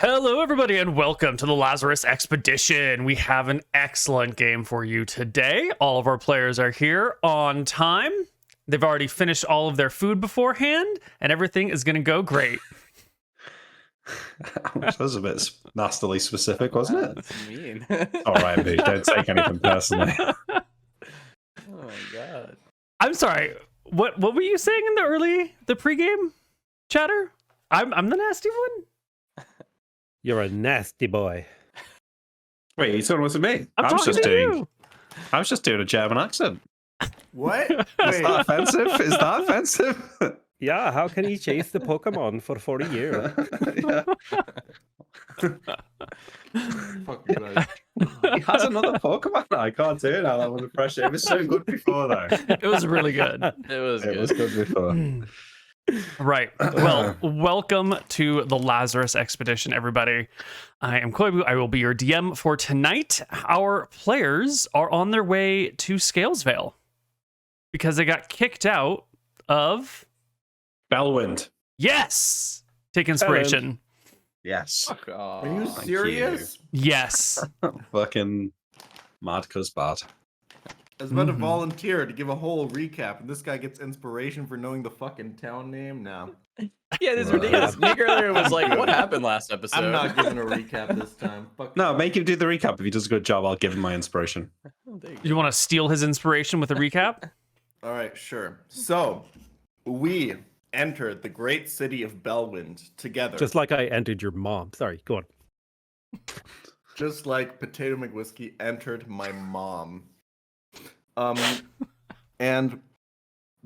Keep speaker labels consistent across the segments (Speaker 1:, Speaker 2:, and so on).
Speaker 1: Hello, everybody, and welcome to the Lazarus Expedition. We have an excellent game for you today. All of our players are here on time. They've already finished all of their food beforehand, and everything is going to go great.
Speaker 2: That was a bit nastily specific, wasn't it?
Speaker 3: That's mean.
Speaker 2: All right, Boo, don't take anything personally.
Speaker 3: Oh my god.
Speaker 1: I'm sorry. What were you saying in the pregame chatter? I'm the nasty one?
Speaker 4: You're a nasty boy.
Speaker 2: Wait, you talking to me?
Speaker 1: I'm talking to you.
Speaker 2: I was just doing a German accent.
Speaker 5: What?
Speaker 2: Is
Speaker 5: Wait,
Speaker 2: that offensive? Is that offensive?
Speaker 4: Yeah, how can he chase the Pokemon for 40 years?
Speaker 2: Yeah.
Speaker 5: fucking Christ.
Speaker 2: He has another Pokemon. I can't do it now. That was pressure. It was so good before, though.
Speaker 1: It was really good.
Speaker 3: It was
Speaker 2: It
Speaker 3: good.
Speaker 2: was good before.
Speaker 1: Right. Well, welcome to the Lazarus Expedition, everybody. I am Koibu. I will be your DM for tonight. Our players are on their way to Scalesvale because they got kicked out of...
Speaker 2: Bellwind.
Speaker 1: Yes! Take inspiration.
Speaker 2: Yes.
Speaker 3: Fuck off.
Speaker 5: Are you
Speaker 2: Thank
Speaker 5: serious?
Speaker 1: Yes.
Speaker 2: Fucking mad cuz bad.
Speaker 5: I was about to
Speaker 1: Mhm.
Speaker 5: volunteer to give a whole recap, and this guy gets inspiration for knowing the fucking town name now.
Speaker 3: Yeah, this is ridiculous. Nick earlier was like, what happened last episode?
Speaker 5: I'm not giving a recap this time. Fuck
Speaker 2: No,
Speaker 5: you.
Speaker 2: make him do the recap. If he does a good job, I'll give him my inspiration.
Speaker 3: Oh, there you go.
Speaker 1: You want to steal his inspiration with a recap?
Speaker 5: All right, sure. So, we entered the great city of Bellwind together.
Speaker 4: Just like I entered your mom. Sorry, go on.
Speaker 5: Just like PotatoMcWhiskey entered my mom. And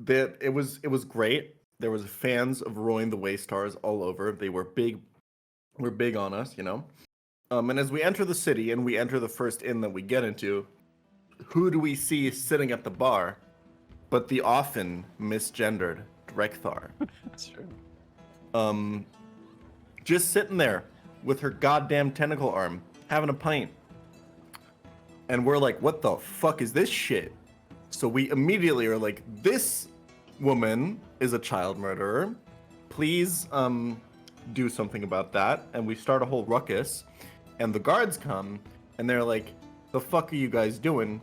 Speaker 5: it was great. There was fans of Roying the Waystars all over. They were big on us, you know. And as we enter the city and we enter the first inn that we get into, who do we see sitting at the bar but the often misgendered Drekthar?
Speaker 3: That's true.
Speaker 5: Just sitting there with her goddamn tentacle arm, having a pint. And we're like, what the fuck is this shit? So we immediately are like, this woman is a child murderer. Please do something about that. And we start a whole ruckus. And the guards come and they're like, the fuck are you guys doing?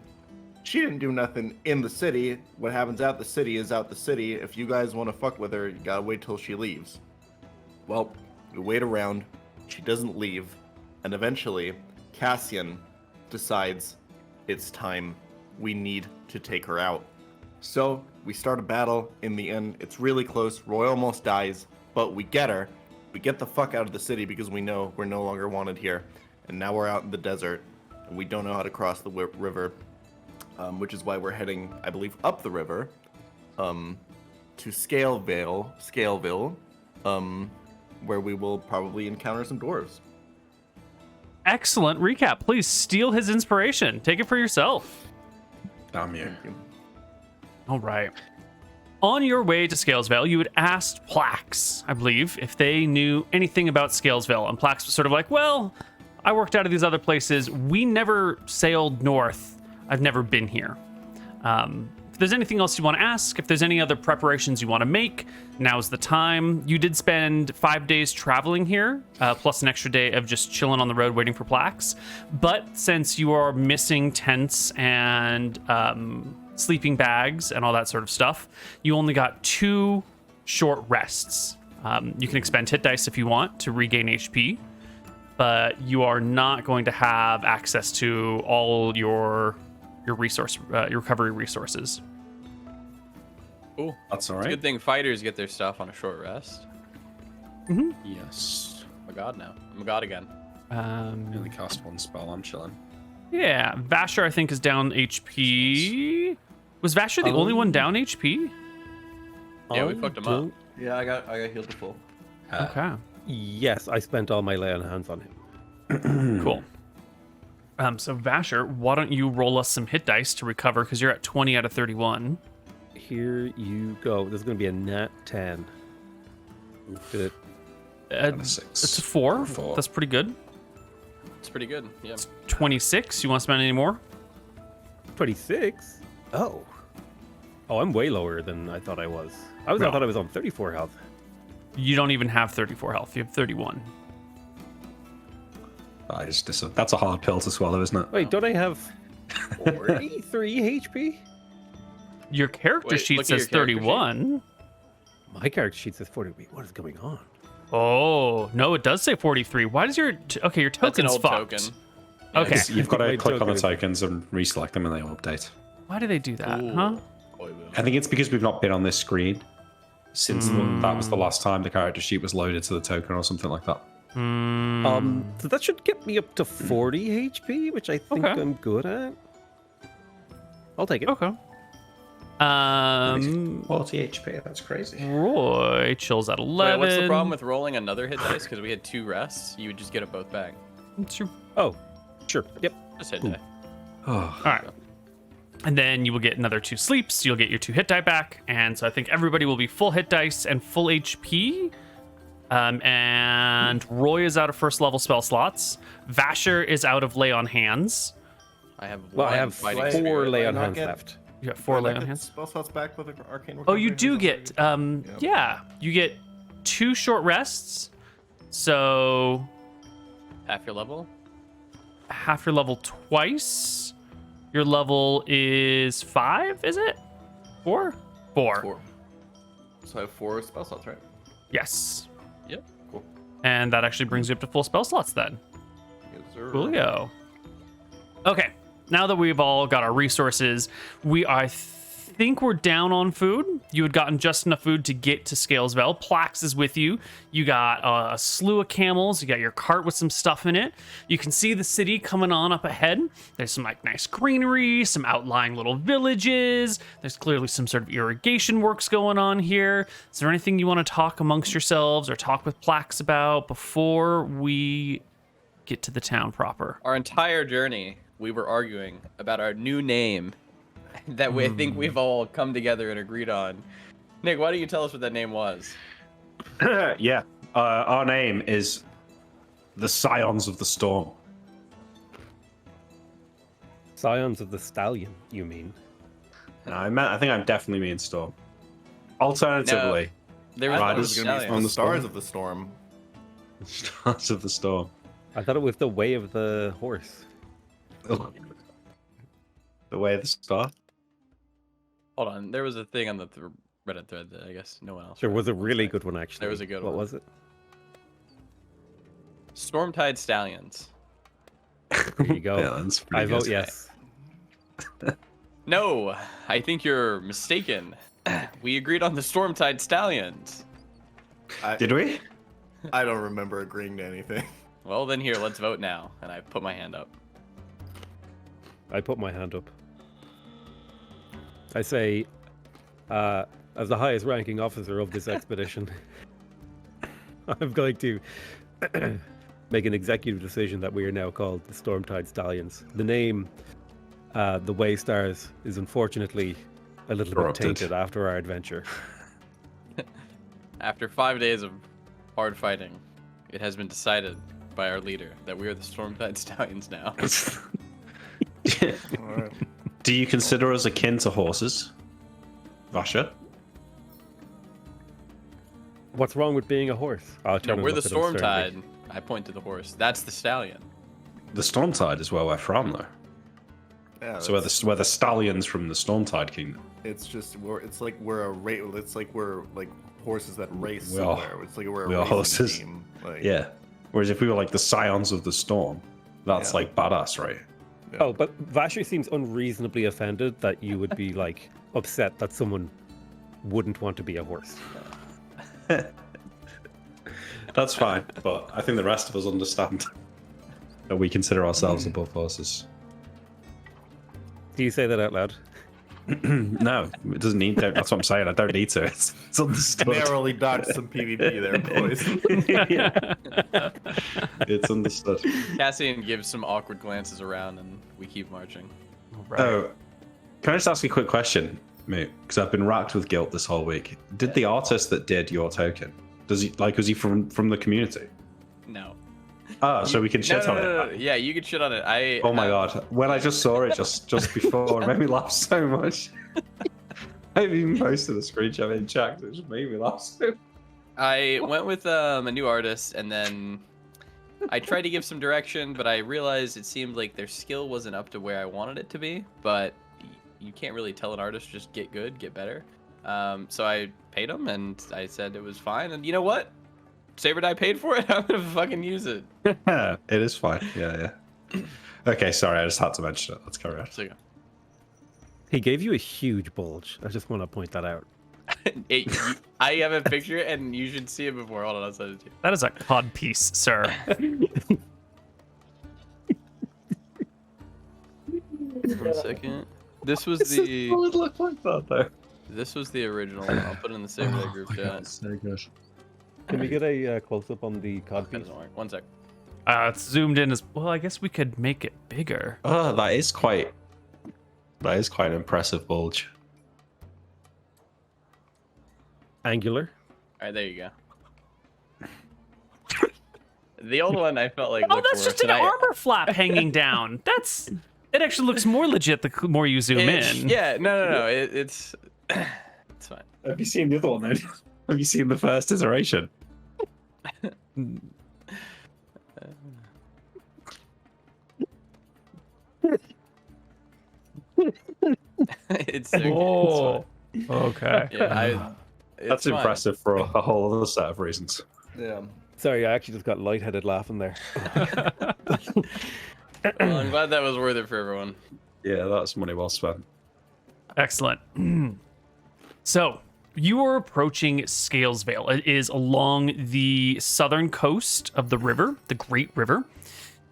Speaker 5: She didn't do nothing in the city. What happens out the city is out the city. If you guys want to fuck with her, you gotta wait till she leaves. Well, we wait around. She doesn't leave. And eventually, Cassian decides it's time. We need to take her out. So we start a battle. In the end, it's really close. Roy almost dies, but we get her. We get the fuck out of the city because we know we're no longer wanted here. And now we're out in the desert, and we don't know how to cross the river, which is why we're heading, I believe, up the river to Scaleville, where we will probably encounter some dwarves.
Speaker 1: Excellent recap. Please steal his inspiration. Take it for yourself.
Speaker 2: Damn you.
Speaker 5: Thank you.
Speaker 1: All right. On your way to Scalesville, you had asked Plax, I believe, if they knew anything about Scalesville. And Plax was sort of like, well, I worked out of these other places. We never sailed north. I've never been here. If there's anything else you want to ask, if there's any other preparations you want to make, now's the time. You did spend 5 days traveling here, plus an extra day of just chilling on the road waiting for Plax. But since you are missing tents and sleeping bags and all that sort of stuff, you only got 2 short rests. You can expend hit dice if you want to regain HP, but you are not going to have access to all your recovery resources.
Speaker 3: Cool.
Speaker 2: That's all
Speaker 3: It's a
Speaker 2: right.
Speaker 3: good thing fighters get their stuff on a short rest.
Speaker 2: Yes.
Speaker 3: I'm a god now. I'm a god again.
Speaker 2: Only cast one spell. I'm chilling.
Speaker 1: Yeah, Vasher I think is down HP. Was Vasher the only one down HP?
Speaker 3: Yeah, we fucked him up.
Speaker 5: Yeah, I got healed to full.
Speaker 1: Okay,
Speaker 4: Yes, I spent all my lay on hands on him.
Speaker 1: cool. So Vasher, why don't you roll us some hit dice to recover because you're at 20 out of 31.
Speaker 4: Here you go. This is going to be a nat 10. Good.
Speaker 2: Got a 6.
Speaker 1: It's a 4.
Speaker 2: Four.
Speaker 1: That's pretty good.
Speaker 3: It's pretty good. Yeah.
Speaker 1: 26. You want to spend any more?
Speaker 4: 26? Oh. Oh, I'm way lower than I thought I was. I
Speaker 1: Well.
Speaker 4: thought I was on 34 health.
Speaker 1: You don't even have 34 health. You have 31.
Speaker 6: That's a hard pill to swallow, isn't it?
Speaker 4: Wait, don't I have 43 HP?
Speaker 1: Your character
Speaker 3: Wait,
Speaker 1: sheet
Speaker 3: look at your
Speaker 1: says
Speaker 3: character sheet.
Speaker 1: 31.
Speaker 4: My character sheet says 40. Wait, what is going on?
Speaker 1: Oh, no, it does say 43. Why does your... Okay, your
Speaker 3: That's an
Speaker 1: token's
Speaker 3: old
Speaker 1: fucked.
Speaker 3: token.
Speaker 1: Okay.
Speaker 6: You've got to
Speaker 4: My
Speaker 6: click on the
Speaker 4: token is-
Speaker 6: tokens and reselect them, and they will update.
Speaker 1: Why do they do that,
Speaker 3: Ooh.
Speaker 1: huh?
Speaker 3: Koibu.
Speaker 6: I think it's because we've not been on this screen since that was the last time the character sheet was loaded to the token or something like that.
Speaker 4: So that should get me up to 40 HP, which I think
Speaker 1: Okay.
Speaker 4: I'm good at. I'll take it.
Speaker 1: Okay.
Speaker 6: 40 HP, that's crazy.
Speaker 1: Roy chills at 11.
Speaker 3: Wait, what's the problem with rolling another hit dice? Because we had 2 rests, you would just get it both back.
Speaker 1: It's your...
Speaker 4: Oh, sure. Yep.
Speaker 3: Just hit die.
Speaker 6: Oh,
Speaker 1: All right. And then you will get another 2 sleeps. You'll get your 2 hit die back. And so I think everybody will be full hit dice and full HP. And Roy is out of first level spell slots. Vasher is out of lay on hands.
Speaker 3: I have
Speaker 4: Well, I
Speaker 3: one
Speaker 4: have
Speaker 3: fighting
Speaker 4: 4
Speaker 3: spirit.
Speaker 4: lay on
Speaker 5: not
Speaker 4: hands
Speaker 5: get-
Speaker 4: left.
Speaker 1: You got 4
Speaker 5: Do I
Speaker 1: lay
Speaker 5: not
Speaker 1: on
Speaker 5: get
Speaker 1: hands.
Speaker 5: Spell slots back with arcane.
Speaker 1: Oh, you
Speaker 5: recovery?
Speaker 1: do get, yeah, you get 2 short rests. So
Speaker 3: Half your level?
Speaker 1: half your level twice. Your level is 5, is it? 4? 4.
Speaker 5: 4. So I have 4 spell slots, right?
Speaker 1: Yes.
Speaker 3: Yep.
Speaker 5: Cool.
Speaker 1: And that actually brings you up to full spell slots then.
Speaker 5: Yes, sir.
Speaker 1: Coolio. Okay, now that we've all got our resources, I think we're down on food. You had gotten just enough food to get to Scalesville. Plax is with you. You got a slew of camels. You got your cart with some stuff in it. You can see the city coming on up ahead. There's some like nice greenery, some outlying little villages. There's clearly some sort of irrigation works going on here. Is there anything you want to talk amongst yourselves or talk with Plax about before we get to the town proper?
Speaker 3: Our entire journey, we were arguing about our new name that I think we've all come together and agreed on. Nick, why don't you tell us what that name was?
Speaker 6: yeah. Our name is the Scions of the Storm.
Speaker 4: Scions of the Stallion, you mean?
Speaker 6: No, I think I'm definitely mean Storm. Alternatively,
Speaker 3: There
Speaker 5: I
Speaker 3: was
Speaker 5: thought
Speaker 3: one
Speaker 5: it
Speaker 3: with
Speaker 5: was going to be
Speaker 3: stallions.
Speaker 5: on the
Speaker 6: Storm.
Speaker 5: Stars of the Storm.
Speaker 6: Stars of the Storm.
Speaker 4: I thought it was the way of the horse.
Speaker 6: The way of the star.
Speaker 3: Hold on, there was a thing on the Reddit thread that I guess no one else
Speaker 4: There
Speaker 3: read.
Speaker 4: was a really good one, actually.
Speaker 3: There was a good
Speaker 4: what
Speaker 3: one.
Speaker 4: was it?
Speaker 3: Stormtide Stallions.
Speaker 4: There you go.
Speaker 6: Yeah, that's pretty
Speaker 4: I vote
Speaker 6: good.
Speaker 4: yes.
Speaker 3: No, I think you're mistaken. We agreed on the Stormtide Stallions.
Speaker 6: Did we?
Speaker 5: I don't remember agreeing to anything.
Speaker 3: Well, then here, let's vote now. And I put my hand up.
Speaker 4: I put my hand up. I say, as the highest ranking officer of this expedition, I'm going to make an executive decision that we are now called the Stormtide Stallions. The name, the Way Stars, is unfortunately a little
Speaker 6: Corrupted.
Speaker 4: bit tainted after our adventure.
Speaker 3: After 5 days of hard fighting, it has been decided by our leader that we are the Stormtide Stallions now.
Speaker 5: All right.
Speaker 6: Do you consider us akin to horses, Vasha?
Speaker 4: What's wrong with being a horse? I'll
Speaker 3: No,
Speaker 4: turn and
Speaker 3: we're the
Speaker 4: look at him sternly.
Speaker 3: Stormtide. I point to the horse. That's the stallion.
Speaker 6: The Stormtide is where we're from, though.
Speaker 5: Yeah,
Speaker 6: So we're the stallions from the Stormtide Kingdom.
Speaker 5: it's just it's like we're a it's like we're like horses that race
Speaker 6: We are-
Speaker 5: somewhere. It's like we're a
Speaker 6: we are
Speaker 5: racing
Speaker 6: horses.
Speaker 5: team. Like,
Speaker 6: Yeah. Whereas if we were like the Scions of the Storm, that's
Speaker 5: Yeah.
Speaker 6: like badass, right?
Speaker 4: Oh, but Vasher seems unreasonably offended that you would be like upset that someone wouldn't want to be a horse.
Speaker 6: That's fine, but I think the rest of us understand that we consider ourselves above horses.
Speaker 4: Do you say that out loud?
Speaker 6: No, it doesn't need to. That's what I'm saying. I don't need to. It's understood.
Speaker 5: narrowly dodged some PvP there, boys.
Speaker 6: It's understood.
Speaker 3: Cassian gives some awkward glances around and we keep marching.
Speaker 6: Oh, can I just ask you a quick question, mate? Because I've been racked with guilt this whole week. Did the artist that did your token, was he from the community?
Speaker 3: No.
Speaker 6: Oh, so we can shit on it.
Speaker 3: No. Yeah, you can shit on it.
Speaker 6: Oh my god! When I just saw it just before, it made me laugh so much. I even posted a screenshot in chat. It just made me laugh so.
Speaker 3: I went with a new artist, and then I tried to give some direction, but I realized it seemed like their skill wasn't up to where I wanted it to be. But you can't really tell an artist just get good, get better. So I paid them, and I said it was fine. And you know what? Saber Die paid for it. I'm gonna fucking use it.
Speaker 6: It is fine. Yeah. Okay, sorry, I just had to mention it. Let's go around.
Speaker 3: So,
Speaker 4: He gave you a huge bulge. I just want to point that out.
Speaker 3: I have a picture, and you should see it before. Hold on, I'll send it to you.
Speaker 1: That is a cod piece, sir.
Speaker 3: One second. This was
Speaker 6: It
Speaker 3: the
Speaker 6: would look like that though.
Speaker 3: this was the original one. I'll put it in the Saber Die group chat.
Speaker 6: So good.
Speaker 4: Can we get a close-up on the cod
Speaker 3: That
Speaker 4: piece?
Speaker 3: doesn't work. One sec.
Speaker 1: It's zoomed in as well. I guess we could make it bigger.
Speaker 6: Oh, that is quite an impressive bulge.
Speaker 4: Angular.
Speaker 3: All right, there you go. The old one I felt like
Speaker 1: Oh,
Speaker 3: looked
Speaker 1: that's
Speaker 3: worse,
Speaker 1: just an
Speaker 3: and I-
Speaker 1: armor flap hanging down. It actually looks more legit the more you zoom in.
Speaker 3: Yeah, no. It's fine.
Speaker 6: Have you seen the other one then? Have you seen the first iteration?
Speaker 3: It's so
Speaker 1: Oh, okay.
Speaker 3: good. Yeah,
Speaker 6: That's impressive for a whole other set of reasons.
Speaker 5: Yeah.
Speaker 4: Sorry, I actually just got lightheaded laughing there.
Speaker 3: Well, I'm glad that was worth it for everyone.
Speaker 6: Yeah, that's money well spent.
Speaker 1: Excellent. So you are approaching Scalesvale. It is along the southern coast of the river, the Great River.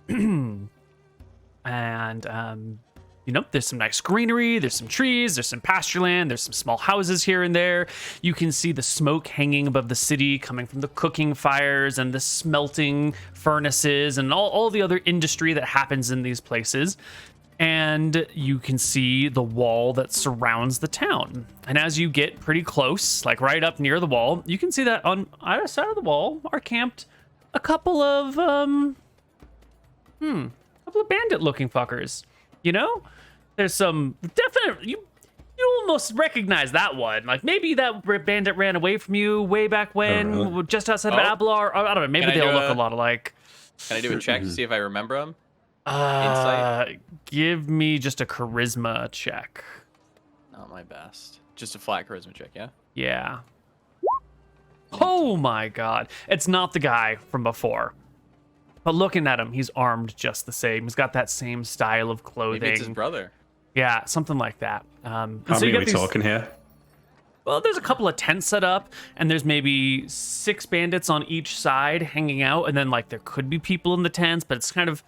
Speaker 1: And there's some nice greenery, there's some trees, there's some pasture land, there's some small houses here and there. You can see the smoke hanging above the city coming from the cooking fires and the smelting furnaces and all the other industry that happens in these places. And you can see the wall that surrounds the town. And as you get pretty close, like right up near the wall, you can see that on either side of the wall are camped a couple of bandit-looking fuckers. You know, there's some definite. You almost recognize that one. Like maybe that bandit ran away from you way back when,
Speaker 6: really?
Speaker 1: just outside
Speaker 3: Oh.
Speaker 1: of Ablar. I don't know. Maybe
Speaker 3: Can I
Speaker 1: they all
Speaker 3: do
Speaker 1: look a
Speaker 3: a-
Speaker 1: lot alike.
Speaker 3: Can I do a check to see if I remember them?
Speaker 1: Give me just a charisma check.
Speaker 3: Not my best. Just a flat charisma check, yeah?
Speaker 1: Yeah. Oh my god. It's not the guy from before. But looking at him, he's armed just the same. He's got that same style of clothing.
Speaker 3: Maybe it's his brother.
Speaker 1: Yeah, something like that.
Speaker 6: How many are we talking here?
Speaker 1: Well, there's a couple of tents set up, and there's maybe 6 bandits on each side hanging out, and then like there could be people in the tents, but it's kind of,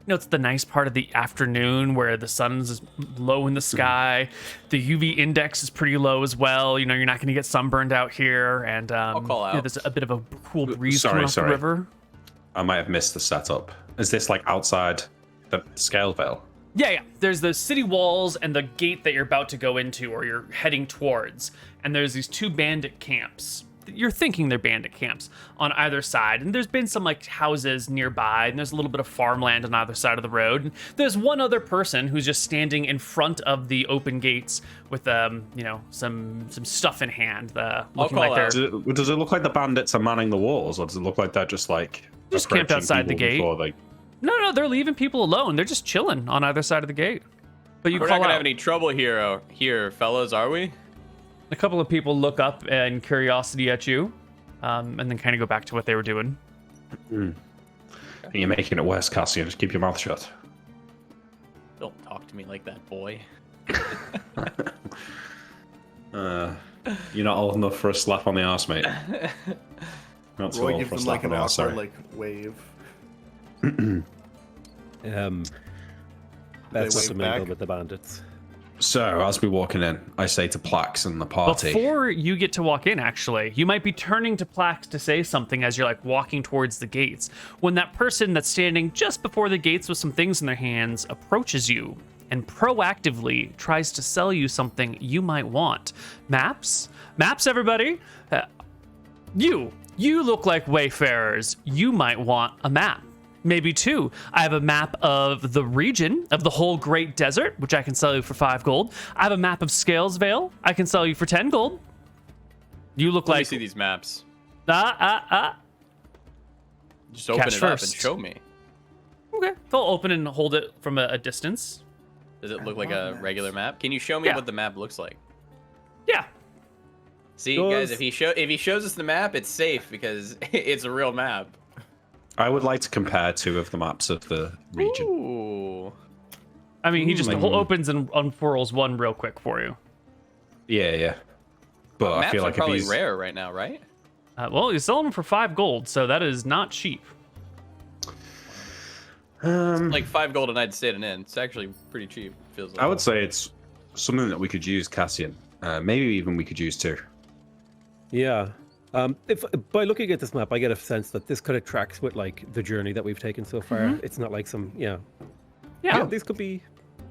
Speaker 1: it's the nice part of the afternoon where the sun's low in the sky. The UV index is pretty low as well. You're not going to get sunburned out here, and
Speaker 3: I'll call out.
Speaker 1: there's a bit of a cool breeze
Speaker 6: Sorry,
Speaker 1: coming off the
Speaker 6: sorry.
Speaker 1: river.
Speaker 6: I might have missed the setup. Is this like outside the Scalevale?
Speaker 1: Yeah. There's the city walls and the gate that you're about to go into or you're heading towards. And there's these 2 bandit camps. You're thinking they're bandit camps on either side. And there's been some like houses nearby, and there's a little bit of farmland on either side of the road. And there's one other person who's just standing in front of the open gates with some stuff in hand. Looking
Speaker 3: call
Speaker 1: like they're
Speaker 3: out.
Speaker 6: Does it look like the bandits are manning the walls, or does it look like they're just like
Speaker 1: Just camped
Speaker 6: approaching
Speaker 1: outside the
Speaker 6: people
Speaker 1: gate.
Speaker 6: before they-
Speaker 1: No, they're leaving people alone. They're just chilling on either side of the gate. But you
Speaker 3: We're
Speaker 1: call
Speaker 3: not gonna
Speaker 1: out.
Speaker 3: have any trouble here, fellas, are we?
Speaker 1: A couple of people look up in curiosity at you, and then kind of go back to what they were doing.
Speaker 6: You're making it worse, Cassian. Just keep your mouth shut.
Speaker 3: Don't talk to me like that, boy.
Speaker 6: You're not old enough for a slap on the arse, mate. Not so
Speaker 5: Roy
Speaker 6: old
Speaker 5: gives
Speaker 6: for a
Speaker 5: them
Speaker 6: slap
Speaker 5: like
Speaker 6: on
Speaker 5: an
Speaker 6: the arse,
Speaker 5: awkward
Speaker 6: sorry.
Speaker 5: like wave.
Speaker 4: That's
Speaker 5: wave
Speaker 4: not to mingle
Speaker 5: back.
Speaker 4: with the bandits.
Speaker 6: So, as we're walking in, I say to Plax and the party.
Speaker 1: Before you get to walk in, actually, you might be turning to Plax to say something as you're like walking towards the gates. When that person that's standing just before the gates with some things in their hands approaches you and proactively tries to sell you something you might want. Maps, everybody. You look like wayfarers. You might want a map. Maybe 2. I have a map of the region of the whole Great Desert, which I can sell you for 5 gold. I have a map of Scalesvale. I can sell you for 10 gold. You look
Speaker 3: Let me
Speaker 1: like
Speaker 3: see these maps. Just open
Speaker 1: catch
Speaker 3: it up and
Speaker 1: first.
Speaker 3: show me.
Speaker 1: Okay. They'll open and hold it from a distance.
Speaker 3: Does it
Speaker 5: I
Speaker 3: look like
Speaker 5: love
Speaker 3: a
Speaker 5: maps.
Speaker 3: regular map? Can you show me
Speaker 1: Yeah.
Speaker 3: what the map looks like?
Speaker 1: Yeah.
Speaker 3: See,
Speaker 4: Does-
Speaker 3: guys, if he shows us the map, it's safe because it's a real map.
Speaker 6: I would like to compare 2 of the maps of the region.
Speaker 3: Ooh.
Speaker 1: I mean, he just
Speaker 6: Like-
Speaker 1: opens and unfurls one real quick for you.
Speaker 6: Yeah. But I
Speaker 3: Maps
Speaker 6: feel
Speaker 3: are
Speaker 6: like if
Speaker 3: probably
Speaker 6: he's
Speaker 3: rare right now, right?
Speaker 1: Well, he's selling them for 5 gold, so that is not cheap.
Speaker 3: Like 5 gold a night to stay at an inn. It's actually pretty cheap. Feels like.
Speaker 6: I would say it's something that we could use, Cassian. Maybe even we could use too.
Speaker 4: Yeah. If by looking at this map, I get a sense that this kind of tracks with like the journey that we've taken so far. It's not like some
Speaker 1: Yeah.
Speaker 4: This could be.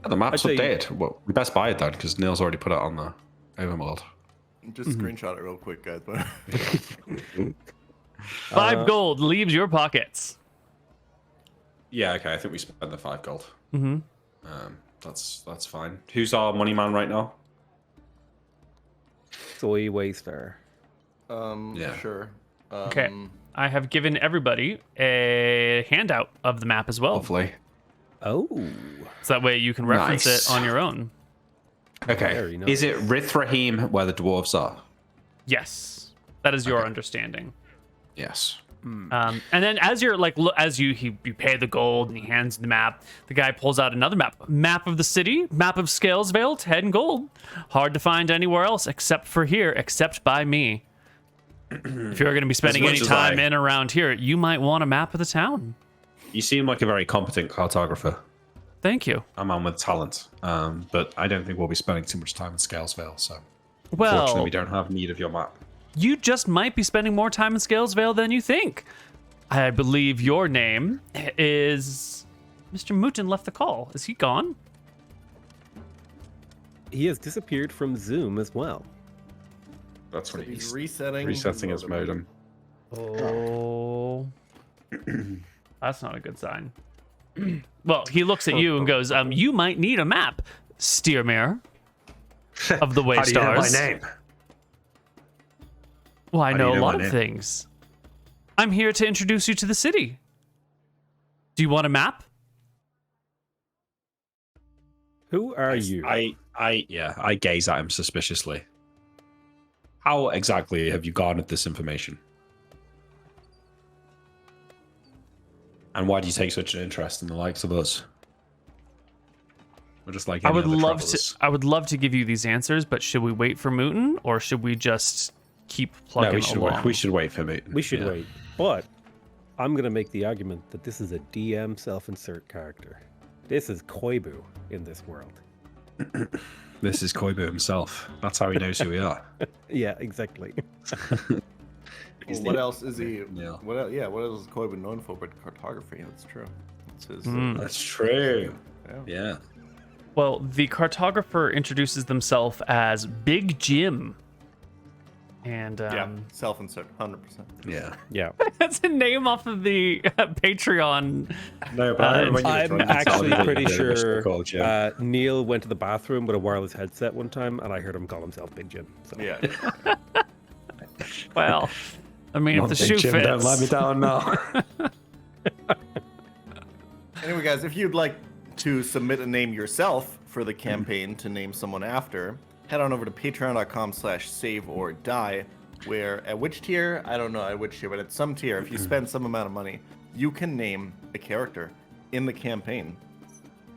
Speaker 6: The map's
Speaker 4: I'd say-
Speaker 6: updated. Well, we best buy it then, because Neil's already put it on the overworld.
Speaker 5: Just screenshot it real quick, guys.
Speaker 1: 5 gold leaves your pockets.
Speaker 6: Yeah, okay. I think we spent the 5 gold.
Speaker 1: Mm-hmm.
Speaker 6: That's fine. Who's our money man right now?
Speaker 4: Soy Waystar.
Speaker 6: Yeah.
Speaker 5: Sure.
Speaker 1: Okay. I have given everybody a handout of the map as well.
Speaker 6: Lovely.
Speaker 4: Oh.
Speaker 1: So that way you can reference
Speaker 6: Nice.
Speaker 1: it on your own.
Speaker 6: Okay.
Speaker 4: Very nice.
Speaker 6: Is it Rithraheem where the dwarves are?
Speaker 1: Yes. That is your
Speaker 6: Okay.
Speaker 1: understanding.
Speaker 6: Yes.
Speaker 1: And then as you're like, you pay the gold and he hands the map, the guy pulls out another map of the city, map of Scalesvale, 10 gold. Hard to find anywhere else except for here, except by me. If you're going to be spending
Speaker 6: much
Speaker 1: any
Speaker 6: as
Speaker 1: time
Speaker 6: I-
Speaker 1: in around here, you might want a map of the town.
Speaker 6: You seem like a very competent cartographer.
Speaker 1: Thank you.
Speaker 6: A man with talent. But I don't think we'll be spending too much time in Scalesvale, so
Speaker 1: Well,
Speaker 6: fortunately we don't have need of your map.
Speaker 1: you just might be spending more time in Scalesvale than you think. I believe your name is... MrMouton left the call. Is he gone?
Speaker 4: He has disappeared from Zoom as well.
Speaker 6: That's what
Speaker 5: He's
Speaker 6: he's
Speaker 5: resetting.
Speaker 6: resetting his modem.
Speaker 1: Oh. That's not a good sign. Well, he looks at you and goes, you might need a map, Steermere of the
Speaker 6: How do you know my
Speaker 1: Waystars.
Speaker 6: name?
Speaker 1: Well, I
Speaker 6: How do
Speaker 1: know
Speaker 6: you
Speaker 1: a
Speaker 6: know
Speaker 1: lot
Speaker 6: my
Speaker 1: of
Speaker 6: name?
Speaker 1: things. I'm here to introduce you to the city. Do you want a map?
Speaker 4: Who are you?
Speaker 6: I gaze at him suspiciously. How exactly have you garnered this information? And why do you take such an interest in the likes of us? We're just like
Speaker 1: I
Speaker 6: any
Speaker 1: would
Speaker 6: other
Speaker 1: love
Speaker 6: travelers.
Speaker 1: to. I would love to give you these answers, but should we wait for Mooten or should we just keep plugging
Speaker 6: No, we should
Speaker 1: along?
Speaker 6: wait. We should wait for me.
Speaker 4: We should
Speaker 6: Yeah.
Speaker 4: wait. But I'm going to make the argument that this is a DM self-insert character. This is Koibu in this world.
Speaker 6: This is Koibu himself. That's how he knows who we are.
Speaker 4: Yeah, exactly.
Speaker 5: Well, what else is he?
Speaker 6: Yeah.
Speaker 5: What else, what else is Koibu known for but cartography? That's true. That's his.
Speaker 6: That's true.
Speaker 5: Yeah.
Speaker 6: Yeah.
Speaker 1: Well, the cartographer introduces themselves as Big Jim. And
Speaker 5: Yeah. Self-insert, 100%.
Speaker 6: Yeah.
Speaker 4: Yeah.
Speaker 1: that's a name off of the Patreon.
Speaker 6: No, but I remember when you were
Speaker 4: I'm
Speaker 6: trying to
Speaker 4: actually
Speaker 6: tell me
Speaker 4: pretty
Speaker 6: that you were
Speaker 4: sure
Speaker 6: called Jim.
Speaker 4: Neil went to the bathroom with a wireless headset one time, and I heard him call himself Big Jim. So.
Speaker 5: Yeah.
Speaker 1: Well, I mean, if the
Speaker 6: Big
Speaker 1: shoe
Speaker 6: Jim,
Speaker 1: fits.
Speaker 6: don't let me down now.
Speaker 5: Anyway, guys, if you'd like to submit a name yourself for the campaign to name someone after, head on over to patreon.com/saveordie, where at which tier, I don't know at which tier, but at some tier, if you spend some amount of money, you can name a character in the campaign.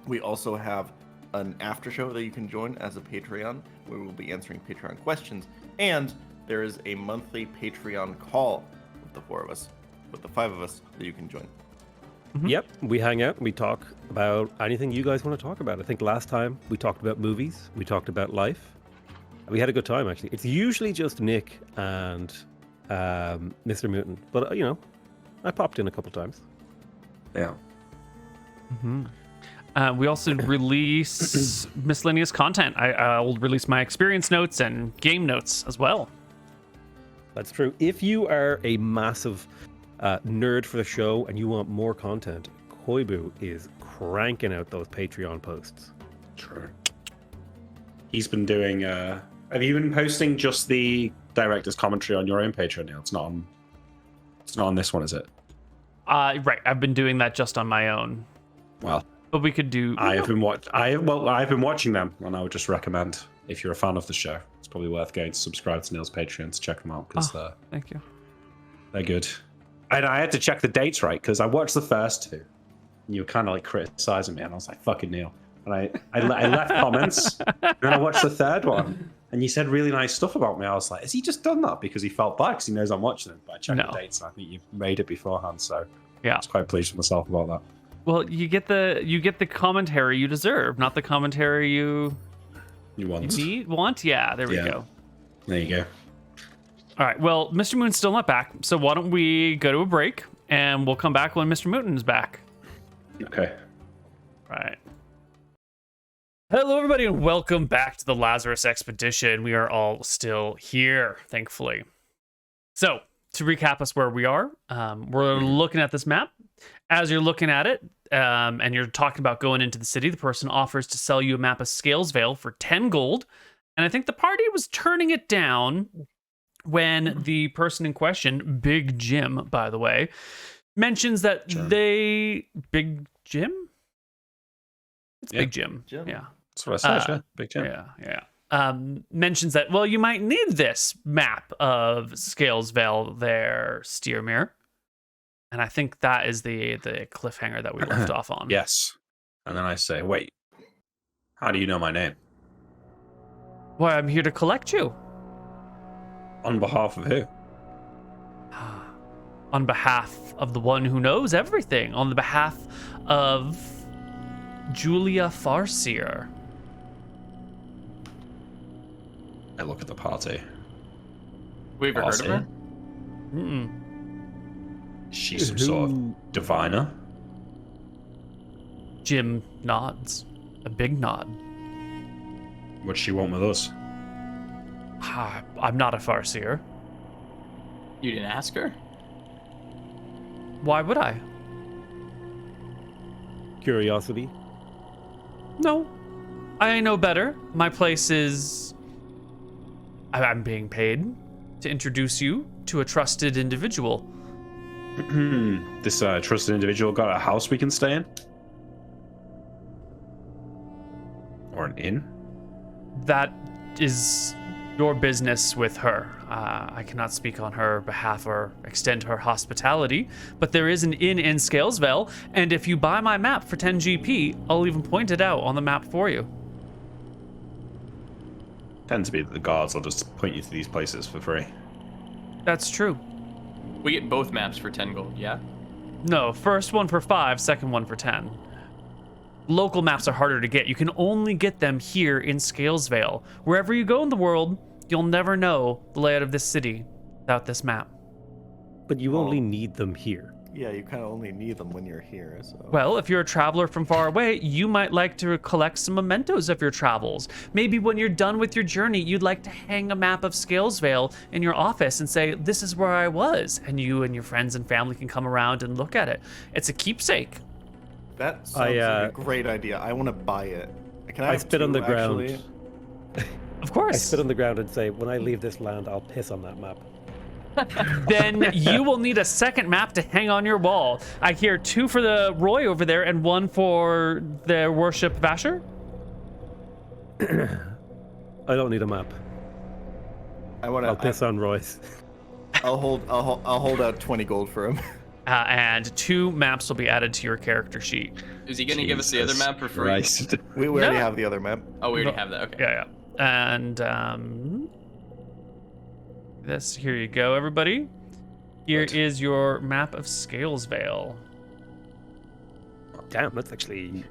Speaker 5: We also have an after show that you can join as a Patreon, where we'll be answering Patreon questions, and there is a monthly Patreon call with the 4 of us, with the 5 of us, that you can join.
Speaker 4: Yep, we hang out and we talk about anything you guys want to talk about. I think last time we talked about movies, we talked about life. We had a good time, actually. It's usually just Nick and MrMouton, but I popped in a couple times.
Speaker 6: Yeah.
Speaker 1: We also release miscellaneous content. I'll release my experience notes and game notes as well.
Speaker 4: That's true. If you are a massive nerd for the show and you want more content, Koibu is cranking out those Patreon posts.
Speaker 6: True. He's been doing. Have you been posting just the director's commentary on your own Patreon now? It's not on this one, is it?
Speaker 1: Right. I've been doing that just on my own.
Speaker 6: Well,
Speaker 1: But we could do.
Speaker 6: I've been watching them, and I would just recommend if you're a fan of the show, it's probably worth going to subscribe to Neil's Patreon to check them out because
Speaker 1: Thank you.
Speaker 6: they're good. And I had to check the dates right because I watched the first two, and you were kind of like criticizing me, and I was like, "Fucking Neil." And I left comments, and then I watched the third one, and you said really nice stuff about me. I was like, "Has he just done that because he felt bad because he knows I'm watching it?" But I checked
Speaker 1: No.
Speaker 6: the dates, and I think you made it beforehand, so
Speaker 1: Yeah.
Speaker 6: I was quite pleased with myself about that.
Speaker 1: Well, you get the commentary you deserve, not the commentary you
Speaker 6: You want?
Speaker 1: want. Yeah, there we
Speaker 6: Yeah.
Speaker 1: go.
Speaker 6: There you go.
Speaker 1: All right. Well, Mr. Moon's still not back, so why don't we go to a break and we'll come back when Mr. Mooton is back.
Speaker 6: Okay.
Speaker 1: Right. Hello, everybody, and welcome back to the Lazarus expedition. We are all still here, thankfully. So, to recap us where we are, we're looking at this map. As you're looking at it, and you're talking about going into the city, the person offers to sell you a map of Scalesvale for 10 gold. And I think the party was turning it down when the person in question, Big Jim, by the way, mentions that Big Jim? It's
Speaker 6: Yeah.
Speaker 1: Big Jim.
Speaker 5: Jim.
Speaker 1: Yeah.
Speaker 6: That's what I said, yeah. Big Jim.
Speaker 1: Yeah. Mentions that, well, you might need this map of Scalesvale there, Steermere. And I think that is the cliffhanger that we left off on.
Speaker 6: Yes. And then I say, wait, how do you know my name?
Speaker 1: Why, I'm here to collect you.
Speaker 6: On behalf of who?
Speaker 1: On behalf of the one who knows everything. On the behalf of Julia Farseer.
Speaker 6: I look at the party.
Speaker 3: We ever heard of her?
Speaker 1: Mm-mm.
Speaker 6: Is she some sort of diviner?
Speaker 1: Jim nods. A big nod.
Speaker 6: What does she want with us?
Speaker 1: I'm not a Farseer.
Speaker 3: You didn't ask her?
Speaker 1: Why would I?
Speaker 4: Curiosity.
Speaker 1: No. I know better. My place is... I'm being paid to introduce you to a trusted individual.
Speaker 6: This trusted individual got a house we can stay in? Or an inn?
Speaker 1: That is your business with her. I cannot speak on her behalf or extend her hospitality, but there is an inn in Scalesvale, and if you buy my map for 10 GP, I'll even point it out on the map for you.
Speaker 6: Tends to be that the guards will just point you to these places for free.
Speaker 1: That's true.
Speaker 3: We get both maps for 10 gold, yeah?
Speaker 1: No, first one for 5, second one for 10. Local maps are harder to get. You can only get them here in Scalesvale. Wherever you go in the world, you'll never know the layout of this city without this map.
Speaker 4: But you only need them here.
Speaker 5: Yeah, you kind of only need them when you're here. So.
Speaker 1: Well, if you're a traveler from far away, you might like to collect some mementos of your travels. Maybe when you're done with your journey, you'd like to hang a map of Scalesvale in your office and say, this is where I was. And you and your friends and family can come around and look at it. It's a keepsake.
Speaker 5: That sounds like a great idea. I want to buy it. Can I have
Speaker 4: spit on
Speaker 5: two,
Speaker 4: the ground.
Speaker 5: actually?
Speaker 1: Of
Speaker 4: I
Speaker 1: course.
Speaker 4: spit on the ground and say, when I leave this land, I'll piss on that map.
Speaker 1: Then you will need a second map to hang on your wall. I hear 2 for the Roy over there and 1 for their worship Vasher.
Speaker 4: I don't need a map. I'll piss on Royce.
Speaker 5: I'll hold out 20 gold for him.
Speaker 1: And 2 maps will be added to your character sheet.
Speaker 3: Is he going to give us the other map for free?
Speaker 6: Christ.
Speaker 5: We already have the other map.
Speaker 3: Oh, we already have that. Okay.
Speaker 1: Yeah. And this, here you go, everybody. Here is your map of Scalesvale.
Speaker 4: Damn, that's actually...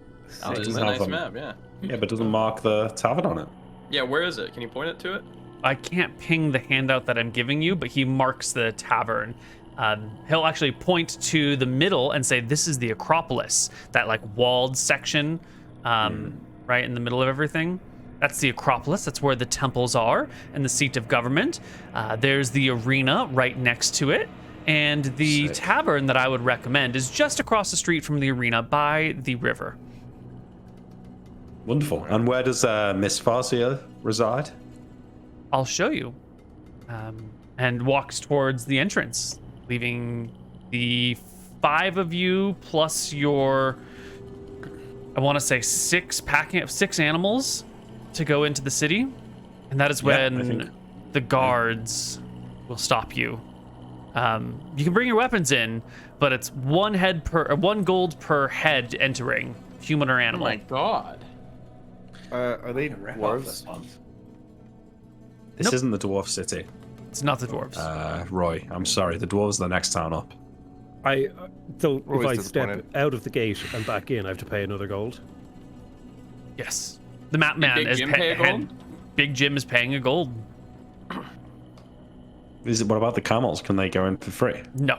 Speaker 3: Oh, this is a
Speaker 6: Doesn't have
Speaker 3: nice
Speaker 6: them.
Speaker 3: map, yeah.
Speaker 6: Yeah, but doesn't mark the tavern on it.
Speaker 3: Yeah, where is it? Can you point it to it?
Speaker 1: I can't ping the handout that I'm giving you, but he marks the tavern. He'll actually point to the middle and say, this is the Acropolis, that like walled section right in the middle of everything. That's the Acropolis. That's where the temples are and the seat of government. There's the arena right next to it. And the
Speaker 6: Sick.
Speaker 1: tavern that I would recommend is just across the street from the arena by the river.
Speaker 6: Wonderful. And where does Miss Farseer reside?
Speaker 1: I'll show you. And walks towards the entrance, leaving the 5 of you plus your, I want to say 6 animals to go into the city, and that is
Speaker 6: Yeah, I
Speaker 1: when
Speaker 6: think-
Speaker 1: the guards will stop you. You can bring your weapons in, but it's 1 gold per head entering, human or
Speaker 3: Oh
Speaker 1: animal.
Speaker 3: my god.
Speaker 5: Are they
Speaker 6: Rip off
Speaker 5: dwarves?
Speaker 6: this one. This
Speaker 1: Nope.
Speaker 6: isn't the dwarf city.
Speaker 1: It's not the dwarves.
Speaker 6: Roy, I'm sorry. The dwarves are the next town up.
Speaker 4: So if
Speaker 5: Always
Speaker 4: I step
Speaker 5: disappointed.
Speaker 4: out of the gate and back in, I have to pay another gold.
Speaker 1: Yes. The map man
Speaker 3: Big
Speaker 1: is
Speaker 3: Jim pay a gold?
Speaker 1: Big Jim is paying a gold.
Speaker 6: What about the camels? Can they go in for free?
Speaker 1: No.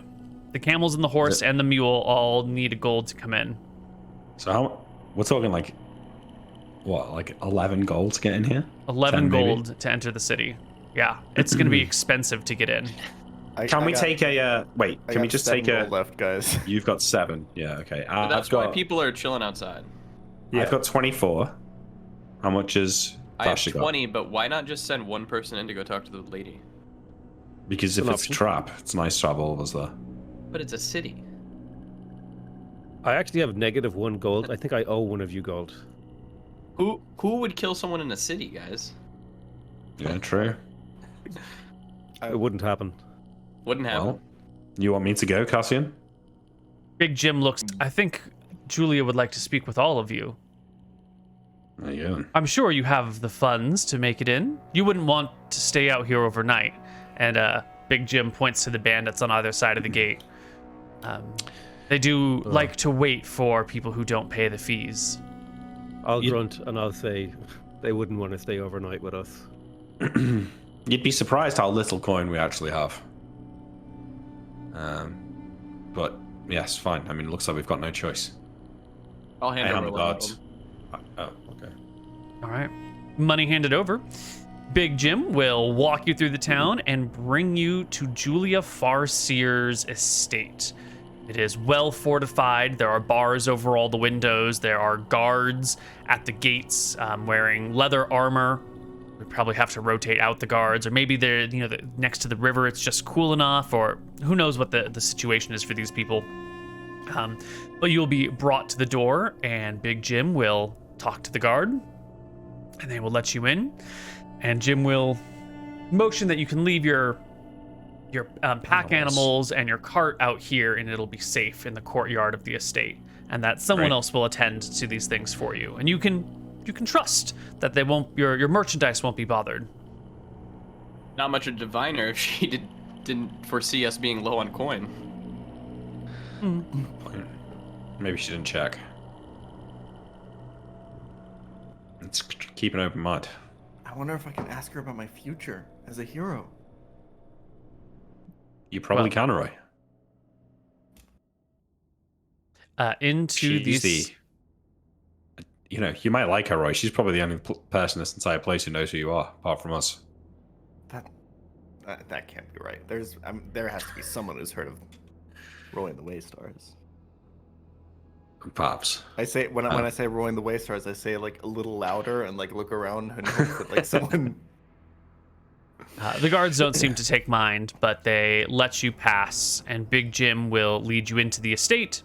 Speaker 1: The camels and the horse and the mule all need a gold to come in.
Speaker 6: So how? We're talking like 11 gold to get in here?
Speaker 1: 11
Speaker 6: 10 maybe?
Speaker 1: gold to enter the city. Yeah, it's going to be expensive to get in.
Speaker 6: Can we take a wait?
Speaker 5: I
Speaker 6: Can we
Speaker 5: got
Speaker 6: just
Speaker 5: 7
Speaker 6: take a?
Speaker 5: gold left, guys?
Speaker 6: You've got 7. Yeah. Okay.
Speaker 3: But that's
Speaker 6: I've got.
Speaker 3: why people are chilling outside.
Speaker 6: I've got 24. How much is
Speaker 3: I have
Speaker 6: Fasha got?
Speaker 3: 20, but why not just send one person in to go talk to the lady?
Speaker 6: Because if
Speaker 4: an
Speaker 6: it's a
Speaker 4: option.
Speaker 6: trap, it's nice to have all of us there.
Speaker 3: But it's a city.
Speaker 4: I actually have -1 gold. I think I owe one of you gold.
Speaker 3: Who would kill someone in a city, guys?
Speaker 6: Yeah, true.
Speaker 4: It wouldn't happen.
Speaker 3: Wouldn't happen.
Speaker 6: Well, you want me to go, Cassian?
Speaker 1: Big Jim looks. I think Julia would like to speak with all of you.
Speaker 6: There you go.
Speaker 1: I'm sure you have the funds to make it in. You wouldn't want to stay out here overnight. And Big Jim points to the bandits on either side of the gate. They do like to wait for people who don't pay the fees.
Speaker 4: I'll grunt and I'll say they wouldn't want to stay overnight with us.
Speaker 6: You'd be surprised how little coin we actually have. But yes, fine. I mean, it looks like we've got no choice.
Speaker 3: I'll hand
Speaker 6: I
Speaker 3: over
Speaker 6: am the
Speaker 3: 11
Speaker 6: guards.
Speaker 3: gold.
Speaker 6: Oh, okay.
Speaker 1: All right. Money handed over. Big Jim will walk you through the town and bring you to Julia Farseer's estate. It is well fortified. There are bars over all the windows. There are guards at the gates wearing leather armor. We probably have to rotate out the guards, or maybe they're next to the river. It's just cool enough, or who knows what the situation is for these people. But you'll be brought to the door, and Big Jim will talk to the guard, and they will let you in. And Jim will motion that you can leave your pack animals and your cart out here, and it'll be safe in the courtyard of the estate, and that someone
Speaker 6: Great.
Speaker 1: else will attend to these things for you. And you can trust that they won't your merchandise won't be bothered.
Speaker 3: Not much of a diviner if she didn't foresee us being low on coin.
Speaker 6: Maybe she didn't check. Let's keep an open mind.
Speaker 5: I wonder if I can ask her about my future as a hero.
Speaker 6: You probably
Speaker 1: Well,
Speaker 6: can, Roy.
Speaker 1: Into
Speaker 6: She's
Speaker 1: these.
Speaker 6: you might like her, Roy. She's probably the only person in this entire place who knows who you are, apart from us.
Speaker 5: That can't be right. There has to be someone who's heard of Roy and the Waystars.
Speaker 6: Perhaps.
Speaker 5: I say when I say Roy and the Waystars, I say it like a little louder and like look around and hope that like someone.
Speaker 1: The guards don't seem to take mind, but they let you pass, and Big Jim will lead you into the estate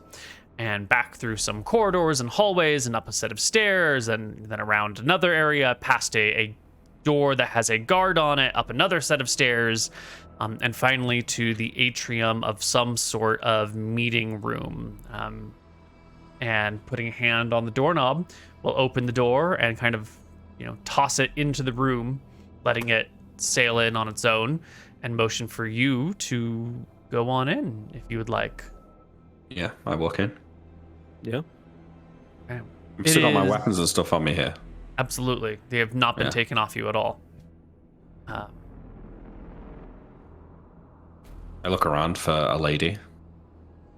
Speaker 1: and back through some corridors and hallways and up a set of stairs and then around another area, past a door that has a guard on it, up another set of stairs, and finally to the atrium of some sort of meeting room. And putting a hand on the doorknob will open the door and kind of, toss it into the room, letting it sail in on its own, and motion for you to go on in if you would like.
Speaker 6: Yeah, I walk in.
Speaker 4: Yeah.
Speaker 1: Okay.
Speaker 6: I've still got my
Speaker 1: is-
Speaker 6: weapons and stuff on me here.
Speaker 1: Absolutely. They have not been
Speaker 6: Yeah.
Speaker 1: taken off you at all.
Speaker 6: I look around for a lady.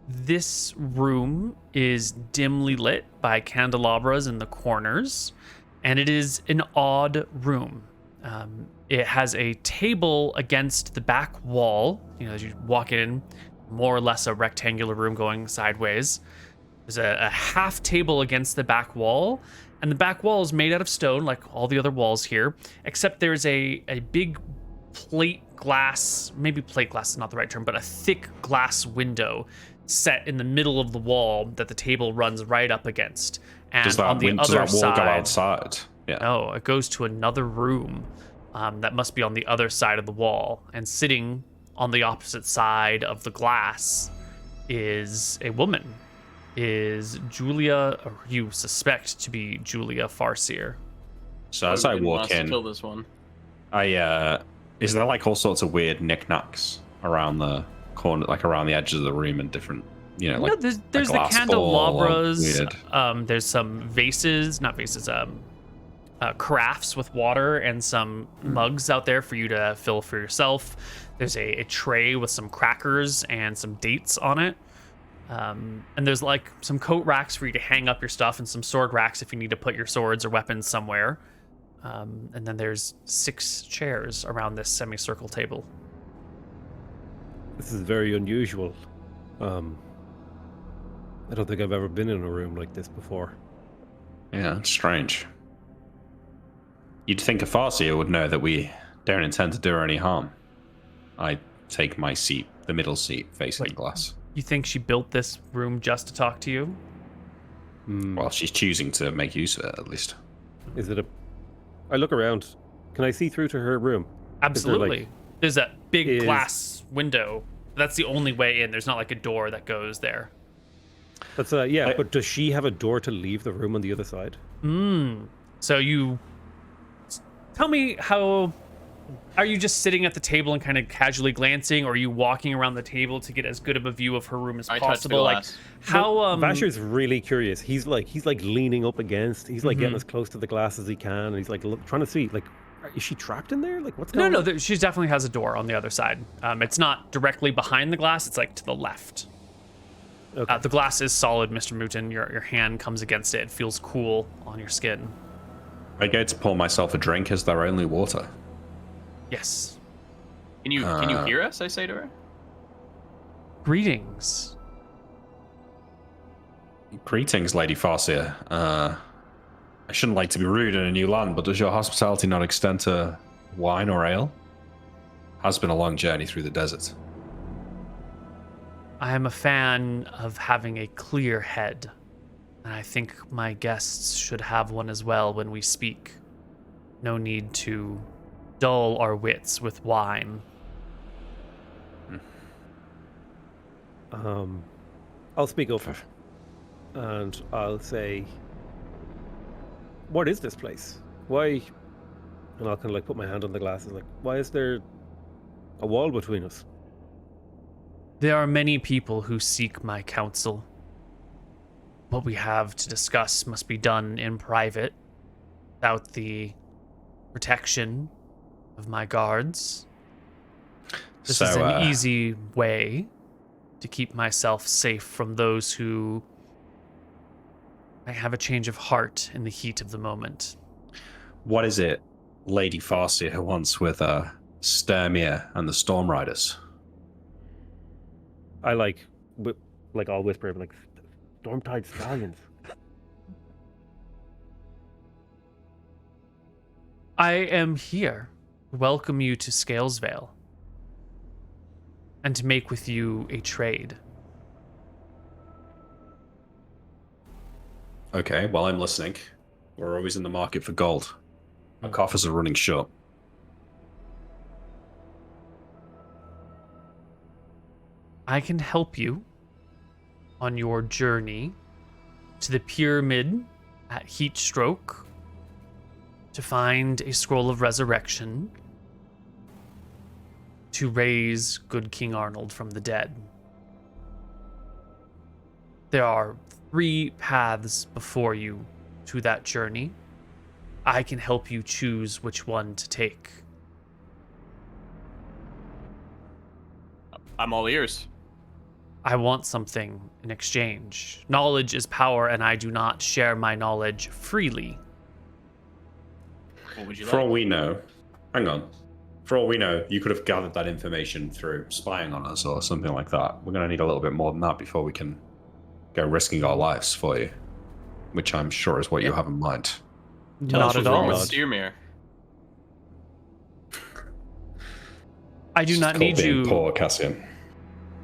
Speaker 1: This room is dimly lit by candelabras in the corners, and it is an odd room. It has a table against the back wall. As you walk in, more or less a rectangular room going sideways. There's a half table against the back wall, and the back wall is made out of stone, like all the other walls here, except there's a big plate glass, maybe plate glass is not the right term, but a thick glass window set in the middle of the wall that the table runs right up against. And
Speaker 6: Does that,
Speaker 1: on the
Speaker 6: does
Speaker 1: other
Speaker 6: that wall
Speaker 1: side,
Speaker 6: go outside? Yeah.
Speaker 1: no, it goes to another room that must be on the other side of the wall. And sitting on the opposite side of the glass is a woman. Is Julia, or you suspect to be Julia Farseer.
Speaker 6: So as I
Speaker 3: Koibu
Speaker 6: walk
Speaker 3: wants to
Speaker 6: in,
Speaker 3: kill this one.
Speaker 6: is there like all sorts of weird knickknacks around the corner, like around the edges of the room and different, you know,
Speaker 1: No,
Speaker 6: like
Speaker 1: there's
Speaker 6: a
Speaker 1: the
Speaker 6: glass ball or
Speaker 1: candelabras.
Speaker 6: weird-
Speaker 1: There's some vases, not vases, carafes with water and some mugs out there for you to fill for yourself. There's a tray with some crackers and some dates on it. And there's like some coat racks for you to hang up your stuff and some sword racks if you need to put your swords or weapons somewhere. And then there's 6 chairs around this semicircle table.
Speaker 4: This is very unusual. I don't think I've ever been in a room like this before.
Speaker 6: Yeah, it's strange. You'd think a Farseer would know that we don't intend to do her any harm. I take my seat, the middle seat, facing the glass.
Speaker 1: You think she built this room just to talk to you?
Speaker 6: Well, she's choosing to make use of it, at least.
Speaker 4: Is it a... I look around. Can I see through to her room?
Speaker 1: Absolutely. There's a big
Speaker 4: Is-
Speaker 1: glass window. That's the only way in. There's not like a door that goes there.
Speaker 4: That's yeah, but does she have a door to leave the room on the other side?
Speaker 1: So you tell me how are you just sitting at the table and kind of casually glancing, or are you walking around the table to get as good of a view of her room as
Speaker 3: I touched the
Speaker 1: possible? Like
Speaker 3: glass.
Speaker 1: how
Speaker 4: Vasher's really curious. He's like leaning up against. He's like getting as close to the glass as he can, and he's like trying to see like, is she trapped in there? Like what's going
Speaker 1: No,
Speaker 4: on?
Speaker 1: she definitely has a door on the other side. It's not directly behind the glass. It's like to the left.
Speaker 4: Okay.
Speaker 1: The glass is solid, MrMouton. Your hand comes against it. It feels cool on your skin.
Speaker 6: I go to pour myself a drink. Is there only water?
Speaker 1: Yes.
Speaker 3: Can you hear us? I say to her.
Speaker 1: Greetings.
Speaker 6: Greetings, Lady Farseer. I shouldn't like to be rude in a new land, but does your hospitality not extend to wine or ale? Has been a long journey through the desert.
Speaker 1: I am a fan of having a clear head, and I think my guests should have one as well when we speak. No need to dull our wits with wine.
Speaker 4: I'll speak up, and I'll say, what is this place? Why? And I'll kind of like put my hand on the glass and like, why is there a wall between us?
Speaker 1: There are many people who seek my counsel. What we have to discuss must be done in private, without the protection of my guards. This is an easy way to keep myself safe from those who might have a change of heart in the heat of the moment.
Speaker 6: What is it Lady Farseer wants with Sturmir and the Storm Riders?
Speaker 4: I like I'll whisper like, Stormtide Stallions.
Speaker 1: I am here to welcome you to Scalesvale and to make with you a trade.
Speaker 6: Okay, well, I'm listening. We're always in the market for gold. Our coffers are running short.
Speaker 1: I can help you on your journey to the pyramid at Heatstroke to find a scroll of resurrection to raise good King Arnold from the dead. There are 3 paths before you to that journey. I can help you choose which one to take.
Speaker 3: I'm all ears.
Speaker 1: I want something in exchange. Knowledge is power, and I do not share my knowledge freely.
Speaker 3: What would you
Speaker 6: For all
Speaker 3: like?
Speaker 6: we know, hang on. For all we know, you could have gathered that information through spying on us or something like that. We're going to need a little bit more than that before we can go risking our lives for you, which I'm sure is what you have in mind.
Speaker 3: Tell
Speaker 1: Not
Speaker 3: us
Speaker 1: at
Speaker 3: what's wrong
Speaker 1: all.
Speaker 3: with Steermere.
Speaker 1: I do not
Speaker 6: It's
Speaker 1: need
Speaker 6: called being
Speaker 1: you.
Speaker 6: poor, Cassian.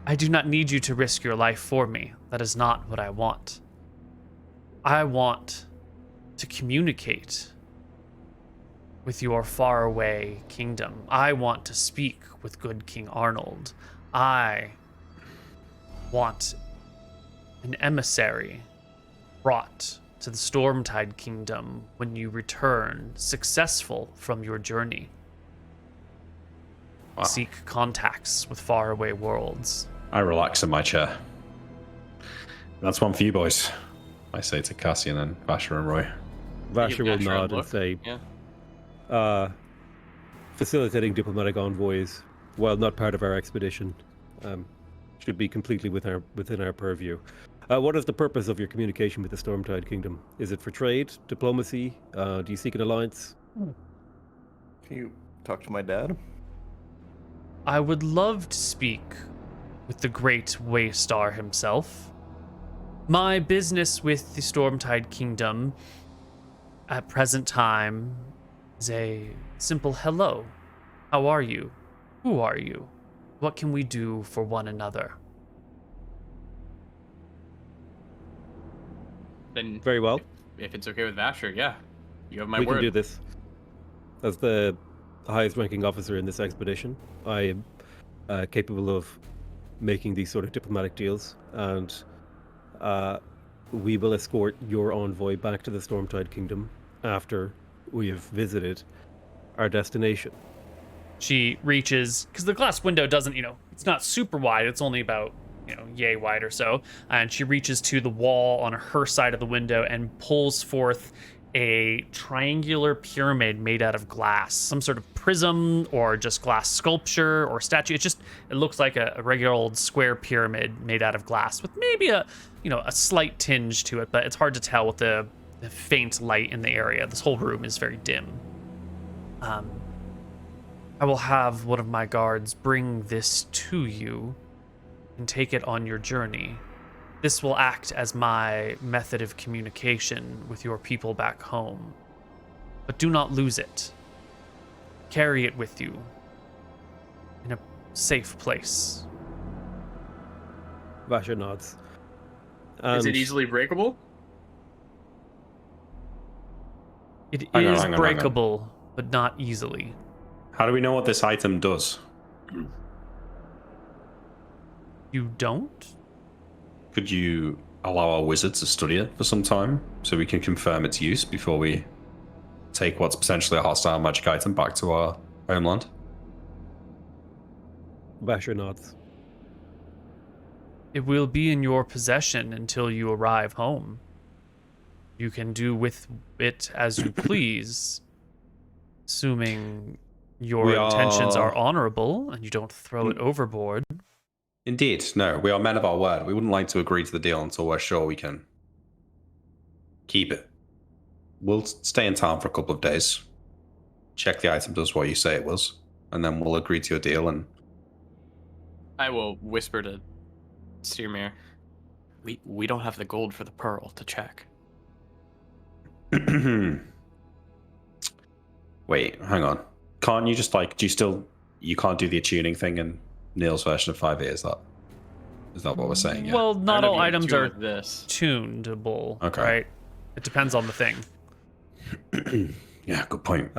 Speaker 1: I do not need you to risk your life for me. That is not what I want. I want to communicate with your faraway kingdom. I want to speak with good King Arnold. I want an emissary brought to the Stormtide Kingdom when you return successful from your journey.
Speaker 6: Wow.
Speaker 1: Seek contacts with faraway worlds.
Speaker 6: I relax in my chair. That's one for you boys. I say to Cassian and Vasher and Roy.
Speaker 4: Vasher will
Speaker 3: Vasher a
Speaker 4: nod and
Speaker 3: look.
Speaker 4: say,
Speaker 3: Yeah.
Speaker 4: facilitating diplomatic envoys, while not part of our expedition, should be completely within our purview. What is the purpose of your communication with the Stormtide Kingdom? Is it for trade, diplomacy? Do you seek an alliance?
Speaker 5: Can you talk to my dad?
Speaker 1: I would love to speak with the great Waystar himself. My business with the Stormtide Kingdom at present time is a simple hello. How are you? Who are you? What can we do for one another?
Speaker 3: Then
Speaker 4: Very well.
Speaker 3: if it's okay with Vasher, yeah. You have my
Speaker 4: We
Speaker 3: word.
Speaker 4: can do this. As the highest ranking officer in this expedition, I am capable of making these sort of diplomatic deals, and we will escort your envoy back to the Stormtide Kingdom after we have visited our destination.
Speaker 1: She reaches, because the glass window doesn't, it's not super wide. It's only about, yay wide or so. And she reaches to the wall on her side of the window and pulls forth a triangular pyramid made out of glass, some sort of prism or just glass sculpture or statue. It looks like a regular old square pyramid made out of glass with maybe a slight tinge to it, but it's hard to tell with the faint light in the area. This whole room is very dim. I will have one of my guards bring this to you and take it on your journey. This will act as my method of communication with your people back home. But do not lose it. Carry it with you in a safe place.
Speaker 4: Vasher nods.
Speaker 3: Is it
Speaker 4: And
Speaker 3: easily breakable?
Speaker 1: It
Speaker 6: Hang on,
Speaker 1: is
Speaker 6: hang on.
Speaker 1: breakable, but not easily.
Speaker 6: How do we know what this item does?
Speaker 1: You don't?
Speaker 6: Could you allow our wizard to study it for some time so we can confirm its use before we take what's potentially a hostile magic item back to our homeland?
Speaker 4: Vasher nods.
Speaker 1: It will be in your possession until you arrive home. You can do with it as you please, assuming your
Speaker 6: We
Speaker 1: intentions
Speaker 6: are-
Speaker 1: are honorable and you don't throw it overboard.
Speaker 6: Indeed, no, we are men of our word. We wouldn't like to agree to the deal until we're sure we can keep it. We'll stay in town for a couple of days, check the item does what you say it was, and then we'll agree to a deal. And
Speaker 3: I will whisper to Steermere. We don't have the gold for the pearl to check.
Speaker 6: wait, hang on. Can't you just you can't do the attuning thing in Neil's version of 5e? Is that what we're saying? Yeah.
Speaker 1: Well,
Speaker 3: I don't
Speaker 1: not
Speaker 3: know
Speaker 1: all
Speaker 3: if you can
Speaker 1: items
Speaker 3: tune
Speaker 1: are
Speaker 3: with this.
Speaker 1: tunable,
Speaker 6: Okay.
Speaker 1: right? It depends on the thing.
Speaker 6: Yeah, good point.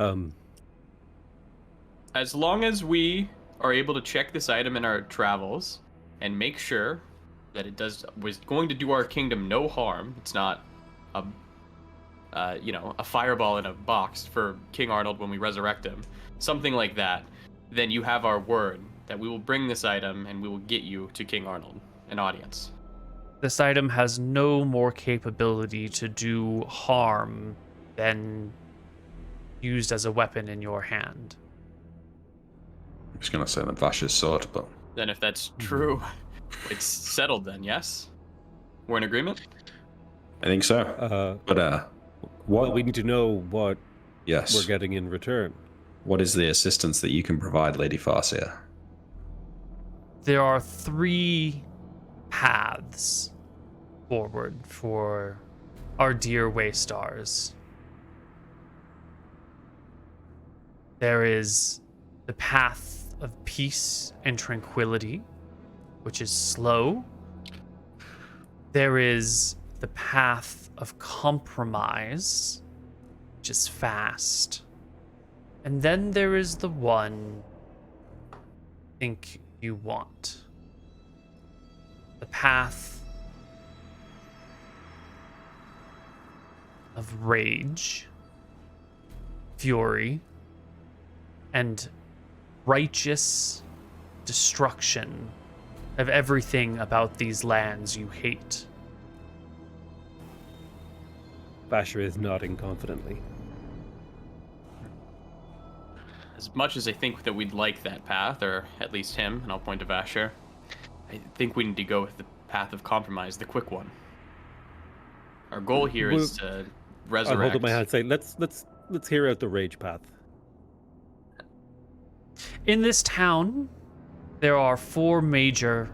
Speaker 3: As long as we are able to check this item in our travels and make sure that it was going to do our kingdom no harm. It's not a fireball in a box for King Arnold when we resurrect him. Something like that. Then you have our word that we will bring this item and we will get you to King Arnold, an audience.
Speaker 1: This item has no more capability to do harm than used as a weapon in your hand.
Speaker 6: I was gonna say the Vasher's sword, but
Speaker 3: Then if that's true, it's settled then, yes? We're in agreement?
Speaker 6: I think so.
Speaker 4: But
Speaker 6: What?
Speaker 4: we need to know what
Speaker 6: Yes.
Speaker 4: we're getting in return.
Speaker 6: What is the assistance that you can provide, Lady Farseer?
Speaker 1: There are 3 paths forward for our dear Waystars. There is the path of peace and tranquility, which is slow. There is the path of compromise, which is fast. And then there is the one I think you want. The path of rage, fury, and righteous destruction of everything about these lands you hate.
Speaker 4: Basher is nodding confidently.
Speaker 3: As much as I think that we'd like that path, or at least him, and I'll point to Vasher, I think we need to go with the path of compromise, the quick one. Our goal here is to resurrect.
Speaker 4: I'll hold up my hand and say, let's hear out the rage path.
Speaker 1: In this town, there are 4 major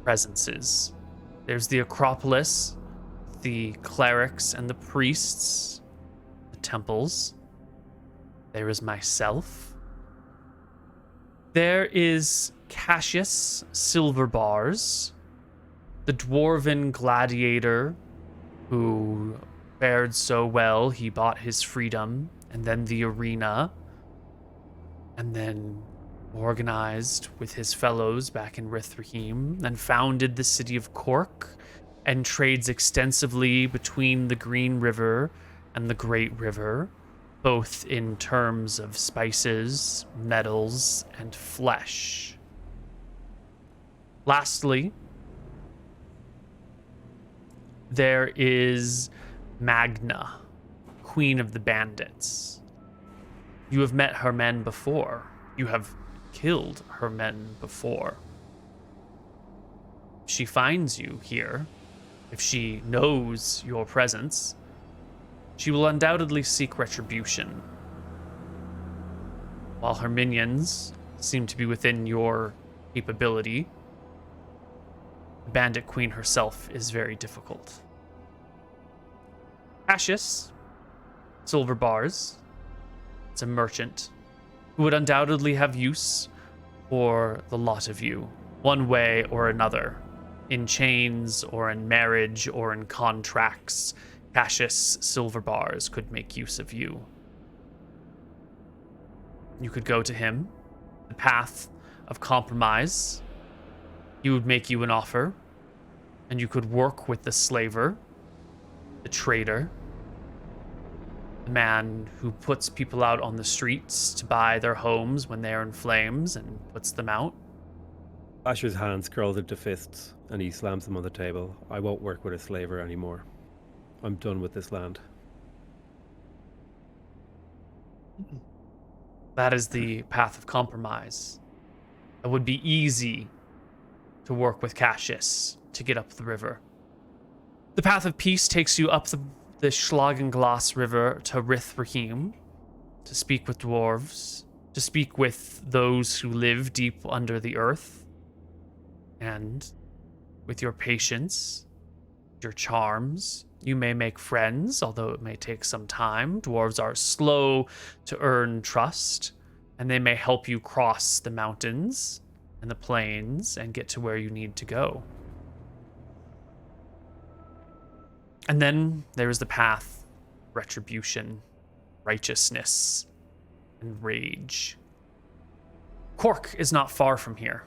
Speaker 1: presences. There's the Acropolis, the clerics and the priests, the temples. There is myself. There is Cassius Silver Bars, the dwarven gladiator who fared so well he bought his freedom, and then the arena, and then organized with his fellows back in Rithraheem, and founded the city of Cork, and trades extensively between the Green River and the Great River, both in terms of spices, metals, and flesh. Lastly, there is Magna, Queen of the Bandits. You have met her men before. You have killed her men before. If she finds you here, if she knows your presence, she will undoubtedly seek retribution. While her minions seem to be within your capability, the Bandit Queen herself is very difficult. Cassius, Silver Bars, it's a merchant who would undoubtedly have use for the lot of you, one way or another, in chains or in marriage or in contracts. Cassius Silver Bars could make use of you. You could go to him, the path of compromise. He would make you an offer, and you could work with the slaver, the traitor, the man who puts people out on the streets to buy their homes when they are in flames and puts them out.
Speaker 4: Basher's hands curled into fists, and he slams them on the table. I won't work with a slaver anymore. I'm done with this land.
Speaker 1: That is the path of compromise. It would be easy to work with Cassius to get up the river. The path of peace takes you up the Schlagenglass River to Rithraheem, to speak with dwarves, to speak with those who live deep under the earth. And with your patience, your charms, you may make friends, although it may take some time. Dwarves are slow to earn trust, and they may help you cross the mountains and the plains and get to where you need to go. And then there is the path, retribution, righteousness, and rage. Cork is not far from here.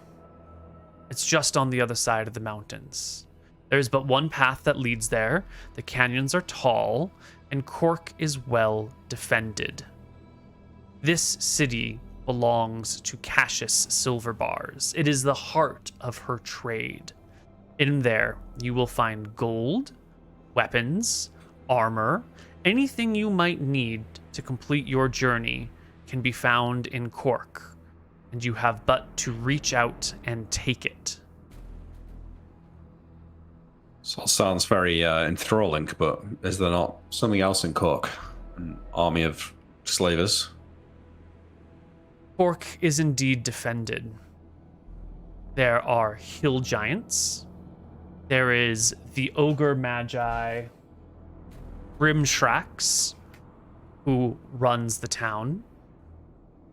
Speaker 1: It's just on the other side of the mountains. There's but one path that leads there. The canyons are tall, and Cork is well defended. This city belongs to Cassius Silver Bars. It is the heart of her trade. In there, you will find gold, weapons, armor, anything you might need to complete your journey can be found in Cork, and you have but to reach out and take it.
Speaker 6: This all sounds very enthralling, but is there not something else in Cork? An army of slavers?
Speaker 1: Cork is indeed defended. There are hill giants. There is the ogre magi Grimshrax, who runs the town.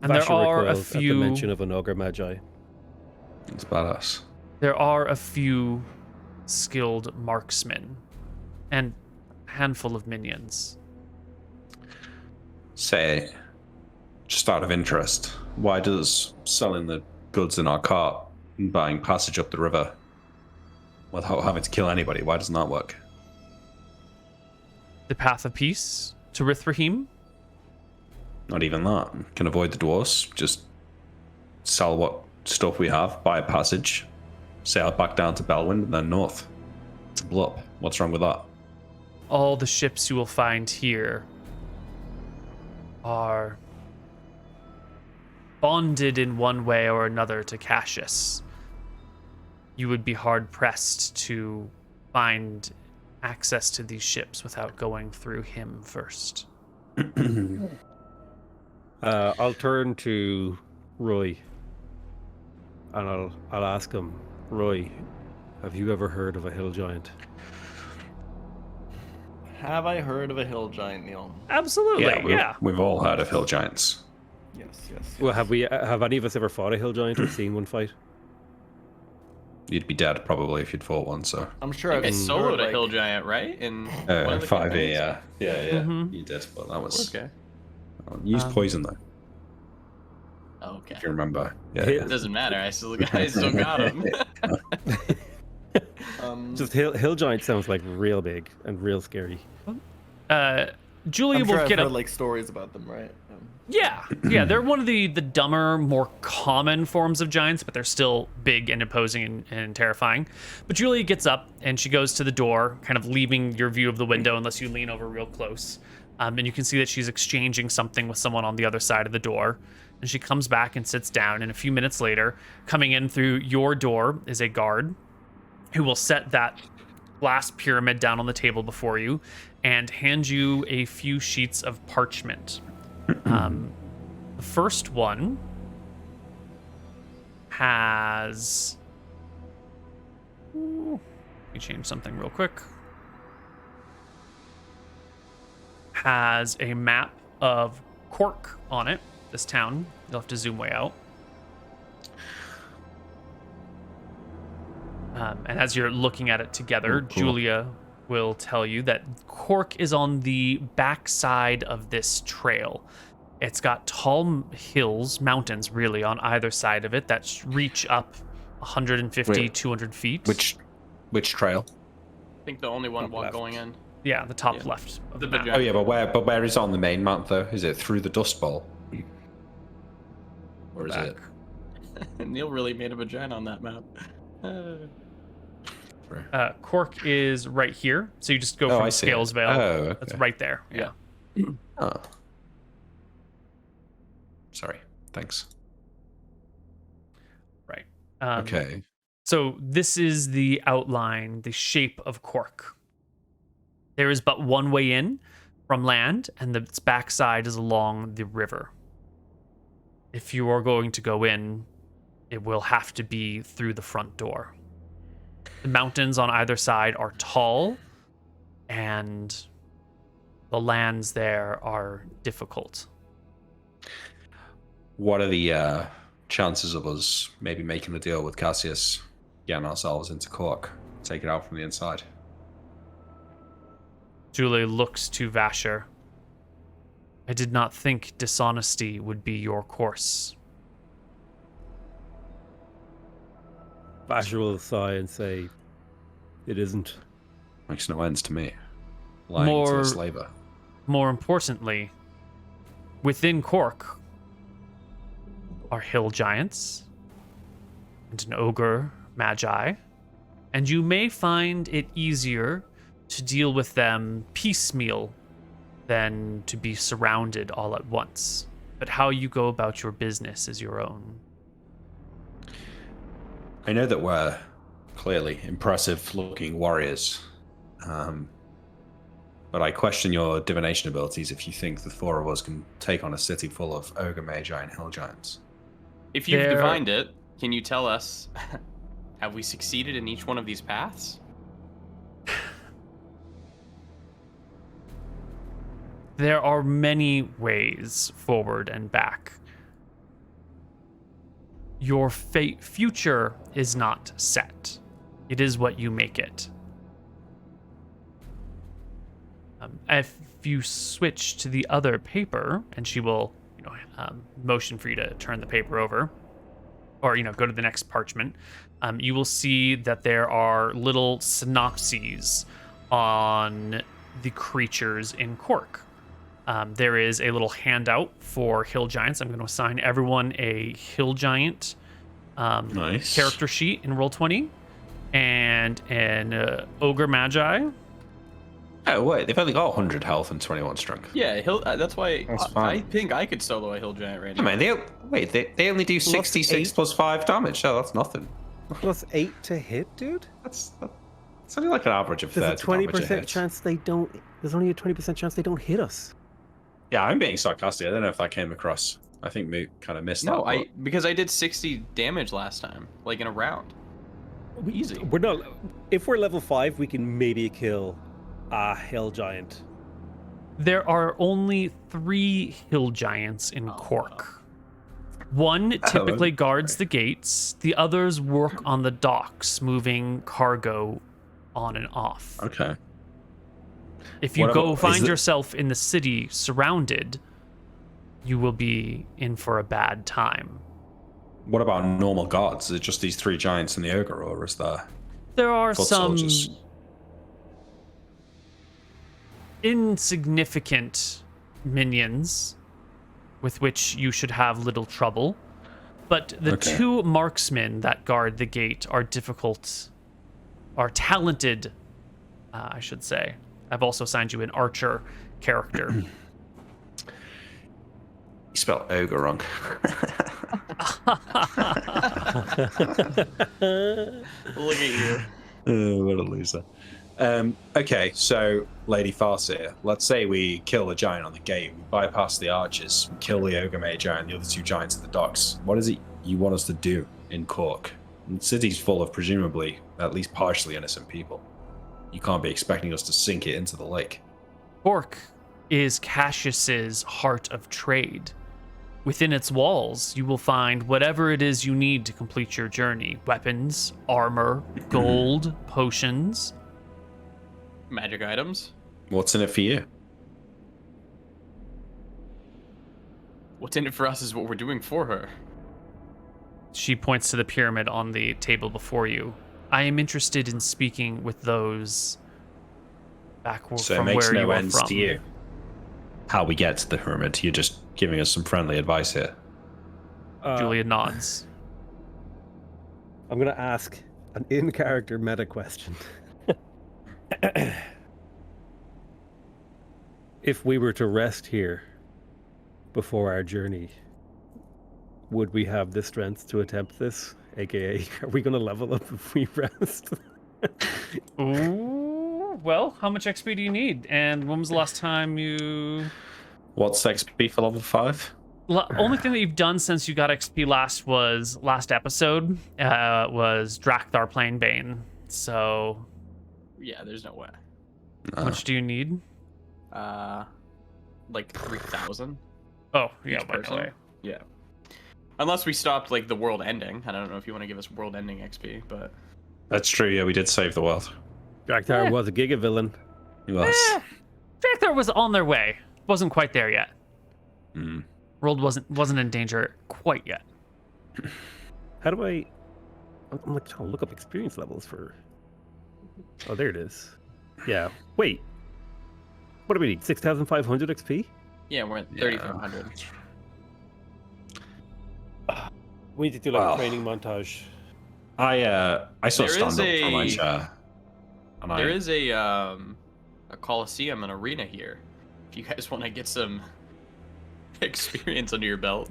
Speaker 1: And
Speaker 4: Vasher
Speaker 1: there are a
Speaker 4: recoils at the
Speaker 1: few...
Speaker 4: mention of an ogre magi.
Speaker 6: It's badass.
Speaker 1: There are a few skilled marksmen and a handful of minions.
Speaker 6: Say, just out of interest, why does selling the goods in our cart and buying passage up the river without having to kill anybody, why doesn't that work?
Speaker 1: The path of peace to Rithraheem?
Speaker 6: Not even that. Can avoid the dwarves, just sell what stuff we have, buy a passage, sail back down to Belwind, and then north to Blup. What's wrong with that?
Speaker 1: All the ships you will find here are bonded in one way or another to Cassius. You would be hard-pressed to find access to these ships without going through him first.
Speaker 4: I'll turn to Roy, and I'll ask him, Roy, have you ever heard of a hill giant?
Speaker 5: Have I heard of a hill giant, Neil?
Speaker 1: Absolutely, yeah.
Speaker 6: We've all heard of hill giants.
Speaker 5: Yes.
Speaker 4: Well, have any of us ever fought a hill giant or seen one fight?
Speaker 6: You'd be dead probably if you'd fought one, so.
Speaker 5: I'm sure
Speaker 3: I
Speaker 5: I've
Speaker 3: soloed
Speaker 5: heard,
Speaker 3: a
Speaker 5: like,
Speaker 3: hill giant, right? In one of the
Speaker 6: 5e,
Speaker 3: campaigns?
Speaker 6: yeah.
Speaker 1: Mhm.
Speaker 6: You did, but that was.
Speaker 3: Okay.
Speaker 6: Use poison though,
Speaker 3: Oh, okay.
Speaker 6: if you remember. Yeah.
Speaker 3: It doesn't matter. I still got him.
Speaker 4: Just hill giant sounds like real big and real scary.
Speaker 1: Julia
Speaker 5: I'm sure
Speaker 1: will
Speaker 5: I've
Speaker 1: get
Speaker 5: heard
Speaker 1: up.
Speaker 5: like stories about them, right?
Speaker 1: Yeah, they're one of the dumber, more common forms of giants, but they're still big and imposing and terrifying. But Julia gets up and she goes to the door, kind of leaving your view of the window unless you lean over real close. And you can see that she's exchanging something with someone on the other side of the door. And she comes back and sits down, and a few minutes later, coming in through your door is a guard who will set that glass pyramid down on the table before you and hand you a few sheets of parchment. The first one has... Ooh, let me change something real quick. Has a map of Cork on it, this town. You'll have to zoom way out. And as you're looking at it together,
Speaker 6: cool.
Speaker 1: Julia will tell you that Cork is on the backside of this trail. It's got tall hills, mountains really, on either side of it that reach up 150,
Speaker 6: Wait.
Speaker 1: 200 feet.
Speaker 6: Which trail?
Speaker 3: I think the only one
Speaker 4: Top left.
Speaker 3: going in.
Speaker 1: Yeah, the top
Speaker 3: Yeah.
Speaker 1: left of
Speaker 3: The
Speaker 1: the map.
Speaker 3: vagina.
Speaker 6: Oh yeah, but where is it on the main map though? Is it through the Dust Bowl? Or is
Speaker 1: Back.
Speaker 6: it?
Speaker 3: Neil really made a vagina on that map.
Speaker 1: Cork is right here, so you just go
Speaker 6: Oh,
Speaker 1: from
Speaker 6: I see it.
Speaker 1: Scalesvale.
Speaker 6: Oh, okay.
Speaker 1: That's right there. Yeah.
Speaker 6: Oh. Sorry. Thanks.
Speaker 1: Right.
Speaker 6: Okay.
Speaker 1: So this is the outline, the shape of Cork. There is but one way in from land, and its backside is along the river. If you are going to go in, it will have to be through the front door. The mountains on either side are tall, and the lands there are difficult.
Speaker 6: What are the chances of us maybe making a deal with Cassius, getting ourselves into Cork, take it out from the inside?
Speaker 1: Julie looks to Vasher. I did not think dishonesty would be your course.
Speaker 4: Basher will sigh and say, it isn't.
Speaker 6: Makes no ends to me. Lying to a slaver.
Speaker 1: More importantly, within Cork are hill giants and an ogre magi, and you may find it easier to deal with them piecemeal than to be surrounded all at once. But how you go about your business is your own.
Speaker 6: I know that we're clearly impressive looking warriors, but I question your divination abilities if you think the four of us can take on a city full of ogre magi and hill giants.
Speaker 3: If you've
Speaker 1: There-
Speaker 3: divined it, can you tell us, have we succeeded in each one of these paths?
Speaker 1: There are many ways forward and back. Your future is not set. It is what you make it. If you switch to the other paper, and she will, motion for you to turn the paper over, or go to the next parchment, you will see that there are little synopses on the creatures in Cork. There is a little handout for hill giants. I'm going to assign everyone a hill giant
Speaker 6: Nice.
Speaker 1: character sheet in Roll20, and an ogre magi.
Speaker 6: Oh wait, they've only got 100 health and 21 strength.
Speaker 3: Yeah, that's why
Speaker 6: That's
Speaker 3: I
Speaker 6: fine.
Speaker 3: think I could solo a hill giant right
Speaker 6: I
Speaker 3: now.
Speaker 6: mean, they only do 66
Speaker 4: 8.
Speaker 6: plus 5 damage. Oh, that's nothing.
Speaker 4: Plus 8 to hit, dude.
Speaker 6: That's only like an average of 30
Speaker 4: There's a
Speaker 6: damage a
Speaker 4: 20%
Speaker 6: hit.
Speaker 4: chance they don't. There's only a 20% chance they don't hit us.
Speaker 6: Yeah, I'm being sarcastic. I don't know if that came across. I think Moot kind of missed
Speaker 3: No,
Speaker 6: that.
Speaker 3: because I did 60 damage last time, like in a round. Easy.
Speaker 4: We're not. If we're level 5, we can maybe kill a hill giant.
Speaker 1: There are only 3 hill giants in Cork. One typically guards the gates. The others work on the docks, moving cargo on and off.
Speaker 6: Okay.
Speaker 1: If you
Speaker 6: What
Speaker 1: go
Speaker 6: about- is
Speaker 1: find
Speaker 6: it-
Speaker 1: yourself in the city surrounded, you will be in for a bad time.
Speaker 6: What about normal gods? Is it just these 3 giants and the ogre, or is there
Speaker 1: There are
Speaker 6: foot
Speaker 1: some
Speaker 6: soldiers?
Speaker 1: insignificant minions with which you should have little trouble, but the
Speaker 6: Okay.
Speaker 1: 2 marksmen that guard the gate are talented, I should say. I've also assigned you an archer character.
Speaker 6: You spelled ogre wrong.
Speaker 3: Look at you.
Speaker 6: Oh, what a loser. Okay, so Lady Farseer, let's say we kill the giant on the gate, we bypass the archers, we kill the ogre magi and the other 2 giants at the docks. What is it you want us to do in Cork? The city's full of presumably at least partially innocent people. You can't be expecting us to sink it into the lake.
Speaker 1: Cork is Cassius's heart of trade. Within its walls, you will find whatever it is you need to complete your journey: weapons, armor, gold, potions.
Speaker 3: Magic items.
Speaker 6: What's in it for you?
Speaker 3: What's in it for us is what we're doing for her.
Speaker 1: She points to the pyramid on the table before you. I am interested in speaking with those back
Speaker 6: So it
Speaker 1: from
Speaker 6: makes
Speaker 1: where
Speaker 6: no
Speaker 1: you are
Speaker 6: ends
Speaker 1: from.
Speaker 6: to you. How we get to the pyramid, you're just giving us some friendly advice here.
Speaker 1: Julia nods.
Speaker 4: I'm gonna ask an in-character meta question. If we were to rest here before our journey, would we have the strength to attempt this? AKA, are we gonna level up if we rest?
Speaker 1: Ooh, well, how much XP do you need? And when was the last time you...
Speaker 6: What's XP for level 5?
Speaker 1: Only thing that you've done since you got XP last episode was Drakthar Planebane. So,
Speaker 3: Yeah, there's no way.
Speaker 1: how much do you need?
Speaker 3: Like 3,000.
Speaker 1: Oh, yeah,
Speaker 3: Each
Speaker 1: by the
Speaker 3: person?
Speaker 1: way.
Speaker 3: Yeah. Unless we stopped like the world ending. I don't know if you want to give us world ending XP, but
Speaker 6: That's true, yeah, we did save the world.
Speaker 4: Drakthar was a gigavillain.
Speaker 6: He was.
Speaker 1: Drakthar was on their way. Wasn't quite there yet.
Speaker 6: Mm.
Speaker 1: World wasn't in danger quite yet.
Speaker 4: How do I... I'm like trying to look up experience levels for... Oh, there it is. Yeah. Wait. What do we need? 6,500 XP?
Speaker 3: yeah, we're at 3,500.
Speaker 4: We need to do like
Speaker 6: Wow.
Speaker 4: a training montage.
Speaker 6: I sort of
Speaker 3: There
Speaker 6: stand
Speaker 3: is
Speaker 6: up from my
Speaker 3: a-
Speaker 6: chair. And
Speaker 3: There is a coliseum, an arena here. If you guys want to get some experience under your belt.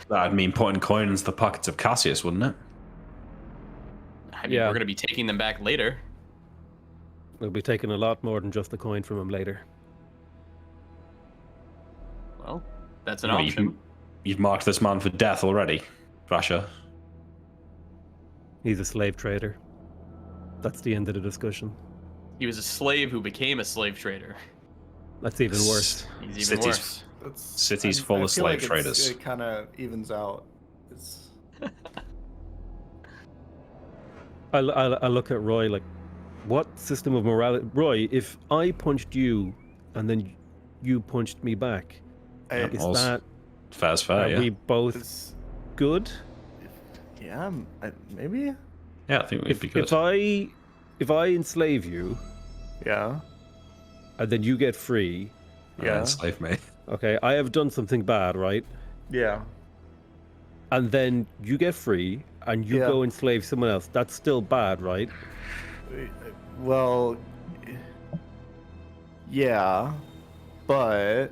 Speaker 6: That'd mean putting coins into the pockets of Cassius, wouldn't it?
Speaker 3: I mean,
Speaker 4: Yeah.
Speaker 3: we're gonna be taking them back later.
Speaker 4: We'll be taking a lot more than just the coin from him later.
Speaker 3: Well, that's an
Speaker 6: Well,
Speaker 3: option.
Speaker 6: You've marked this man for death already, Vasha.
Speaker 4: He's a slave trader. That's the end of the discussion.
Speaker 3: He was a slave who became a slave trader.
Speaker 4: That's even worse.
Speaker 3: He's even
Speaker 6: Cities-
Speaker 3: worse.
Speaker 5: That's,
Speaker 6: City's full of
Speaker 5: feel
Speaker 6: slave
Speaker 5: like
Speaker 6: traders.
Speaker 5: It kind of evens out. It's
Speaker 4: I look at Roy like, what system of morality? Roy, if I punched you and then you punched me back, is
Speaker 6: Also,
Speaker 4: that
Speaker 6: fair's fair,
Speaker 4: are
Speaker 6: yeah.
Speaker 4: we both
Speaker 5: It's-
Speaker 4: good?
Speaker 5: yeah, maybe.
Speaker 6: Yeah, I think we'd be good.
Speaker 4: If I enslave you
Speaker 5: Yeah.
Speaker 4: and then you get free,
Speaker 5: Yeah.
Speaker 6: Enslave me.
Speaker 4: okay, I have done something bad, right?
Speaker 5: Yeah.
Speaker 4: And then you get free and you
Speaker 5: Yeah.
Speaker 4: go enslave someone else. That's still bad, right?
Speaker 5: Well, yeah, but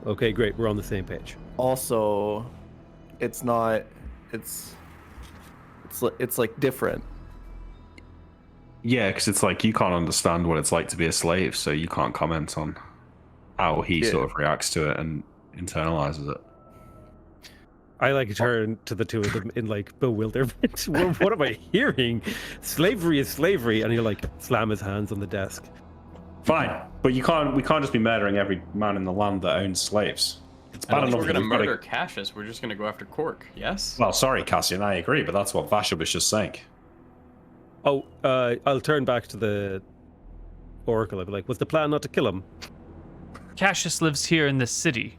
Speaker 4: Okay, great. We're on the same page.
Speaker 5: also, it's not. It's like different.
Speaker 6: Yeah, because it's like you can't understand what it's like to be a slave, so you can't comment on how he
Speaker 5: Yeah.
Speaker 6: sort of reacts to it and internalizes it.
Speaker 4: I like turn to the two of them in like bewilderment. What am I hearing? Slavery is slavery, and he like slam his hands on the desk.
Speaker 6: Fine, but we can't just be murdering every man in the land that owns slaves. It's
Speaker 3: I
Speaker 6: bad
Speaker 3: don't think
Speaker 6: enough
Speaker 3: we're
Speaker 6: that
Speaker 3: gonna
Speaker 6: we've got
Speaker 3: murder Cassius. We're just gonna go after Cork. Yes.
Speaker 6: Well, sorry, Cassian, I agree, but that's what Vasha was just saying.
Speaker 4: Oh, I'll turn back to the Oracle. I'll be like, was the plan not to kill him?
Speaker 1: Cassius lives here in this city.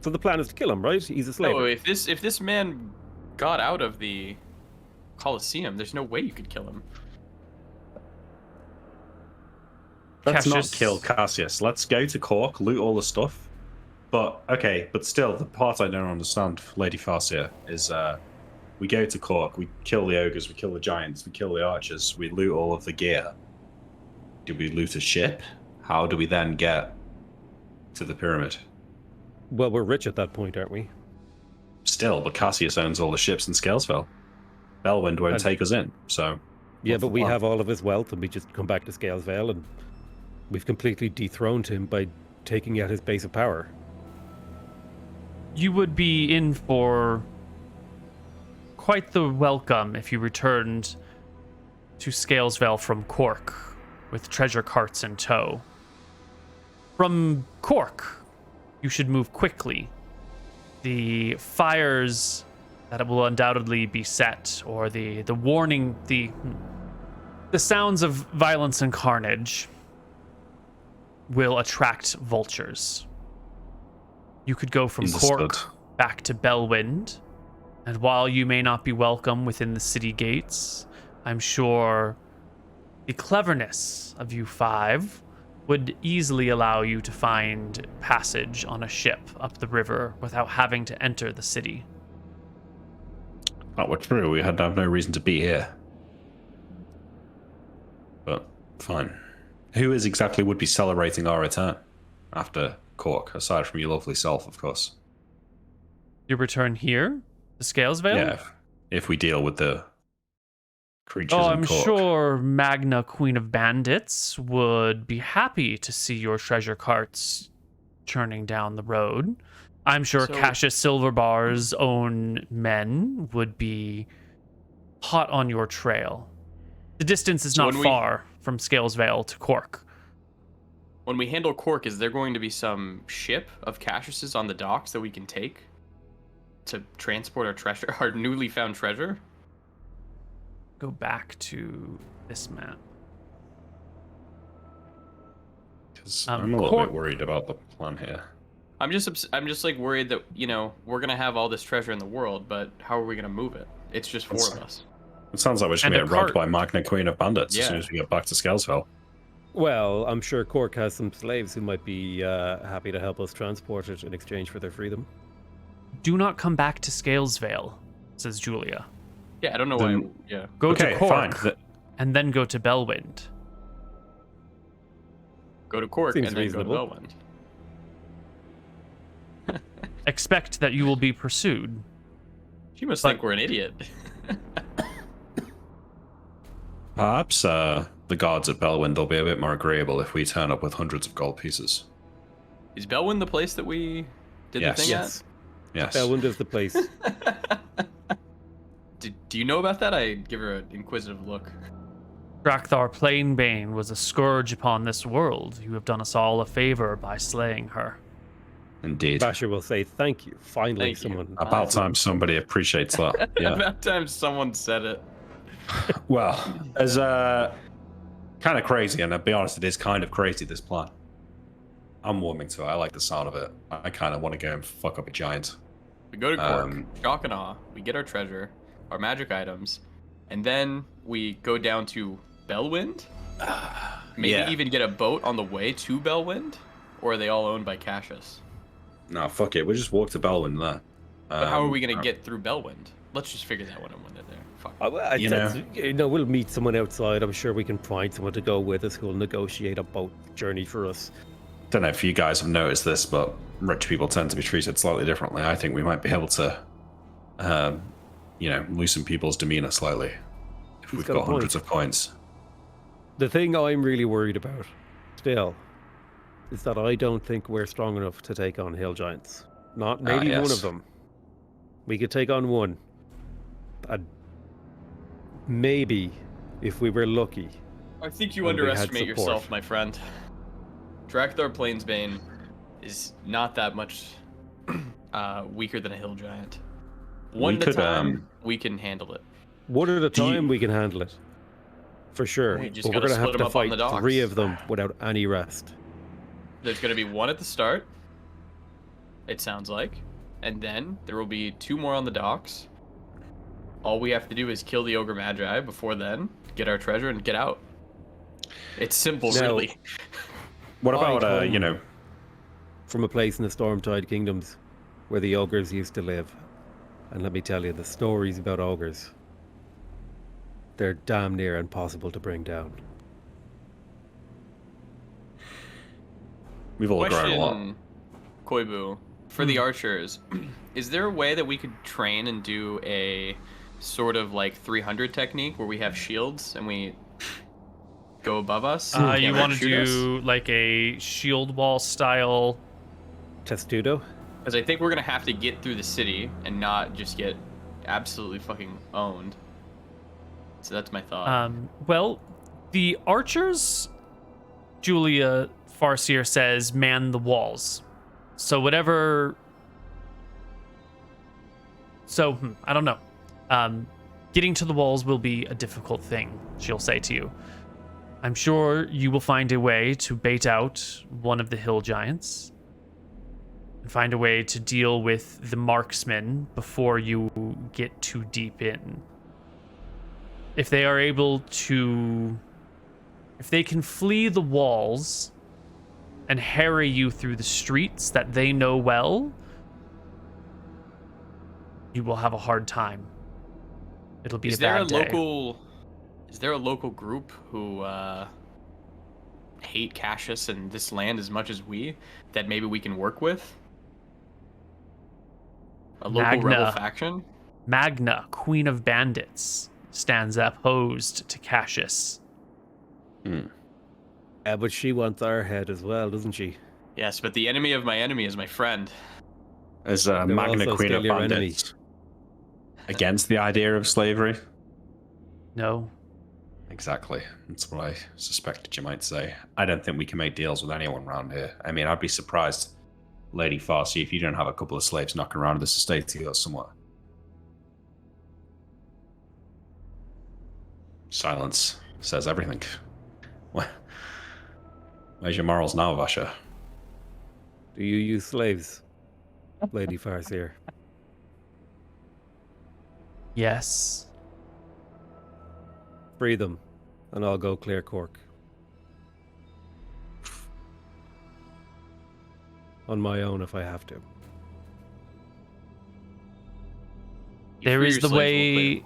Speaker 4: So the plan is to kill him, right? He's a slave.
Speaker 3: No, if this man got out of the Colosseum, there's no way you could kill him.
Speaker 6: Let's
Speaker 1: Cassius-
Speaker 6: not kill Cassius. Let's go to Cork, loot all the stuff. But, okay, but still, the part I don't understand, Lady Farsia, is we go to Cork, we kill the ogres, we kill the giants, we kill the archers, we loot all of the gear. Do we loot a ship? How do we then get to the pyramid?
Speaker 4: Well, we're rich at that point, aren't we?
Speaker 6: Still, but Cassius owns all the ships in Scalesville. Bellwind won't
Speaker 4: And-
Speaker 6: take us in, so...
Speaker 4: Yeah,
Speaker 6: what's
Speaker 4: but
Speaker 6: the
Speaker 4: we
Speaker 6: plan?
Speaker 4: have all of his wealth, and we just come back to Scalesvale, and we've completely dethroned him by taking out his base of power.
Speaker 1: You would be in for quite the welcome if you returned to Scalesvale from Cork with treasure carts in tow. From Cork, you should move quickly. The fires that will undoubtedly be set, or the warning, the sounds of violence and carnage will attract vultures. You could go from Cork
Speaker 6: Understood.
Speaker 1: back to Bellwind, and while you may not be welcome within the city gates, I'm sure the cleverness of you five would easily allow you to find passage on a ship up the river without having to enter the city.
Speaker 6: That were true, we had have no reason to be here. But, fine. Who is exactly would be celebrating our return after Cork, aside from your lovely self, of course?
Speaker 1: Your return here to Scalesvale?
Speaker 6: Yeah, if we deal with the creatures
Speaker 1: Oh,
Speaker 6: in
Speaker 1: I'm
Speaker 6: Cork.
Speaker 1: sure Magna, Queen of Bandits, would be happy to see your treasure carts churning down the road. I'm sure
Speaker 3: So-
Speaker 1: Cassius Silverbar's own men would be hot on your trail. The distance is
Speaker 3: So
Speaker 1: not
Speaker 3: when we-
Speaker 1: far from Scalesvale to Cork.
Speaker 3: When we handle Cork, is there going to be some ship of Cassius's on the docks that we can take to transport our treasure, our newly found treasure?
Speaker 1: Go back to this map.
Speaker 6: 'Cause
Speaker 1: Um,
Speaker 6: I'm a little
Speaker 1: Cork-
Speaker 6: bit worried about the plan here.
Speaker 3: I'm just like worried that, you know, we're gonna have all this treasure in the world, but how are we gonna move it? It's just four of us.
Speaker 6: It sounds like we're just
Speaker 1: And
Speaker 6: going
Speaker 1: a
Speaker 6: to get robbed
Speaker 1: cart.
Speaker 6: by Magna Queen of Bandits
Speaker 3: Yeah.
Speaker 6: as soon as we get back to Scalesville.
Speaker 4: Well, I'm sure Cork has some slaves who might be happy to help us transport it in exchange for their freedom.
Speaker 1: Do not come back to Scalesvale, says Julia.
Speaker 3: Yeah, I don't know
Speaker 6: Then-
Speaker 3: why. Yeah.
Speaker 1: Go
Speaker 6: Okay,
Speaker 1: to Cork
Speaker 6: fine.
Speaker 1: and then go to Bellwind.
Speaker 3: Go to Cork
Speaker 4: Seems
Speaker 3: and then
Speaker 4: reasonable.
Speaker 3: go to Bellwind.
Speaker 1: Expect that you will be pursued.
Speaker 3: She must
Speaker 1: But-
Speaker 3: think we're an idiot.
Speaker 6: Perhaps the guards at Bellwind will be a bit more agreeable if we turn up with hundreds of gold pieces.
Speaker 3: Is Bellwind the place that we did
Speaker 6: Yes.
Speaker 3: the thing
Speaker 4: Yes.
Speaker 6: Yes.
Speaker 4: Bellwind is the place.
Speaker 3: at? Do you know about that? I give her an inquisitive look.
Speaker 1: Drakthar Plainbane was a scourge upon this world. You have done us all a favor by slaying her.
Speaker 6: Indeed.
Speaker 4: Basher will say, thank you. Finally,
Speaker 3: Thank you.
Speaker 4: someone.
Speaker 6: About time somebody appreciates that. Yeah.
Speaker 3: About time someone said it.
Speaker 6: Well, as kind of crazy, and I'll be honest, it is kind of crazy, this plan. I'm warming to it. I like the sound of it. I kind of want to go and fuck up a giant.
Speaker 3: We go to Cork, shock and awe. We get our treasure, our magic items, and then we go down to Bellwind. Maybe even get a boat on the way to Bellwind, or are they all owned by Cassius?
Speaker 6: No, fuck it. We'll just walk to Belwyn there.
Speaker 3: But how are we gonna get through Bellwind? Let's just figure that one out when they're there. Fuck.
Speaker 4: You know, we'll meet someone outside. I'm sure we can find someone to go with us who'll negotiate a boat journey for us.
Speaker 6: Don't know if you guys have noticed this, but rich people tend to be treated slightly differently. I think we might be able to, loosen people's demeanor slightly if we've got hundreds of coins.
Speaker 4: The thing I'm really worried about, still, is that I don't think we're strong enough to take on hill giants. Not maybe one of them. We could take on one. And maybe, if we were lucky.
Speaker 3: I think you underestimate yourself, my friend. Drakthar Plainsbane is not that much weaker than a hill giant. One at a time, we can handle it.
Speaker 4: One at a time, we can handle it. For sure. But we're going to have to fight 3 of them without any rest.
Speaker 3: There's going to be 1 at the start, it sounds like. And then there will be 2 more on the docks. All we have to do is kill the Ogre Magi before then, get our treasure, and get out. It's simple, really.
Speaker 6: What about,
Speaker 4: from a place in the Stormtide Kingdoms where the ogres used to live. And let me tell you, the stories about ogres, they're damn near impossible to bring down.
Speaker 6: We've all grown a lot.
Speaker 3: Koibu, for the archers, is there a way that we could train and do a sort of like 300 technique where we have shields and we go above us?
Speaker 1: You want to do like a shield wall style
Speaker 4: testudo?
Speaker 3: Because I think we're gonna have to get through the city and not just get absolutely fucking owned. So that's my thought.
Speaker 1: Well, the archers, Julia Farseer says, man the walls. So whatever. So I don't know. Getting to the walls will be a difficult thing, she'll say to you. I'm sure you will find a way to bait out one of the hill giants and find a way to deal with the marksmen before you get too deep in. If they are able to... If they can flee the walls and harry you through the streets that they know well, you will have a hard time. It'll be a bad day.
Speaker 3: Is there a local group who hate Cassius and this land as much as we that maybe we can work with? A local rebel faction?
Speaker 1: Magna, Queen of Bandits, stands opposed to Cassius.
Speaker 4: Yeah, but she wants our head as well, doesn't she?
Speaker 3: Yes, but the enemy of my enemy is my friend.
Speaker 6: As Magna, Queen of Bandits, against the idea of slavery?
Speaker 1: No.
Speaker 6: Exactly. That's what I suspected you might say. I don't think we can make deals with anyone around here. I mean, I'd be surprised, Lady Farsi, if you don't have a couple of slaves knocking around this estate together somewhere. Silence says everything. Where's your morals now, Vasha?
Speaker 4: Do you use slaves, Lady Farseer?
Speaker 1: Yes.
Speaker 4: Free them, and I'll go clear Cork. On my own if I have to.
Speaker 1: There is the way...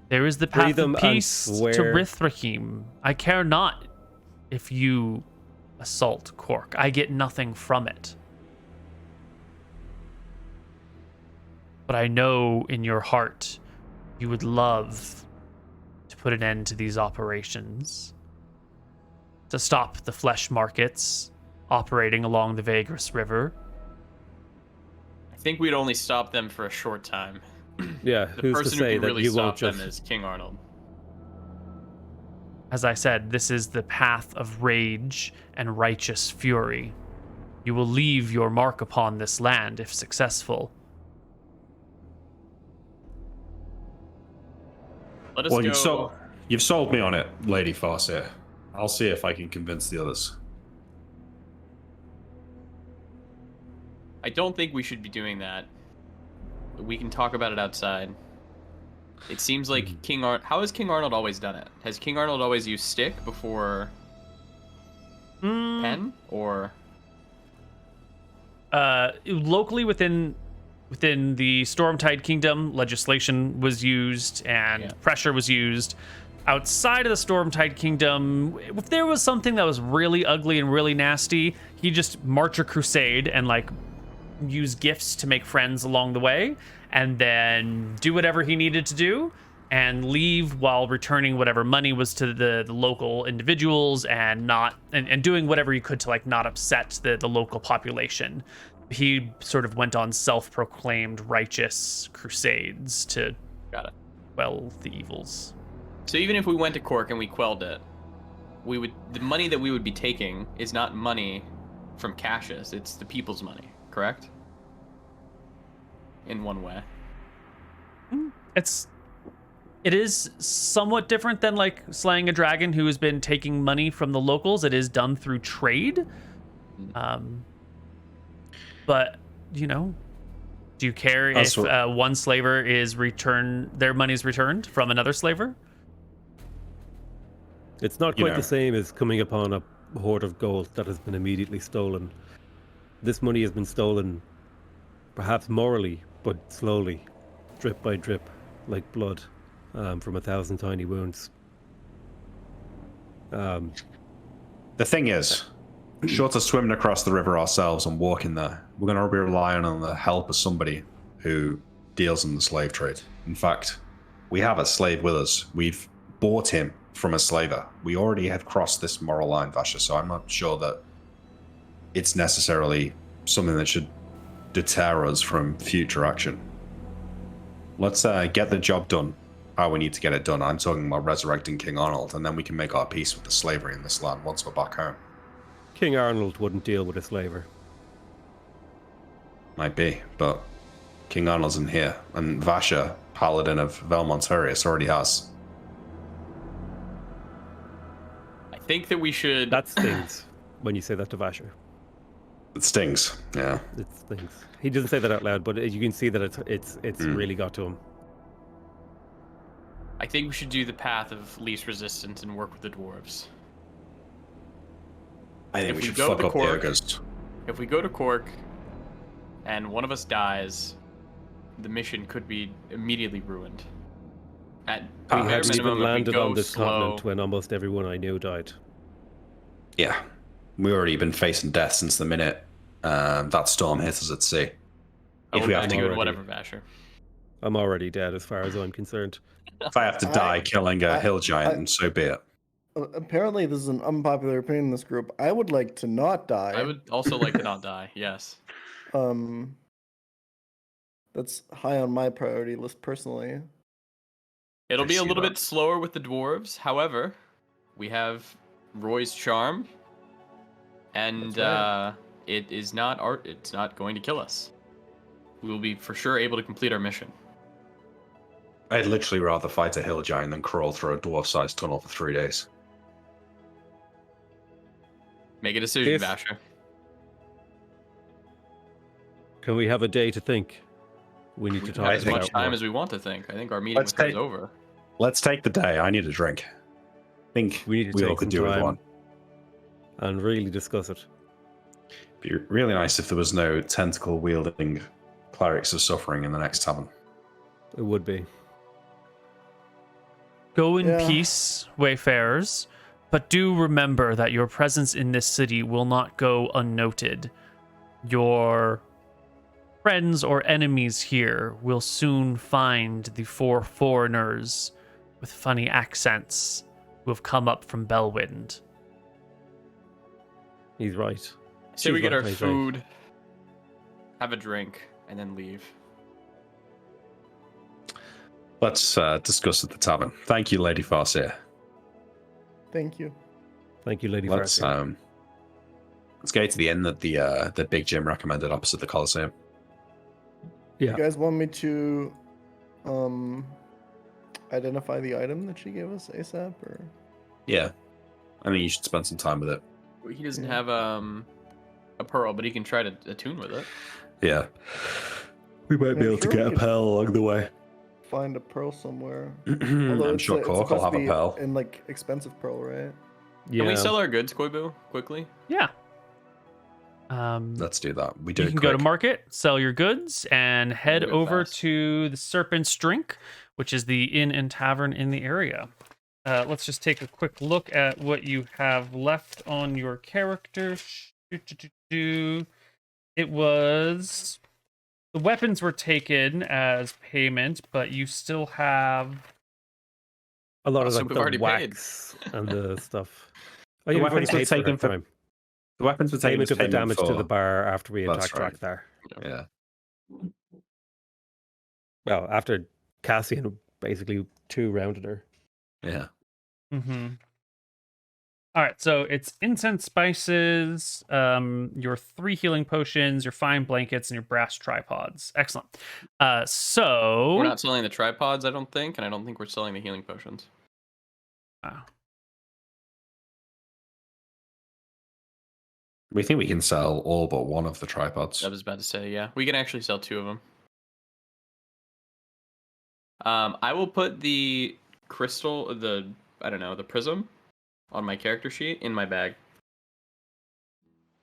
Speaker 1: There is the path of peace to Rithrakim. I care not if you assault Cork. I get nothing from it. But I know in your heart you would love to put an end to these operations, to stop the flesh markets operating along the Vagris River.
Speaker 3: I think we'd only stop them for a short time.
Speaker 4: Yeah,
Speaker 3: the
Speaker 4: who's
Speaker 3: person
Speaker 4: to say
Speaker 3: who can really
Speaker 4: that you
Speaker 3: stop
Speaker 4: won't just...
Speaker 3: them is King Arnold.
Speaker 1: As I said, this is the path of rage and righteous fury. You will leave your mark upon this land if successful.
Speaker 3: Let us
Speaker 6: Well,
Speaker 3: go.
Speaker 6: you've sold me on it, Lady Farseer. I'll see if I can convince the others.
Speaker 3: I don't think we should be doing that. We can talk about it outside. It seems like How has King Arnold always done it? Has King Arnold always used stick before pen, or
Speaker 1: locally within the Stormtide Kingdom, legislation was used and pressure was used. Outside of the Stormtide Kingdom, if there was something that was really ugly and really nasty, he'd just march a crusade and like use gifts to make friends along the way, and then do whatever he needed to do and leave while returning whatever money was to the local individuals and doing whatever he could to like not upset the local population. He sort of went on self-proclaimed righteous crusades to quell the evils.
Speaker 3: So even if we went to Cork and we quelled it, the money that we would be taking is not money from Cassius, it's the people's money, correct? In one way.
Speaker 1: It is somewhat different than like slaying a dragon who has been taking money from the locals. It is done through trade. But, you know, do you care if one slaver is their money is returned from another slaver?
Speaker 4: It's not quite the same as coming upon a hoard of gold that has been immediately stolen. This money has been stolen, perhaps morally, but slowly, drip by drip, like blood from 1,000 tiny wounds.
Speaker 6: The thing is, short of swimming across the river ourselves and walking there, we're going to be relying on the help of somebody who deals in the slave trade. In fact, we have a slave with us. We've bought him from a slaver. We already have crossed this moral line, Vasha, so I'm not sure that it's necessarily something that should deter us from future action. Let's get the job done how we need to get it done. I'm talking about resurrecting King Arnold, and then we can make our peace with the slavery in this land once we're back home.
Speaker 4: King Arnold wouldn't deal with a slaver.
Speaker 6: Might be, but King Arnold's in here, and Vasha, Paladin of Velmontarius, already has.
Speaker 3: I think that we should...
Speaker 4: That stings when you say that to Vasher.
Speaker 6: It stings, yeah.
Speaker 4: It stings. He doesn't say that out loud, but you can see that it's really got to him.
Speaker 3: I think we should do the path of least resistance and work with the dwarves.
Speaker 6: I think we should fuck up the ogres.
Speaker 3: If we go to Cork and one of us dies, the mission could be immediately ruined. At
Speaker 4: we hadn't even
Speaker 3: minimum,
Speaker 4: landed on this
Speaker 3: slow,
Speaker 4: continent when almost everyone I knew died.
Speaker 6: Yeah, we've already been facing death since the minute that storm hit us at sea.
Speaker 3: If we have to do whatever, Vasher.
Speaker 4: I'm already dead as far as I'm concerned.
Speaker 6: If I have to die killing a hill giant, then so be it.
Speaker 7: Apparently, this is an unpopular opinion in this group. I would like to not die.
Speaker 3: I would also like to not die, yes.
Speaker 7: That's high on my priority list personally.
Speaker 3: It'll be a little bit slower with the dwarves. However, we have Roy's charm, and it's not going to kill us. We will be for sure able to complete our mission.
Speaker 6: I'd literally rather fight a hill giant than crawl through a dwarf-sized tunnel for 3 days.
Speaker 3: Make a decision, Vasher.
Speaker 4: Can we have a day to think? We need to talk
Speaker 3: as much time as we want to think. I think our meeting with her is over.
Speaker 6: Let's take the day. I need a drink. I think
Speaker 4: we need to take
Speaker 6: could do with one.
Speaker 4: And really discuss it.
Speaker 6: It'd be really nice if there was no tentacle-wielding clerics of suffering in the next tavern.
Speaker 4: It would be.
Speaker 1: Go in peace, wayfarers, but do remember that your presence in this city will not go unnoted. Your friends or enemies here will soon find the 4 foreigners with funny accents who have come up from Bellwind.
Speaker 4: He's right.
Speaker 3: So we get our food, have a drink, and then leave.
Speaker 6: Let's discuss at the tavern. Thank you, Lady Farseer.
Speaker 7: Thank you.
Speaker 4: Thank you, Lady Farseer.
Speaker 6: Let's go to the inn that the big Jim recommended opposite the Coliseum.
Speaker 7: Yeah. You guys want me to? identify the item that she gave us ASAP, or?
Speaker 6: Yeah. I mean, you should spend some time with it.
Speaker 3: He doesn't have a pearl, but he can try to attune with it.
Speaker 6: Yeah. We might
Speaker 7: be able to get a
Speaker 6: pearl along the way.
Speaker 7: Find a pearl somewhere.
Speaker 6: I'm sure Cork will have a pearl.
Speaker 7: And like expensive pearl, right?
Speaker 4: Yeah.
Speaker 3: Can we sell our goods, Koibu, quickly?
Speaker 1: Yeah.
Speaker 6: Let's do that. We do
Speaker 1: You
Speaker 6: it
Speaker 1: can go to
Speaker 6: quick.
Speaker 1: market, sell your goods, and head
Speaker 3: Do it
Speaker 1: over
Speaker 3: fast.
Speaker 1: to the Serpent's Drink, which is the inn and tavern in the area. Let's just take a quick look at what you have left on your character. It was... The weapons were taken as payment, but you still have...
Speaker 4: A lot of
Speaker 3: So
Speaker 4: like
Speaker 3: we've
Speaker 4: the
Speaker 3: already paid.
Speaker 4: wax and the stuff. Oh,
Speaker 6: The
Speaker 4: yeah, we've already
Speaker 6: weapons were
Speaker 4: paid for
Speaker 6: taken
Speaker 4: her
Speaker 6: for-
Speaker 4: time.
Speaker 6: The weapons were taken
Speaker 4: Payment
Speaker 6: as
Speaker 4: of the
Speaker 6: payment
Speaker 4: damage to
Speaker 6: for-
Speaker 4: the bar after we
Speaker 6: That's
Speaker 4: attacked
Speaker 6: right.
Speaker 4: Drakthar.
Speaker 6: Yeah.
Speaker 4: Well, after Cassian basically 2-rounded her.
Speaker 6: Yeah.
Speaker 1: Mm-hmm. All right, so it's incense spices, your 3 healing potions, your fine blankets, and your brass tripods. Excellent. So
Speaker 3: We're not selling the tripods, I don't think, and I don't think we're selling the healing potions.
Speaker 1: Wow.
Speaker 6: We think we can sell all but one of the tripods.
Speaker 3: I was about to say, yeah, we can actually sell 2 of them. I will put the crystal, the prism, on my character sheet in my bag.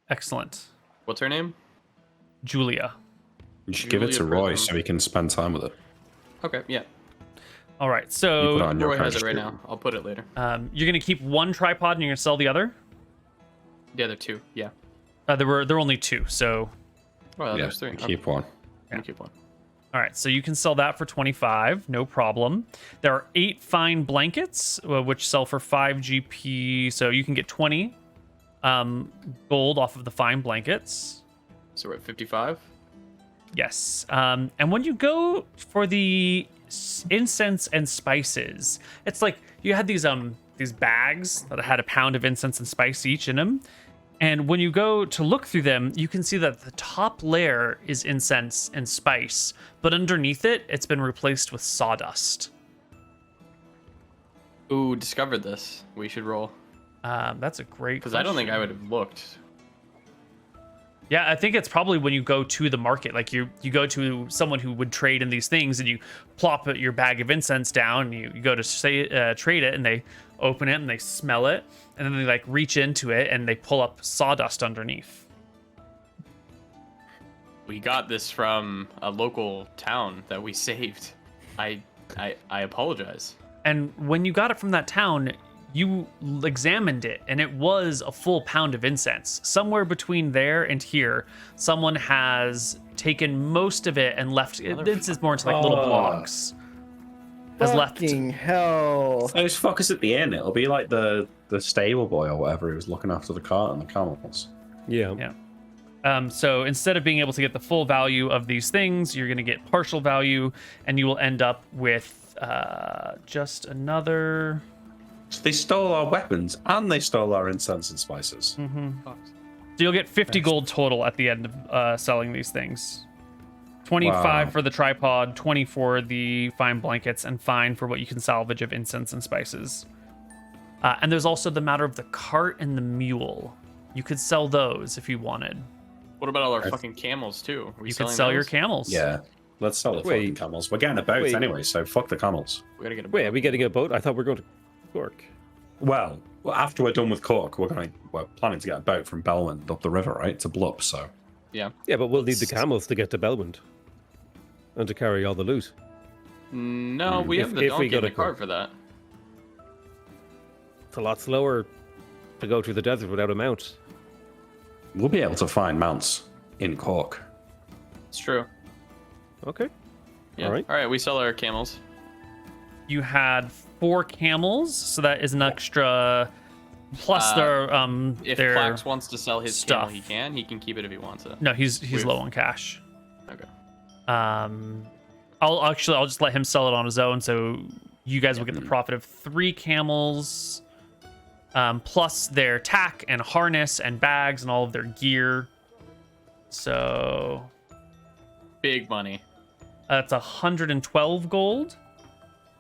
Speaker 1: Excellent.
Speaker 3: What's her name?
Speaker 1: Julia.
Speaker 6: You should give it to
Speaker 3: Julia
Speaker 6: Roy
Speaker 3: Prism.
Speaker 6: so he can spend time with it.
Speaker 3: Okay, yeah.
Speaker 1: All right,
Speaker 6: You put it
Speaker 1: so
Speaker 6: on your
Speaker 3: Roy has
Speaker 6: character
Speaker 3: it right
Speaker 6: sheet.
Speaker 3: now. I'll put it later.
Speaker 1: you're gonna keep one tripod and you're gonna sell the other.
Speaker 3: The other 2, yeah.
Speaker 1: There were only 2, so
Speaker 3: Well,
Speaker 6: Yeah,
Speaker 3: there's 3. Okay,
Speaker 6: keep one.
Speaker 3: let me keep one.
Speaker 1: all right, so you can sell that for 25, no problem. There are 8 fine blankets, which sell for 5 GP, so you can get 20 gold off of the fine blankets.
Speaker 3: So we're at 55.
Speaker 1: Yes. And when you go for the incense and spices, it's like you had these bags that had a pound of incense and spice each in them. And when you go to look through them, you can see that the top layer is incense and spice, but underneath it, it's been replaced with sawdust.
Speaker 3: Ooh, discovered this. We should roll.
Speaker 1: That's a great
Speaker 3: Because I don't think I
Speaker 1: question.
Speaker 3: would have looked.
Speaker 1: Yeah, I think it's probably when you go to the market, like you go to someone who would trade in these things, and you plop your bag of incense down, and you go to say trade it, and they open it and they smell it, and then they like reach into it and they pull up sawdust underneath.
Speaker 3: We got this from a local town that we saved. I apologize.
Speaker 1: And when you got it from that town, you examined it, and it was a full pound of incense. Somewhere between there and here, someone has taken most of it and left it. This is more into like little blocks. Has left.
Speaker 7: Fucking hell.
Speaker 6: Those fuckers at the inn, it'll be like the stable boy or whatever who was looking after the cart and the camels.
Speaker 4: Yeah.
Speaker 1: Yeah. So instead of being able to get the full value of these things, you're going to get partial value, and you will end up with just another.
Speaker 6: So they stole our weapons and they stole our incense and spices.
Speaker 1: So you'll get 50 gold total at the end of selling these things. 25
Speaker 6: Wow.
Speaker 1: for the tripod, 20 for the fine blankets, and fine for what you can salvage of incense and spices. And there's also the matter of the cart and the mule. You could sell those if you wanted.
Speaker 3: What about all our fucking camels too? Are we
Speaker 1: You could
Speaker 3: selling
Speaker 1: sell your
Speaker 3: those?
Speaker 1: camels.
Speaker 6: Yeah. Let's sell the fucking
Speaker 4: Wait.
Speaker 6: camels. We're getting a boat
Speaker 4: Wait.
Speaker 6: anyway, so fuck the camels.
Speaker 3: We gotta get a
Speaker 4: Wait, are
Speaker 3: boat.
Speaker 4: we getting a boat? I thought we were going to Cork.
Speaker 6: Well, after we're done with Cork, we're planning to get a boat from Belmond up the river, right? To Blup, so.
Speaker 3: Yeah.
Speaker 4: Yeah, but we'll need the camels to get to Belmond and to carry all the loot.
Speaker 3: No, we
Speaker 4: If-
Speaker 3: have the
Speaker 4: if we
Speaker 3: donkey
Speaker 4: go
Speaker 3: and the
Speaker 4: to
Speaker 3: cart for that.
Speaker 4: It's a lot slower to go through the desert without a mount.
Speaker 6: We'll be able to find mounts in Cork.
Speaker 3: It's true.
Speaker 4: Okay.
Speaker 3: Yeah.
Speaker 4: All right.
Speaker 3: All right, we sell our camels.
Speaker 1: You had 4 camels, so that is an extra. Plus, their
Speaker 3: If
Speaker 1: their
Speaker 3: Plax wants to sell his camel,
Speaker 1: stuff.
Speaker 3: he can. He can keep it if he wants it.
Speaker 1: No, he's
Speaker 3: We've-
Speaker 1: low on cash.
Speaker 3: Okay.
Speaker 1: I'll just let him sell it on his own, so you guys will get the profit of 3 camels, plus their tack and harness and bags and all of their gear. So
Speaker 3: Big money.
Speaker 1: that's 112 gold.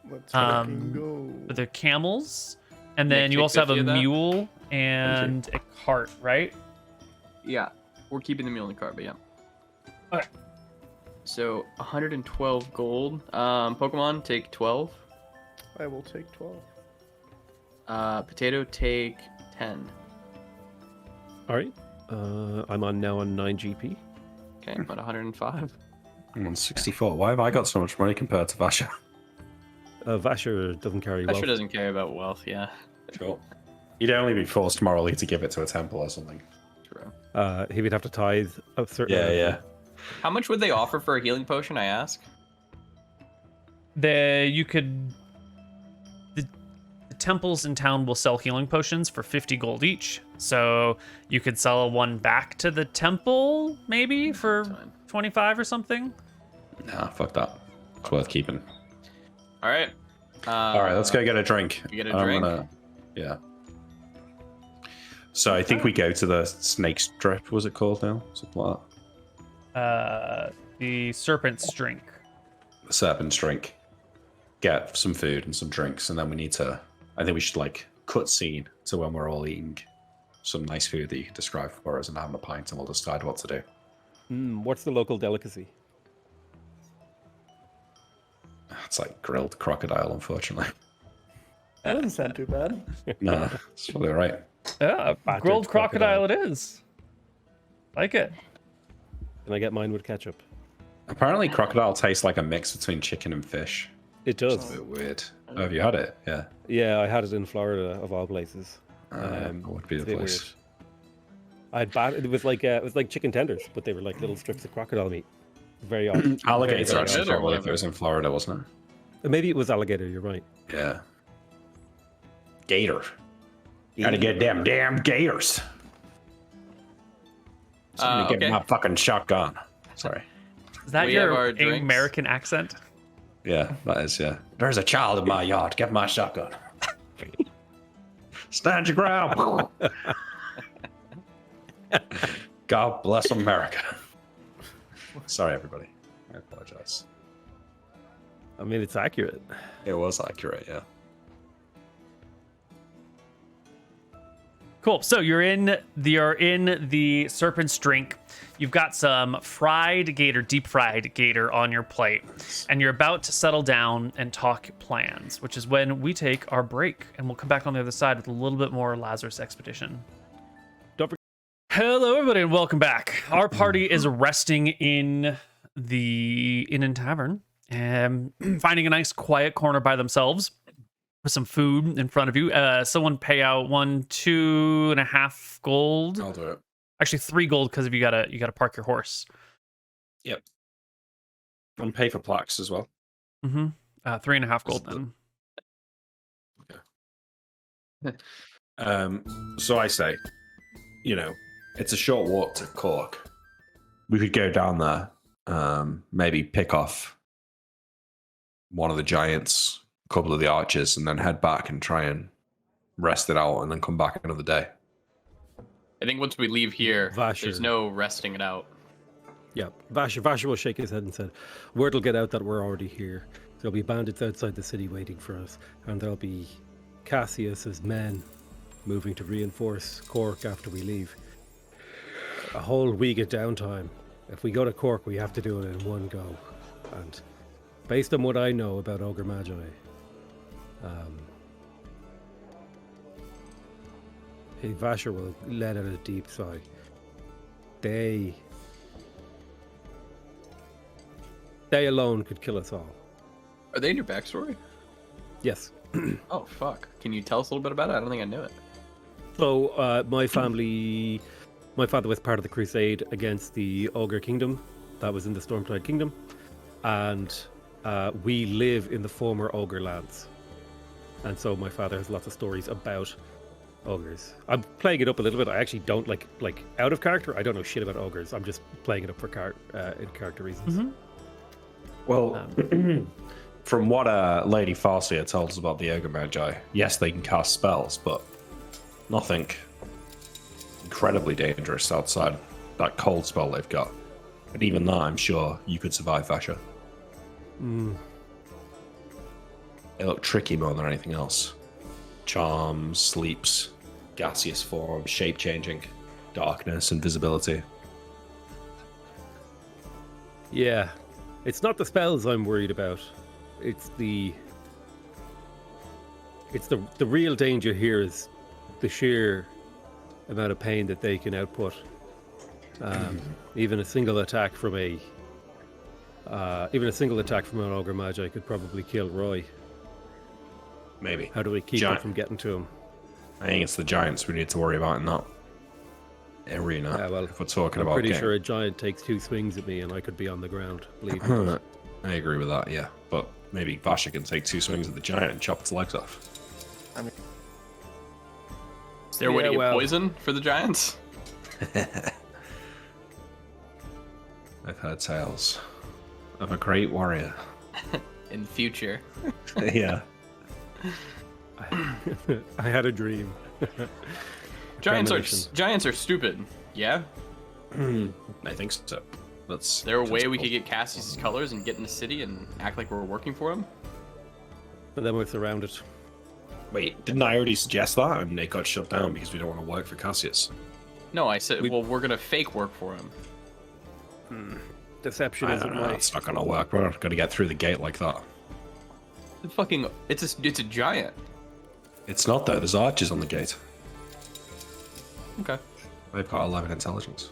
Speaker 7: Let's
Speaker 1: Um,
Speaker 7: fucking go.
Speaker 1: for the camels, and then
Speaker 3: Nick,
Speaker 1: you
Speaker 3: take
Speaker 1: also have
Speaker 3: 50
Speaker 1: a
Speaker 3: of that.
Speaker 1: mule and a cart, right?
Speaker 3: Yeah, we're keeping the mule in the cart, but yeah.
Speaker 1: Okay.
Speaker 3: So 112 gold. Pokemon take 12.
Speaker 7: I will take 12.
Speaker 3: Potato take 10.
Speaker 4: All right. I'm on 9 GP.
Speaker 3: Okay, about 105.
Speaker 6: I'm on 64. Why have I got so much money compared to Vasha?
Speaker 4: Vasher doesn't carry
Speaker 3: That
Speaker 4: wealth.
Speaker 3: sure doesn't care about wealth, yeah.
Speaker 6: Sure. You'd only be forced morally to give it to a temple or something.
Speaker 3: True.
Speaker 4: He would have to tithe a certain.
Speaker 6: Yeah.
Speaker 3: How much would they offer for a healing potion, I ask?
Speaker 1: You could. The temples in town will sell healing potions for 50 gold each. So you could sell one back to the temple, maybe for
Speaker 3: Fine.
Speaker 1: 25 or something.
Speaker 6: Nah, fuck that. It's worth keeping.
Speaker 3: All right.
Speaker 6: All right, let's go get a drink.
Speaker 3: You get a drink?
Speaker 6: Yeah. So I think we go to the snake strip. Was it called now? Something like that.
Speaker 1: The serpent's drink.
Speaker 6: The serpent's drink. Get some food and some drinks, and then we need to. I think we should like cut scene to when we're all eating some nice food that you can describe for us and having a pint, and we'll decide what to do.
Speaker 4: What's the local delicacy?
Speaker 6: It's like grilled crocodile, unfortunately.
Speaker 7: That doesn't sound too bad.
Speaker 6: No, it's probably all right.
Speaker 1: Yeah,
Speaker 4: Battered
Speaker 1: grilled crocodile
Speaker 4: crocodile.
Speaker 1: it is. Like it.
Speaker 4: Can I get mine with ketchup?
Speaker 6: Apparently, crocodile tastes like a mix between chicken and fish.
Speaker 4: It
Speaker 6: It's
Speaker 4: does.
Speaker 6: a bit weird. Oh, have you had it? Yeah.
Speaker 4: Yeah, I had it in Florida, of all places.
Speaker 6: That would be
Speaker 4: it's
Speaker 6: the
Speaker 4: a bit
Speaker 6: place.
Speaker 4: weird. I had it was like chicken tenders, but they were like little strips of crocodile meat. Very odd.
Speaker 6: Alligator,
Speaker 3: Very
Speaker 6: actually,
Speaker 3: good or
Speaker 6: probably, if
Speaker 3: whatever.
Speaker 6: it was in Florida, wasn't
Speaker 4: Maybe it was alligator. You're right.
Speaker 6: it? Yeah. Gator. Gotta get them damn gators. Somebody get
Speaker 3: okay.
Speaker 6: my fucking shotgun. Sorry.
Speaker 1: Is that
Speaker 3: We have
Speaker 1: your
Speaker 3: our drinks.
Speaker 1: American accent?
Speaker 6: Yeah, that is, yeah. There's a child in my yard. Get my shotgun. Stand your ground. God bless America. Sorry, everybody. I apologize.
Speaker 4: I mean, it's accurate.
Speaker 6: It was accurate, yeah.
Speaker 1: Cool. So you're in the serpent's drink. You've got some fried gator, deep fried gator on your plate, and you're about to settle down and talk plans, which is when we take our break, and we'll come back on the other side with a little bit more Lazarus expedition.
Speaker 4: Don't forget.
Speaker 1: Hello, everybody, and welcome back. Our party is resting in the Inn and Tavern, finding a nice quiet corner by themselves with some food in front of you. Someone pay out 2.5 gold.
Speaker 6: I'll do it.
Speaker 1: Actually, 3 gold because you gotta park your horse.
Speaker 6: Yep. And pay for plaques as well.
Speaker 1: 3.5 gold then.
Speaker 6: So I say, it's a short walk to Cork. We could go down there, maybe pick off one of the giants, a couple of the archers, and then head back and try and rest it out, and then come back another day.
Speaker 3: I think once we leave here,
Speaker 4: Vasher.
Speaker 3: there's no resting it out.
Speaker 4: Yeah, Vasher will shake his head and said, "Word will get out that we're already here. There'll be bandits outside the city waiting for us, and there'll be Cassius's men moving to reinforce Cork after we leave. A whole week of downtime. If we go to Cork, we have to do it in one go. And based on what I know about Ogre Magi, Vasher will let out a deep sigh. They alone could kill us all.
Speaker 3: Are they in your backstory?
Speaker 4: Yes.
Speaker 3: Oh, fuck. Can you tell us a little bit about it? I don't think I knew it.
Speaker 4: So, my family, my father was part of the crusade against the Ogre Kingdom that was in the Stormtide Kingdom, and we live in the former Ogre lands. And so my father has lots of stories about ogres. I'm playing it up a little bit. I actually don't like out of character. I don't know shit about ogres. I'm just playing it up for in character reasons.
Speaker 6: Well, from what Lady Farseer told us about the Ogre Magi, yes, they can cast spells, but nothing incredibly dangerous outside that cold spell they've got. And even that, I'm sure you could survive, Vasher. They look tricky more than anything else. Charms, sleeps, gaseous form, shape changing, darkness, invisibility.
Speaker 4: Yeah, it's not the spells I'm worried about. It's the real danger here is the sheer amount of pain that they can output. Even a single attack from an ogre magi could probably kill Roy.
Speaker 6: Maybe.
Speaker 4: How do we keep him from getting to him?
Speaker 6: I think it's the giants we need to worry about in that arena.
Speaker 4: Yeah, well,
Speaker 6: if we're talking
Speaker 4: I'm
Speaker 6: about
Speaker 4: pretty
Speaker 6: game.
Speaker 4: sure a giant takes 2 swings at me and I could be on the ground bleeding.
Speaker 6: I agree with that, yeah. But maybe Vasha can take 2 swings at the giant and chop its legs off.
Speaker 3: Is there a way to get poison for the giants?
Speaker 6: I've heard tales of a great warrior.
Speaker 3: In the future.
Speaker 6: Yeah.
Speaker 4: I had a dream.
Speaker 3: Giants are stupid. Yeah?
Speaker 6: I think so.
Speaker 3: Is there a way we could get Cassius's colors and get in the city and act like we're working for him?
Speaker 4: But then we're surrounded.
Speaker 6: Wait, didn't I already suggest that? And it got shut down because we don't want to work for Cassius.
Speaker 3: No, I said, well, we're gonna fake work for him.
Speaker 4: Deception
Speaker 6: I
Speaker 4: isn't
Speaker 6: don't know,
Speaker 4: my...
Speaker 6: it's not going to work. We're not going to get through the gate like that.
Speaker 3: It's a giant.
Speaker 6: It's not though. There's archers on the gate.
Speaker 3: Okay.
Speaker 6: They've got 11 intelligence.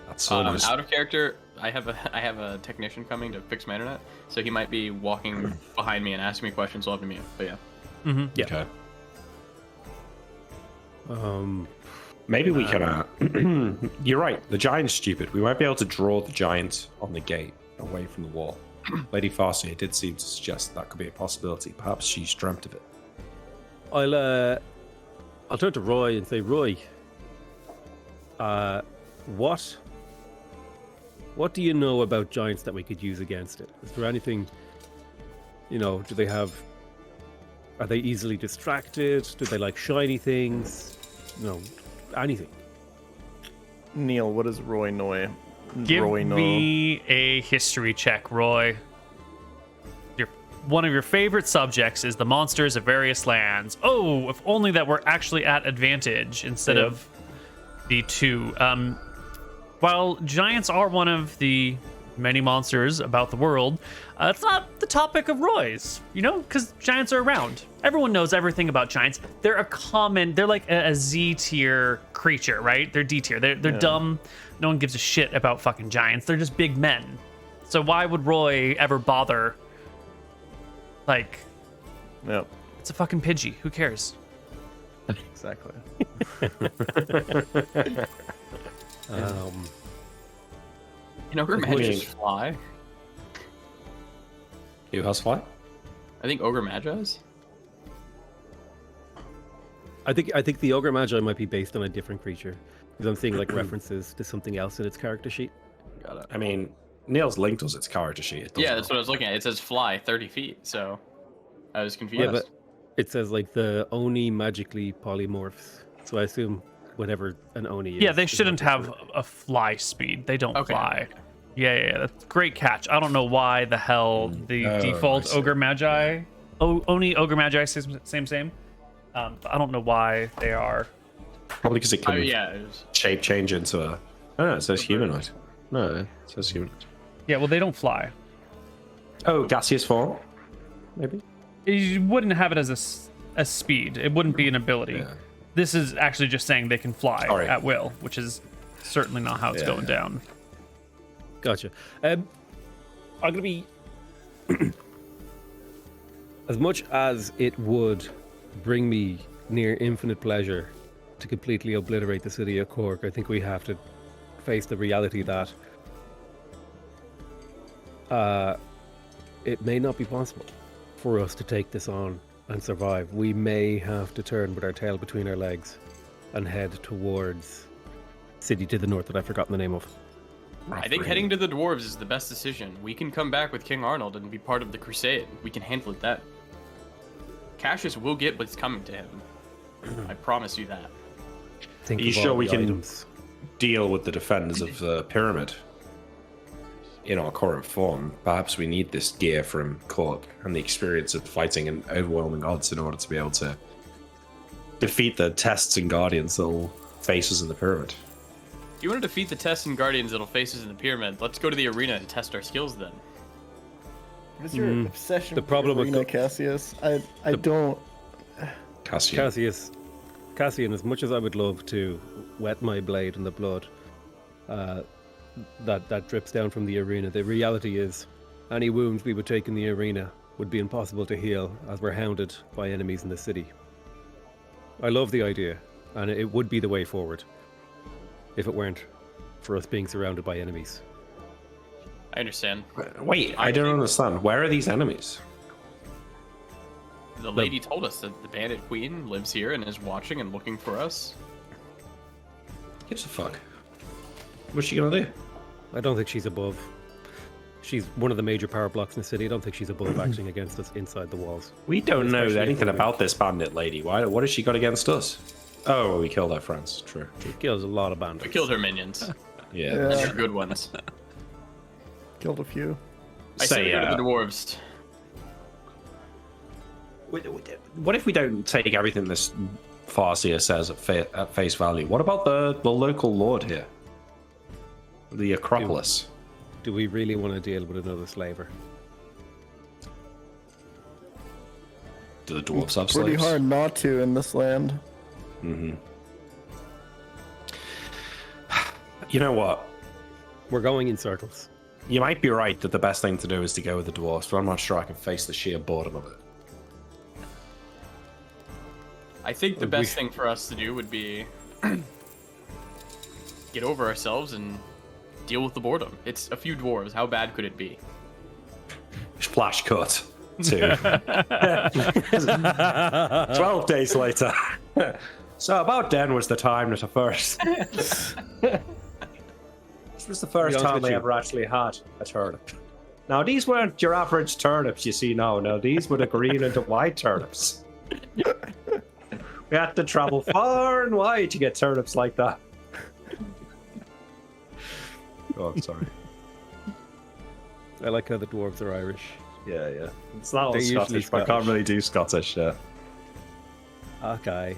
Speaker 6: That's almost...
Speaker 3: Out of character. I have a technician coming to fix my internet, so he might be walking behind me and asking me questions. So I'll have to mute. But yeah.
Speaker 6: Yeah.
Speaker 4: Okay.
Speaker 6: Maybe we can. You're right. The giant's stupid. We might be able to draw the giant on the gate away from the wall. Lady Farsier did seem to suggest that could be a possibility. Perhaps she's dreamt of it.
Speaker 4: I'll turn to Roy and say, Roy, what do you know about giants that we could use against it? Is there anything, do they have? Are they easily distracted? Do they like shiny things? Anything.
Speaker 7: Neil, what does Roy know?
Speaker 1: Give me a history check, Roy. One of your favorite subjects is the monsters of various lands. Oh, if only that were actually at advantage instead of the 2. While giants are one of the many monsters about the world, it's not the topic of Roy's, because giants are around. Everyone knows everything about giants. They're like a Z tier creature, right? They're D tier. They're dumb. No one gives a shit about fucking giants. They're just big men. So why would Roy ever bother? Like, it's a fucking Pidgey. Who cares?
Speaker 7: Exactly.
Speaker 3: Ogre Magi's fly.
Speaker 6: Who has fly?
Speaker 3: I think Ogre Magi's.
Speaker 4: I think the Ogre Magi might be based on a different creature. Because I'm seeing like references to something else in its character sheet.
Speaker 3: Got it.
Speaker 6: I mean, Neil's linked us its character sheet.
Speaker 3: Yeah, that's what I was looking at. It says fly 30 feet, so I was confused.
Speaker 4: Yeah, but it says like the Oni magically polymorphs. So I assume whatever an Oni is.
Speaker 1: Yeah, they shouldn't have a fly speed. They don't fly. Yeah, that's great catch. I don't know why the hell the default Ogre Magi, Oni Ogre Magi, same. I don't know why they are.
Speaker 6: Probably because it can shape change into a... Oh, no, it says humanoid. No, it says humanoid.
Speaker 1: Yeah, well, they don't fly.
Speaker 6: Oh, gaseous form? Maybe?
Speaker 1: You wouldn't have it as a speed. It wouldn't be an ability. Yeah. This is actually just saying they can fly at will, which is certainly not how it's going down.
Speaker 4: Gotcha. I'm going to be... as much as it would bring me near infinite pleasure to completely obliterate the city of Cork, I think we have to face the reality that it may not be possible for us to take this on and survive. We may have to turn with our tail between our legs and head towards city to the north that I've forgotten the name of.
Speaker 3: I think heading to the dwarves is the best decision. We can come back with King Arnold and be part of the crusade. We can handle it then. Cassius will get what's coming to him. I promise you that.
Speaker 6: Are you sure we can deal with the defenders of the pyramid? in our current form, perhaps we need this gear from Cork and the experience of fighting in overwhelming odds in order to be able to defeat the tests and guardians that will face us in the pyramid.
Speaker 3: If you want to defeat the tests and guardians that'll face us in the pyramid, let's go to the arena and test our skills then.
Speaker 7: What is your obsession
Speaker 4: The
Speaker 7: with
Speaker 4: problem with
Speaker 7: arena, Cassius? I don't.
Speaker 4: Cassian, as much as I would love to wet my blade in the blood that drips down from the arena, the reality is any wounds we would take in the arena would be impossible to heal as we're hounded by enemies in the city. I love the idea, and it would be the way forward if it weren't for us being surrounded by enemies.
Speaker 3: I understand.
Speaker 6: Wait, I don't understand. Where are these enemies?
Speaker 3: The lady told us that the bandit queen lives here and is watching and looking for us.
Speaker 6: Gives a fuck. What's she gonna do?
Speaker 4: I don't think she's above. She's one of the major power blocks in the city. I don't think she's above acting against us inside the walls.
Speaker 6: We don't know
Speaker 4: Especially
Speaker 6: anything
Speaker 4: if we're
Speaker 6: about this bandit lady. Why? What has she got against us? Oh, well, we killed our friends. True.
Speaker 4: She kills a lot of bandits.
Speaker 3: We killed her minions.
Speaker 6: Yeah.
Speaker 3: And
Speaker 7: Yeah.
Speaker 3: her good ones.
Speaker 7: Killed a few.
Speaker 3: I said we go to the dwarves.
Speaker 6: What if we don't take everything this Farseer says at face value? What about the local lord here? The Acropolis.
Speaker 4: Do we really want to deal with another slaver?
Speaker 6: Do the dwarves have
Speaker 7: Pretty
Speaker 6: slaves?
Speaker 7: hard not to in this land.
Speaker 6: Mm-hmm. You know what?
Speaker 4: We're going in circles.
Speaker 6: You might be right that the best thing to do is to go with the dwarves, but I'm not sure I can face the sheer boredom of it.
Speaker 3: I think the best thing for us to do would be get over ourselves and deal with the boredom. It's a few dwarves. How bad could it be?
Speaker 6: Flash cut to 12 days later. So about then was the time that I first. This was the first time I ever actually had a turnip. Now these weren't your average turnips, you see. No, these were the green and the white turnips. We had to travel far and wide to get turnips like that. Oh, I'm sorry.
Speaker 4: I like how the dwarves are Irish.
Speaker 6: Yeah. It's not all
Speaker 4: They're usually
Speaker 6: Scottish, but I can't
Speaker 4: Scottish.
Speaker 6: really do Scottish. Yeah.
Speaker 4: Okay.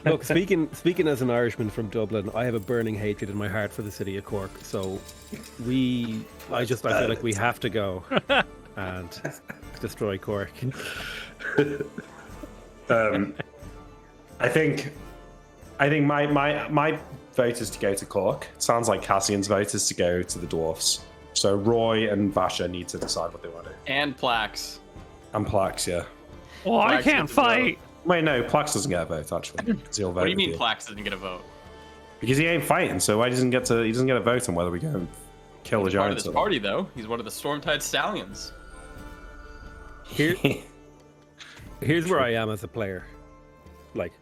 Speaker 4: Look, speaking as an Irishman from Dublin, I have a burning hatred in my heart for the city of Cork. So I feel like we have to go and destroy Cork.
Speaker 6: I think my vote is to go to Cork. It sounds like Cassian's vote is to go to the dwarfs. So Roy and Vasha need to decide what they want to do.
Speaker 3: And Plax.
Speaker 6: And Plax, yeah.
Speaker 1: Well, I
Speaker 3: Plax
Speaker 1: can't
Speaker 3: gets a vote.
Speaker 1: fight.
Speaker 6: Wait, no, Plax doesn't get a vote actually. 'Cause he'll vote
Speaker 3: What do you
Speaker 6: with
Speaker 3: mean Plax doesn't get a vote?
Speaker 6: Because he ain't fighting, so he doesn't get a vote on whether we go and kill the
Speaker 3: He's part of
Speaker 6: giants.
Speaker 3: this party, though. He's one of the Stormtide Stallions.
Speaker 4: Here's where I am as a player. Like,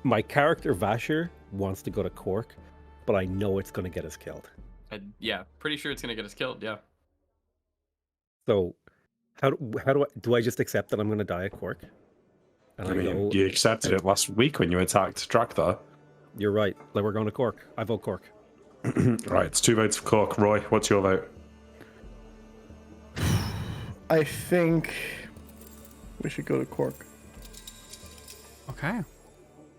Speaker 4: my character Vasher wants to go to Cork, but I know it's going to get us killed.
Speaker 3: Yeah, pretty sure it's gonna get us killed. Yeah.
Speaker 4: So, how do I just accept that I'm going to die at Cork? And
Speaker 6: I mean, you accepted it last week when you attacked Drakthar.
Speaker 4: You're right. Like, we're going to Cork. I vote Cork.
Speaker 6: Right, it's 2 votes for Cork. Roy, what's your vote?
Speaker 7: I think we should go to Cork.
Speaker 1: Okay.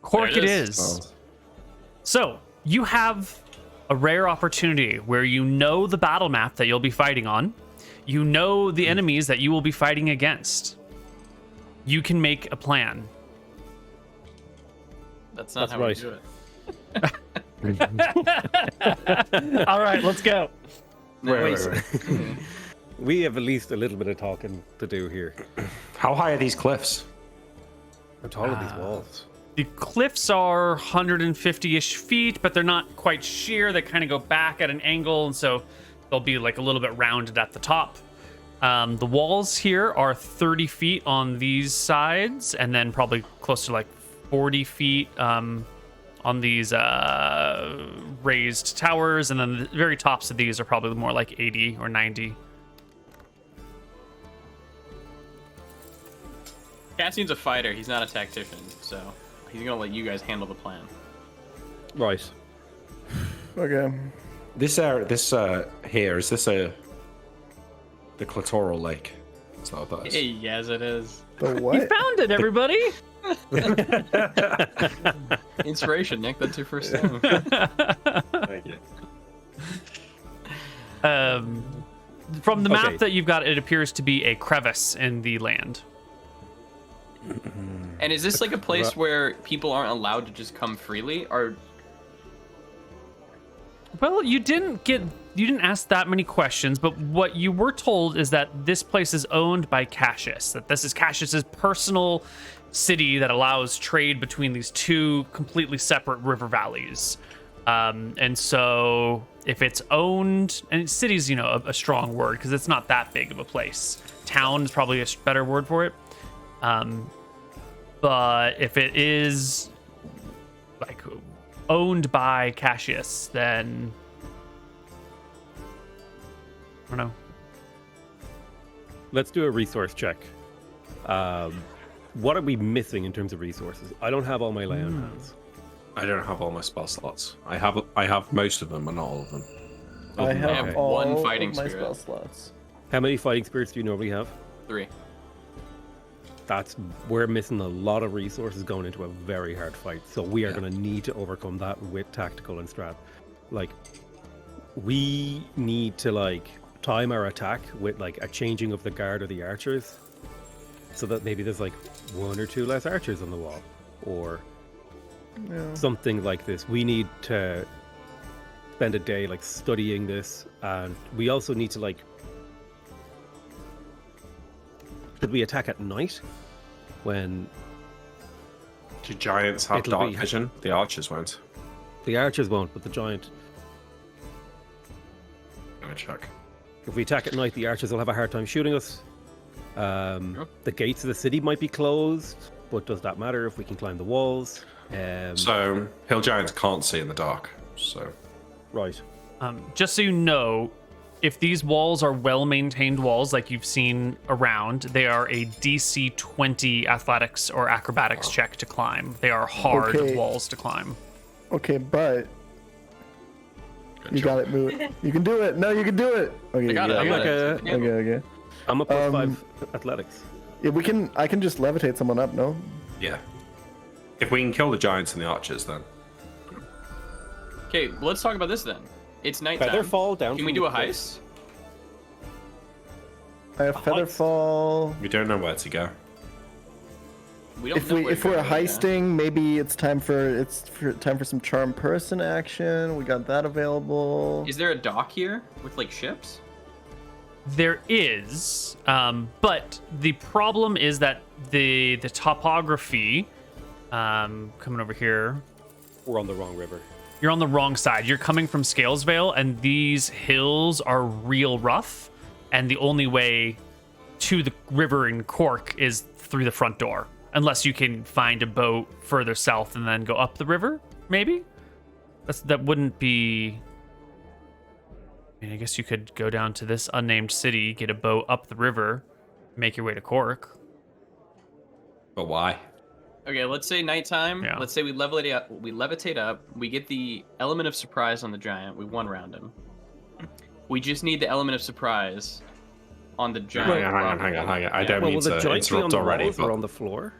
Speaker 1: Cork
Speaker 3: There
Speaker 1: it
Speaker 3: it
Speaker 1: is.
Speaker 6: Oh.
Speaker 1: So, you have a rare opportunity where you know the battle map that you'll be fighting on. You know the enemies that you will be fighting against. You can make a plan.
Speaker 3: That's not
Speaker 4: That's
Speaker 3: how
Speaker 4: right.
Speaker 3: we do it.
Speaker 1: All right, let's go.
Speaker 6: Wait.
Speaker 4: We have at least a little bit of talking to do here.
Speaker 6: How high are these cliffs?
Speaker 4: How tall are these walls?
Speaker 1: The cliffs are 150-ish feet, but they're not quite sheer. They kind of go back at an angle, and so they'll be like a little bit rounded at the top. The walls here are 30 feet on these sides, and then probably close to like 40 feet on these raised towers, and then the very tops of these are probably more like 80 or 90.
Speaker 3: Cassian's a fighter. He's not a tactician, so he's gonna let you guys handle the plan.
Speaker 4: Right.
Speaker 7: Okay.
Speaker 6: This here, is this the clitoral lake? Is that what that is?
Speaker 3: Hey, yes, it is.
Speaker 7: The
Speaker 1: You
Speaker 7: what?
Speaker 1: found it, everybody.
Speaker 3: Inspiration, Nick. That's your first song.
Speaker 6: Thank you.
Speaker 1: From the map
Speaker 4: Okay.
Speaker 1: that you've got, it appears to be a crevice in the land.
Speaker 3: And is this like a place where people aren't allowed to just come freely? Or
Speaker 1: Well, you didn't ask that many questions, but what you were told is that this place is owned by Cassius, that this is Cassius's personal city that allows trade between these two completely separate river valleys. And so if it's owned, and city's, a strong word because it's not that big of a place. Town is probably a better word for it. But if it is like owned by Cassius, then I don't know.
Speaker 4: Let's do a resource check. What are we missing in terms of resources? I don't have all my lay on hands.
Speaker 6: I don't have all my spell slots. I have most of them, but not all of them.
Speaker 7: I
Speaker 3: have
Speaker 7: have all
Speaker 3: one fighting
Speaker 7: of my
Speaker 3: spirit.
Speaker 7: spell slots.
Speaker 4: How many fighting spirits do you normally have?
Speaker 3: 3.
Speaker 4: We're missing a lot of resources going into a very hard fight. So we are going to need to overcome that with tactical and strat. Like, we need to time our attack with a changing of the guard or the archers, so that maybe there's 1 or 2 less archers on the wall, or something like this. We need to spend a day studying this, and we also need to should we attack at night when
Speaker 6: Do giants have
Speaker 4: It'll
Speaker 6: dark
Speaker 4: be-
Speaker 6: vision? The archers won't.
Speaker 4: the archers won't, but the giant?
Speaker 6: Let me check.
Speaker 4: If we attack at night, the archers will have a hard time shooting us. The gates of the city might be closed, but does that matter if we can climb the walls?
Speaker 6: So hill giants can't see in the dark. So
Speaker 4: Right.
Speaker 1: Just so you know, if these walls are well-maintained walls like you've seen around, they are a DC 20 athletics or acrobatics check to climb. They are hard
Speaker 7: Okay.
Speaker 1: walls to climb.
Speaker 7: Okay, but
Speaker 6: good
Speaker 7: you
Speaker 6: job.
Speaker 7: got it, Moot. You can do it. No, you can do it. Okay,
Speaker 3: I got it.
Speaker 7: yeah.
Speaker 3: I got it.
Speaker 7: Okay.
Speaker 4: I'm a plus
Speaker 7: Um,
Speaker 4: 5 athletics.
Speaker 7: Yeah, I can just levitate someone up. No.
Speaker 6: Yeah. If we can kill the giants and the archers, then
Speaker 3: Okay, let's talk about this then. It's nighttime.
Speaker 4: Feather fall down.
Speaker 3: Can we
Speaker 4: from
Speaker 3: do a
Speaker 4: the
Speaker 3: heist?
Speaker 7: I have feather fall.
Speaker 6: we don't know where to go.
Speaker 3: We don't
Speaker 7: If
Speaker 3: know
Speaker 7: we
Speaker 3: where
Speaker 7: if
Speaker 3: to
Speaker 7: we're
Speaker 3: go, yeah.
Speaker 7: heisting, maybe it's time for some charm person action. We got that available.
Speaker 3: Is there a dock here with ships?
Speaker 1: There is, but the problem is that the topography, coming over here,
Speaker 4: We're on the wrong river.
Speaker 1: you're on the wrong side. You're coming from Scalesvale, and these hills are real rough, and the only way to the river in Cork is through the front door, unless you can find a boat further south and then go up the river, maybe? That wouldn't be... I mean, I guess you could go down to this unnamed city, get a boat up the river, make your way to Cork.
Speaker 6: But why?
Speaker 3: Okay, let's say nighttime.
Speaker 1: Yeah.
Speaker 3: Let's say we levitate up. We get the element of surprise on the giant. We one round him. We just need the element of surprise on the giant.
Speaker 6: Hang on. I don't
Speaker 4: Well,
Speaker 6: mean
Speaker 4: will the
Speaker 6: to
Speaker 4: giant be on
Speaker 6: interrupt
Speaker 4: the
Speaker 6: already,
Speaker 4: walls or
Speaker 6: but
Speaker 4: on the floor?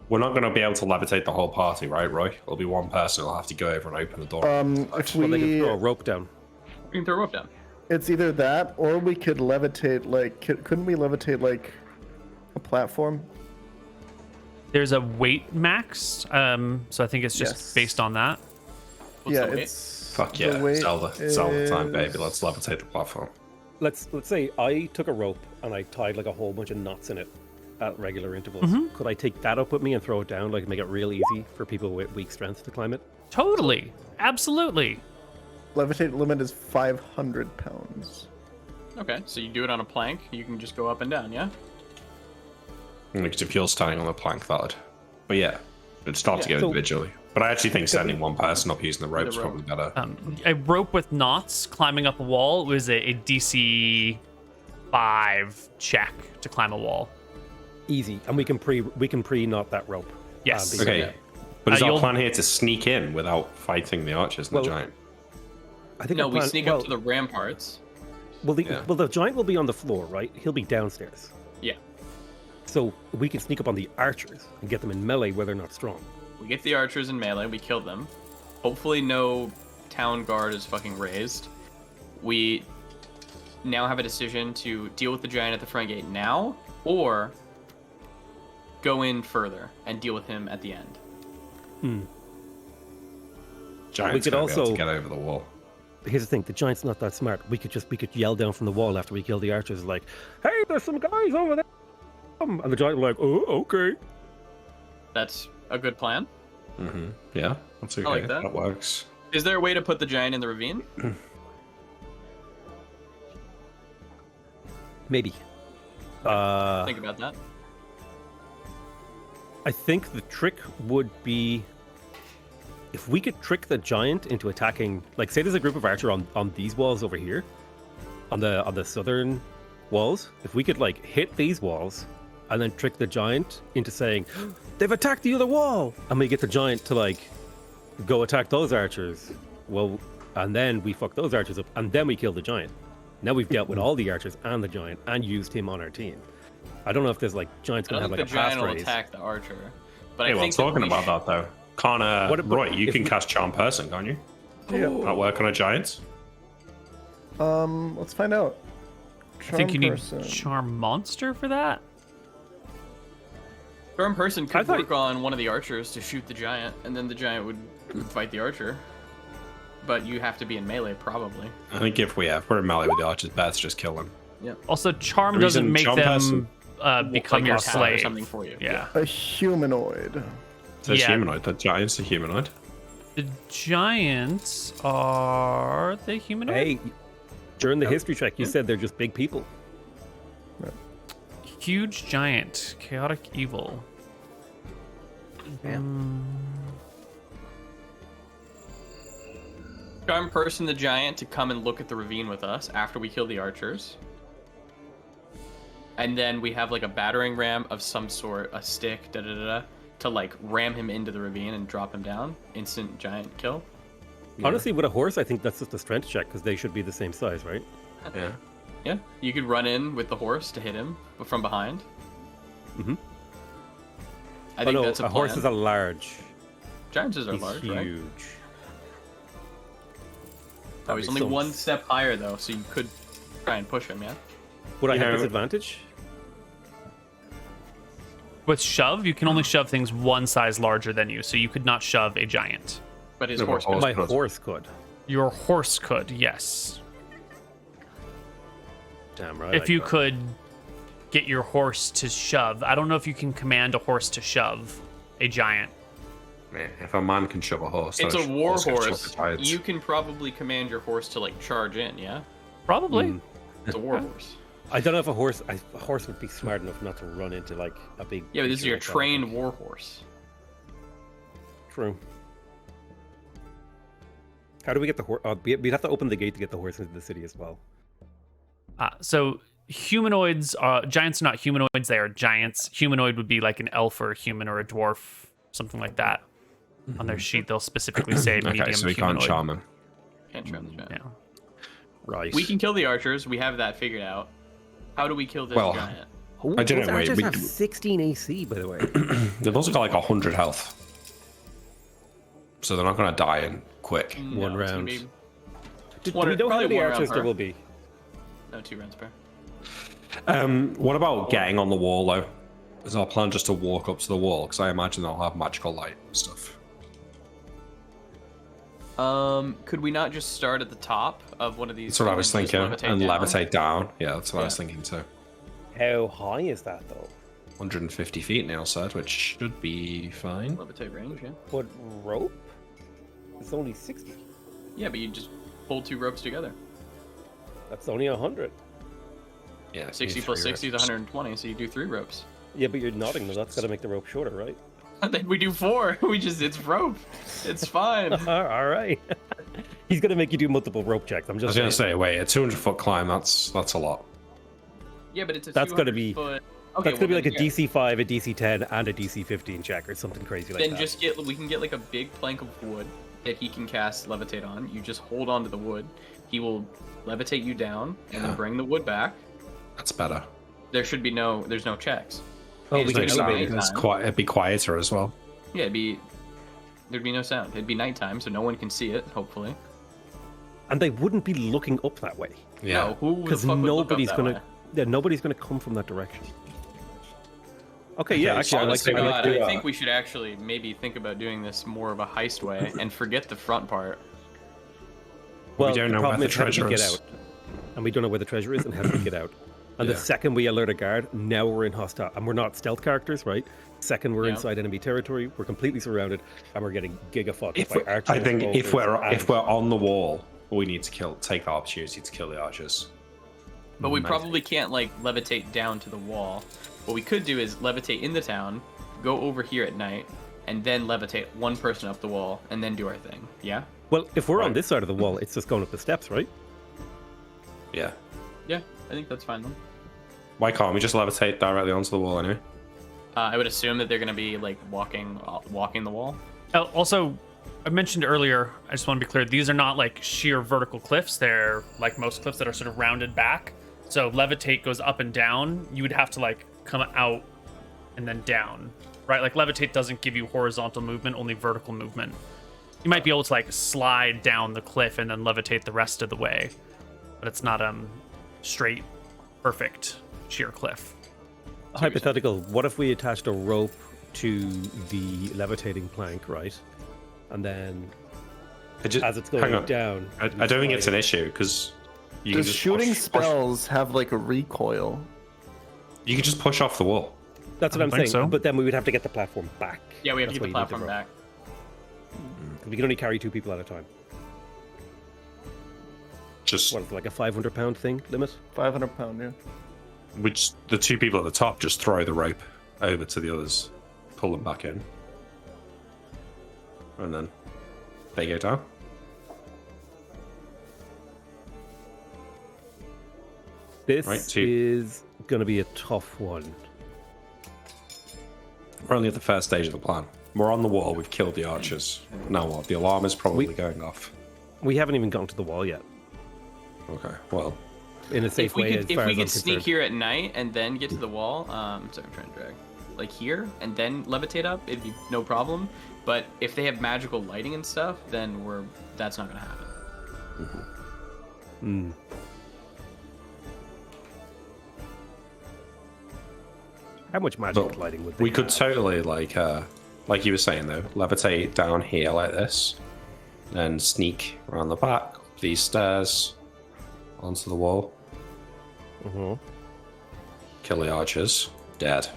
Speaker 6: we're not going to be able to levitate the whole party, right, Roy? It'll be one person who'll have to go over and open the door.
Speaker 7: If
Speaker 4: Well, they can
Speaker 7: we,
Speaker 4: throw a rope down.
Speaker 3: We can throw a rope down.
Speaker 7: it's either that or we could levitate. Couldn't we levitate a platform?
Speaker 1: There's a weight max, so I think it's just
Speaker 7: Yes.
Speaker 1: based on that.
Speaker 3: What's
Speaker 7: yeah,
Speaker 3: the weight?
Speaker 7: it's
Speaker 6: Fuck
Speaker 7: the
Speaker 6: yeah,
Speaker 7: weight
Speaker 6: Zelda time, baby.
Speaker 7: is-
Speaker 6: Let's levitate the platform.
Speaker 4: Let's say I took a rope and I tied a whole bunch of knots in it at regular intervals.
Speaker 1: Mm-hmm.
Speaker 4: Could I take that up with me and throw it down, make it real easy for people with weak strength to climb it?
Speaker 1: Totally. Absolutely.
Speaker 7: Levitate limit is 500 pounds.
Speaker 3: Okay, so you do it on a plank. You can just go up and down, yeah?
Speaker 6: Because if you're standing on the plank, valid. But yeah, it's start to
Speaker 3: Yeah,
Speaker 6: go
Speaker 4: so-
Speaker 6: individually. But I actually think sending one person up using the rope is
Speaker 3: rope.
Speaker 6: probably better.
Speaker 1: A rope with knots climbing up a wall was a DC 5 check to climb a wall.
Speaker 4: Easy, and we can pre-knot that rope.
Speaker 1: Yes.
Speaker 4: because-
Speaker 6: Okay. But is our
Speaker 1: you'll-
Speaker 6: plan here to sneak in without fighting the archers and
Speaker 4: Well,
Speaker 6: the giant?
Speaker 4: I think
Speaker 3: No,
Speaker 4: our
Speaker 3: we
Speaker 4: plan-
Speaker 3: sneak
Speaker 4: well,
Speaker 3: up to the ramparts.
Speaker 4: Well,
Speaker 6: Yeah.
Speaker 4: the giant will be on the floor, right? He'll be downstairs.
Speaker 3: Yeah.
Speaker 4: So we can sneak up on the archers and get them in melee where they're not strong.
Speaker 3: We get the archers in melee, we kill them. Hopefully no town guard is fucking raised. We now have a decision to deal with the giant at the front gate now, or go in further and deal with him at the end.
Speaker 6: Giants
Speaker 4: could
Speaker 6: gonna be able
Speaker 4: also-
Speaker 6: to get over the wall.
Speaker 4: Here's the thing: the giant's not that smart. We could yell down from the wall after we kill the archers, like, "Hey, there's some guys over there," and the giant will be like, "Oh, okay."
Speaker 3: That's a good plan.
Speaker 6: Mm-hmm. Yeah, that's okay.
Speaker 3: like that.
Speaker 6: That works.
Speaker 3: Is there a way to put the giant in the ravine?
Speaker 4: Maybe.
Speaker 3: Think about that.
Speaker 4: I think the trick would be if we could trick the giant into attacking. Like, say there's a group of archer on these walls over here, on the southern walls. If we could like hit these walls, and then trick the giant into saying they've attacked the other wall, and we get the giant to like go attack those archers. Well, and then we fuck those archers up, and then we kill the giant. Now we've dealt with all the archers and the giant, and used him on our team. I don't know if there's like giants
Speaker 3: I
Speaker 4: gonna
Speaker 3: don't
Speaker 4: have
Speaker 3: think
Speaker 4: like
Speaker 3: the
Speaker 4: a
Speaker 3: giant
Speaker 4: fast
Speaker 3: will
Speaker 4: raise.
Speaker 3: attack the archer. But
Speaker 6: Hey,
Speaker 3: I
Speaker 6: well,
Speaker 3: think that
Speaker 6: talking
Speaker 3: we
Speaker 6: about that though, can't
Speaker 4: What about-
Speaker 6: Roy? You
Speaker 4: if
Speaker 6: can
Speaker 4: we-
Speaker 6: cast Charm Person, can't you?
Speaker 7: Yeah.
Speaker 6: That work on a giant?
Speaker 7: Let's find out.
Speaker 1: I think you need
Speaker 7: Person.
Speaker 1: charm monster for that.
Speaker 3: Charm person
Speaker 4: I
Speaker 3: could
Speaker 4: thought-
Speaker 3: work on one of the archers to shoot the giant, and then the giant would fight the archer. But you have to be in melee, probably.
Speaker 6: I think if we're in melee with the archers, best just kill them.
Speaker 1: Also, charm
Speaker 6: The
Speaker 1: doesn't
Speaker 6: reason
Speaker 1: make
Speaker 6: charm
Speaker 1: them
Speaker 6: person-
Speaker 1: become
Speaker 3: Like
Speaker 1: your
Speaker 3: a tower or
Speaker 1: slave.
Speaker 3: something for you.
Speaker 1: Yeah.
Speaker 7: A humanoid.
Speaker 6: So it's
Speaker 1: Yeah.
Speaker 6: humanoid. The giant's a humanoid.
Speaker 1: The giants are they humanoid?
Speaker 4: Hey, during the history check, you said they're just big people.
Speaker 1: Huge giant, chaotic evil.
Speaker 3: Charm person the giant to come and look at the ravine with us after we kill the archers. And then we have like a battering ram of some sort, a stick, to like ram him into the ravine and drop him down. Instant giant kill.
Speaker 4: Honestly, with a horse, I think that's just a strength check because they should be the same size, right?
Speaker 6: Yeah.
Speaker 3: Yeah, you could run in with the horse to hit him from behind.
Speaker 4: Mhm.
Speaker 3: I think
Speaker 4: no,
Speaker 3: that's a
Speaker 4: a
Speaker 3: plan.
Speaker 4: horse is a large.
Speaker 3: Giants are
Speaker 4: He's
Speaker 3: large,
Speaker 4: huge.
Speaker 3: right? Oh, he's
Speaker 4: That
Speaker 3: only
Speaker 4: makes
Speaker 3: one
Speaker 4: sense.
Speaker 3: step higher though, so you could try and push him. Yeah.
Speaker 4: Would I
Speaker 6: You
Speaker 4: have
Speaker 6: know-
Speaker 4: disadvantage?
Speaker 1: With shove, you can only shove things one size larger than you, so you could not shove a giant.
Speaker 3: But his
Speaker 6: No, but
Speaker 3: horse.
Speaker 6: horse-
Speaker 3: could.
Speaker 4: My
Speaker 6: could.
Speaker 4: horse could.
Speaker 1: Your horse could, yes.
Speaker 4: Damn right.
Speaker 1: If
Speaker 4: I
Speaker 1: you could get your horse to shove. I don't know if you can command a horse to shove a giant.
Speaker 6: Man, if a man can shove a horse,
Speaker 3: It's
Speaker 6: then
Speaker 3: a war
Speaker 6: can shove
Speaker 3: horse.
Speaker 6: a giant.
Speaker 3: You can probably command your horse to like charge in. Yeah.
Speaker 1: Probably.
Speaker 4: Mm.
Speaker 3: It's a war horse.
Speaker 4: I don't know if a horse would be smart enough not to run into like a big.
Speaker 3: Yeah, but this is
Speaker 4: creature
Speaker 3: your
Speaker 4: like that.
Speaker 3: trained war horse.
Speaker 4: True. How do we get the horse? We'd have to open the gate to get the horse into the city as well.
Speaker 1: So humanoids, giants are not humanoids, they are giants. Humanoid would be like an elf or a human or a dwarf, something like that. On their sheet, they'll specifically say medium
Speaker 6: Okay, so we
Speaker 1: humanoid.
Speaker 6: can't charm him.
Speaker 3: Can't charm the giant.
Speaker 1: Yeah.
Speaker 4: Right.
Speaker 3: We can kill the archers. We have that figured out. How do we kill this
Speaker 6: Well,
Speaker 3: giant?
Speaker 4: Ooh,
Speaker 6: I don't
Speaker 4: those
Speaker 6: know, wait,
Speaker 4: archers
Speaker 6: we
Speaker 4: have
Speaker 6: do-
Speaker 4: 16 AC, by the way.
Speaker 6: They've also got like 100 health. So they're not going to die in quick.
Speaker 4: One
Speaker 3: it's gonna
Speaker 4: round.
Speaker 3: be-
Speaker 4: Do
Speaker 3: One-
Speaker 4: we know how
Speaker 3: probably
Speaker 4: many
Speaker 3: one round
Speaker 4: archers there
Speaker 3: per.
Speaker 4: will be?
Speaker 3: No, 2 rounds per.
Speaker 6: What about getting on the wall though? Is our plan just to walk up to the wall? Because I imagine they'll have magical light and stuff.
Speaker 3: Could we not just start at the top of one of these?
Speaker 6: That's what I was
Speaker 3: things and
Speaker 6: thinking.
Speaker 3: just
Speaker 6: And
Speaker 3: down?
Speaker 6: levitate down. Yeah, that's what I was
Speaker 3: Yeah.
Speaker 6: thinking too.
Speaker 4: How high is that though?
Speaker 6: 150 feet, Neil said, which should be fine.
Speaker 3: Levitate range, yeah.
Speaker 4: But rope? It's only 60.
Speaker 3: Yeah, but you just pull 2 ropes together.
Speaker 4: That's only 100.
Speaker 6: Yeah,
Speaker 3: 60 plus 60 is 120, so you do 3 ropes.
Speaker 4: Yeah, but you're nodding. That's got to make the rope shorter, right?
Speaker 3: Then we do 4. It's rope. It's fine.
Speaker 4: All right. He's gonna make you do multiple rope checks. I'm
Speaker 6: I
Speaker 4: just
Speaker 6: was gonna
Speaker 4: saying.
Speaker 6: say, wait, a 200-foot climb, that's a lot.
Speaker 3: Yeah, but it's a
Speaker 4: That's gotta
Speaker 3: 200
Speaker 4: be-
Speaker 3: foot.
Speaker 4: That's gonna be
Speaker 3: well,
Speaker 4: like a
Speaker 3: then, yeah.
Speaker 4: DC 5, a DC 10, and a DC 15 check or something crazy like
Speaker 3: Then
Speaker 4: that.
Speaker 3: just we can get like a big plank of wood that he can cast levitate on. You just hold on to the wood. He will levitate you down and then bring the wood back.
Speaker 6: That's better.
Speaker 3: There's no checks.
Speaker 4: Oh,
Speaker 3: And
Speaker 4: we
Speaker 3: so
Speaker 4: can
Speaker 3: it's
Speaker 4: elevate
Speaker 3: nighttime.
Speaker 6: It'd be quieter as well.
Speaker 3: Yeah, there'd be no sound. It'd be nighttime, so no one can see it. Hopefully.
Speaker 4: And they wouldn't be looking up that way
Speaker 6: Yeah.
Speaker 3: No, who the
Speaker 4: because
Speaker 3: fuck would look up
Speaker 4: nobody's
Speaker 3: that
Speaker 4: gonna.
Speaker 3: way?
Speaker 4: Yeah, nobody's gonna come from that direction. Okay, yeah,
Speaker 6: Okay,
Speaker 4: actually, I like
Speaker 3: Honestly,
Speaker 4: to. I like
Speaker 3: God,
Speaker 4: to
Speaker 3: I think we should actually maybe think about doing this more of a heist way and forget the front part.
Speaker 4: well,
Speaker 6: don't know
Speaker 4: the problem
Speaker 6: where the
Speaker 4: is how do we
Speaker 6: treasure
Speaker 4: get
Speaker 6: is.
Speaker 4: out, and we don't know where the treasure is, and how do we get out? And the
Speaker 6: Yeah.
Speaker 4: second we alert a guard, now we're in hostile, and we're not stealth characters, right? Second, we're
Speaker 3: Yeah.
Speaker 4: inside enemy territory. We're completely surrounded, and we're getting giga-fucked
Speaker 6: If
Speaker 4: by
Speaker 6: we-
Speaker 4: archers.
Speaker 6: I think if
Speaker 4: bolters,
Speaker 6: we're on the wall, we need to take the opportunity to kill the archers.
Speaker 3: But we
Speaker 4: Nice.
Speaker 3: probably can't like levitate down to the wall. What we could do is levitate in the town, go over here at night, and then levitate one person up the wall, and then do our thing. Yeah?
Speaker 4: well, if we're on
Speaker 6: Right.
Speaker 4: this side of the wall, it's just going up the steps, right?
Speaker 6: Yeah.
Speaker 3: Yeah, I think that's fine then.
Speaker 6: Why can't we just levitate directly onto the wall anyway?
Speaker 3: I would assume that they're gonna be like walking the wall.
Speaker 1: Also, I mentioned earlier, I just want to be clear, these are not like sheer vertical cliffs. They're like most cliffs that are sort of rounded back. So levitate goes up and down. You would have to like come out and then down, right? Like levitate doesn't give you horizontal movement, only vertical movement. You might be able to like slide down the cliff and then levitate the rest of the way, but it's not straight, perfect sheer cliff.
Speaker 4: Hypothetical, what if we attached a rope to the levitating plank, right? And then as it's
Speaker 6: hang
Speaker 4: going
Speaker 6: on.
Speaker 4: down...
Speaker 6: I don't think it's an issue because you can
Speaker 7: Does
Speaker 6: just
Speaker 7: shooting
Speaker 6: push,
Speaker 7: spells have like a recoil?
Speaker 6: you can just push off the wall.
Speaker 4: That's what
Speaker 1: I
Speaker 4: I'm
Speaker 1: think
Speaker 4: saying,
Speaker 1: so.
Speaker 4: but then we would have to get the platform back.
Speaker 3: Yeah, we have to
Speaker 4: That's
Speaker 3: get the
Speaker 4: why you need
Speaker 3: platform
Speaker 4: rope.
Speaker 3: back.
Speaker 4: We can only carry 2 people at a time.
Speaker 6: Just
Speaker 4: What is it, like a 500-pound thing limit?
Speaker 7: 500 pound, yeah.
Speaker 6: which the 2 people at the top just throw the rope over to the others, pull them back in, and then they go down.
Speaker 4: This
Speaker 6: Right, 2.
Speaker 4: is going to be a tough one.
Speaker 6: We're only at the first stage of the plan. We're on the wall. We've killed the archers. Now what? The alarm is probably going off.
Speaker 4: We haven't even gotten to the wall yet.
Speaker 6: Okay. Well,
Speaker 4: In a safe
Speaker 3: If we
Speaker 4: way,
Speaker 3: could,
Speaker 4: as
Speaker 3: if
Speaker 4: far
Speaker 3: we
Speaker 4: as I'm
Speaker 3: could sneak
Speaker 4: concerned.
Speaker 3: here at night and then get to the wall, sorry, I'm trying to drag, like here and then levitate up, it'd be no problem. But if they have magical lighting and stuff, then that's not gonna happen.
Speaker 4: Hmm. How much magic
Speaker 6: But
Speaker 4: lighting would they
Speaker 6: we could
Speaker 4: have?
Speaker 6: totally like you were saying though, levitate down here like this, then sneak around the back, up these stairs, onto the wall,
Speaker 4: Mhm.
Speaker 6: kill the archers, dead.